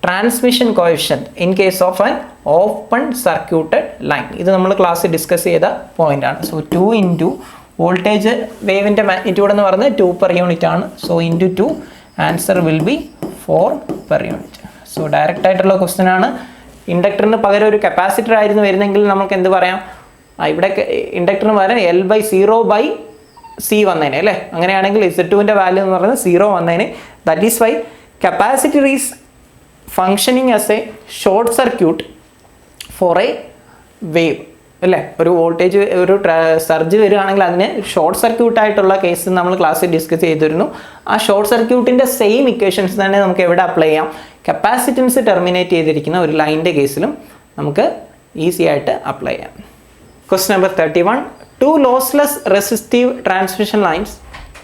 transmission coefficient in case of an open circuited line. ഇത് നമ്മൾ ക്ലാസ്സിൽ ഡിസ്കസ് ചെയ്ത പോയിൻ്റാണ്. സോ 2 ഇൻറ്റു വോൾട്ടേജ് വേവിൻ്റെ മാഗ്നിറ്റ്യൂഡ് എന്ന് പറയുന്നത് 2 per unit ആണ്. So into 2 answer will be 4 per unit. So direct ആയിട്ടുള്ള ക്വസ്റ്റ്യൻ ആണ്. ഇൻഡക്ടറിന് പകരം ഒരു കപ്പാസിറ്റർ ആയിരുന്നു വരുന്നെങ്കിൽ നമുക്ക് എന്ത് പറയാം? ഇവിടെ ഇൻഡക്ടറിന് പകരം L/0/C വന്നേനെ അല്ലേ. അങ്ങനെയാണെങ്കിൽ Z2ൻ്റെ വാല്യൂ എന്ന് പറയുന്നത് 0 വന്നേനെ. That is why capacitor is functioning as a short circuit for a wave അല്ലേ. ഒരു വോൾട്ടേജ് ഒരു സർജ് വരികയാണെങ്കിൽ അതിന് ഷോർട്ട് സർക്യൂട്ട് ആയിട്ടുള്ള കേസ് നമ്മൾ ക്ലാസ്സിൽ ഡിസ്കസ് ചെയ്തിരുന്നു. ആ ഷോർട്ട് സർക്യൂട്ടിൻ്റെ സെയിം ഇക്വേഷൻസ് തന്നെ നമുക്ക് എവിടെ അപ്ലൈ ചെയ്യാം? കപ്പാസിറ്റൻസ് ടെർമിനേറ്റ് ചെയ്തിരിക്കുന്ന ഒരു ലൈനിൻ്റെ കേസിലും നമുക്ക് ഈസി ആയിട്ട് അപ്ലൈ ചെയ്യാം. Question number 31. Two lossless resistive transmission lines,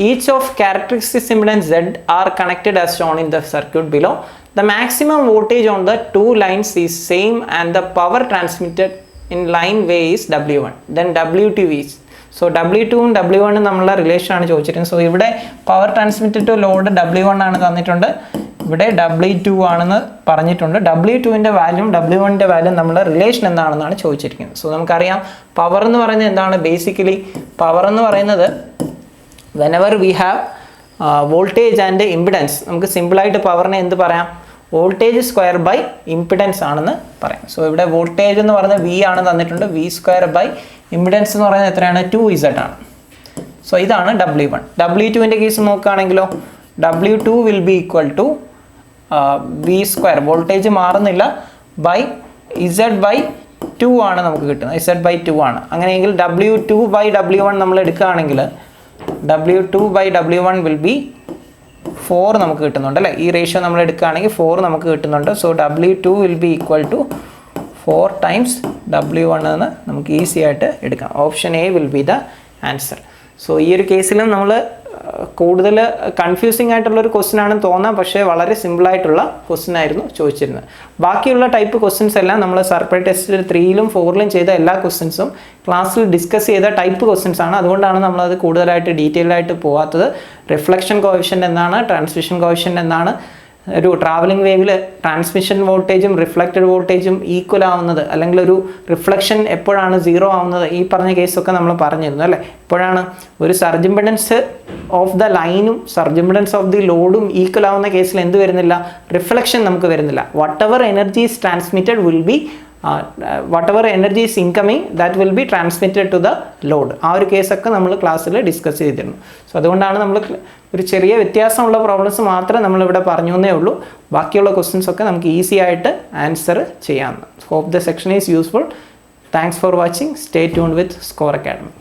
each of characteristic impedance Z, are connected as shown in the circuit below. The maximum voltage on the two lines is same and the power transmitted in line way is W1. Then W2 is. So W2 ഉം W1 നമ്മളുടെ relation ആണ് ചോദിച്ചിരിക്കുന്നത്. So ഇവിടെ power transmitted to load W1 ആണ് തന്നിട്ടുണ്ട്. ഇവിടെ W2 ആണെന്ന് പറഞ്ഞിട്ടുണ്ട്. W2ൻ്റെ വാല്യൂം W1ൻ്റെ വാല്യൂം നമ്മുടെ റിലേഷൻ എന്താണെന്നാണ് ചോദിച്ചിരിക്കുന്നത്. സോ നമുക്കറിയാം പവർ എന്ന് പറയുന്നത് എന്താണ്? ബേസിക്കലി പവർ എന്ന് പറയുന്നത് whenever we have voltage and impedance, നമുക്ക് സിമ്പിളായിട്ട് പവറിനെ എന്ത് പറയാം? വോൾട്ടേജ് സ്ക്വയർ ബൈ ഇമ്പിഡൻസ് ആണെന്ന് പറയാം. സോ ഇവിടെ വോൾട്ടേജ് എന്ന് പറയുന്നത് V ആണ് തന്നിട്ടുണ്ട്. V സ്ക്വയർ ബൈ ഇമ്പിഡൻസ് എന്ന് പറയുന്നത് എത്രയാണ്? 2Z ആണ്. സോ ഇതാണ് W1. W2ൻ്റെ കേസ് നോക്കുകയാണെങ്കിലോ W2 will be equal to V square, voltage മാറുന്നില്ല, ബൈ Z/2 ആണ് നമുക്ക് കിട്ടുന്നത്. Z/2 ആണ്. അങ്ങനെയെങ്കിൽ W2/W1 നമ്മൾ എടുക്കുകയാണെങ്കിൽ W2/W1 വിൽ ബി 4 നമുക്ക് കിട്ടുന്നുണ്ട് അല്ലേ? ഈ റേഷ്യോ നമ്മൾ എടുക്കുകയാണെങ്കിൽ 4 നമുക്ക് കിട്ടുന്നുണ്ട്. So W2 will be equal to 4 times W1 എന്ന് നമുക്ക് ഈസി ആയിട്ട് എടുക്കാം. Option A will be the answer. So ഈ ഒരു കേസിലും നമ്മൾ കൂടുതൽ കൺഫ്യൂസിങ് ആയിട്ടുള്ളൊരു ക്വസ്റ്റ്യൻ ആണെന്ന് തോന്നാം, പക്ഷേ വളരെ സിമ്പിളായിട്ടുള്ള ക്വസ്റ്റ്യൻ ആയിരുന്നു ചോദിച്ചിരുന്നത്. ബാക്കിയുള്ള ടൈപ്പ് ക്വസ്റ്റ്യൻസ് എല്ലാം നമ്മൾ സർപ്രൈ ടെസ്റ്റിൽ 3ലും 4ലും ചെയ്ത എല്ലാ ക്വസ്റ്റ്യൻസും ക്ലാസ്സിൽ ഡിസ്കസ് ചെയ്ത ടൈപ്പ് ക്വസ്റ്റ്യൻസ് ആണ്. അതുകൊണ്ടാണ് നമ്മളത് കൂടുതലായിട്ട് ഡീറ്റെയിൽ ആയിട്ട് പോകാത്തത്. റിഫ്ലക്ഷൻ കോഎഫിഷ്യൻ്റ് എന്നാണ്, ട്രാൻസ്മിഷൻ കോഎഫിഷ്യൻ്റ് എന്നാണ്, ഒരു ട്രാവലിംഗ് വേവിൽ ട്രാൻസ്മിഷൻ വോൾട്ടേജും റിഫ്ലക്റ്റഡ് വോൾട്ടേജും ഈക്വൽ ആവുന്നത്, അല്ലെങ്കിൽ ഒരു റിഫ്ലക്ഷൻ എപ്പോഴാണ് 0 ആവുന്നത്, ഈ പറഞ്ഞ കേസൊക്കെ നമ്മൾ പറഞ്ഞിരുന്നു അല്ലേ? എപ്പോഴാണ് ഒരു സർജ് ഇംപെഡൻസ് ഓഫ് ദ ലൈനും സർജ് ഇംപെഡൻസ് ഓഫ് ദി ലോഡും ഈക്വൽ ആവുന്ന കേസിൽ എന്ത് വരുന്നില്ല? റിഫ്ലക്ഷൻ നമുക്ക് വരുന്നില്ല. Whatever energy is transmitted will be whatever energy is incoming that will be transmitted to the load. ആ ഒരു കേസൊക്കെ നമ്മൾ ക്ലാസ്സിൽ ഡിസ്കസ് ചെയ്തിരുന്നു. സോ അതുകൊണ്ടാണ് നമ്മൾ ഒരു ചെറിയ വ്യത്യാസമുള്ള പ്രോബ്ലംസ് മാത്രമേ നമ്മളിവിടെ പറഞ്ഞു എന്നേ ഉള്ളൂ. ബാക്കിയുള്ള ക്വസ്റ്റ്യൻസ് ഒക്കെ നമുക്ക് ഈസി ആയിട്ട് ആൻസർ ചെയ്യാം. Hope the section is useful. Thanks for watching. Stay tuned with Score academy.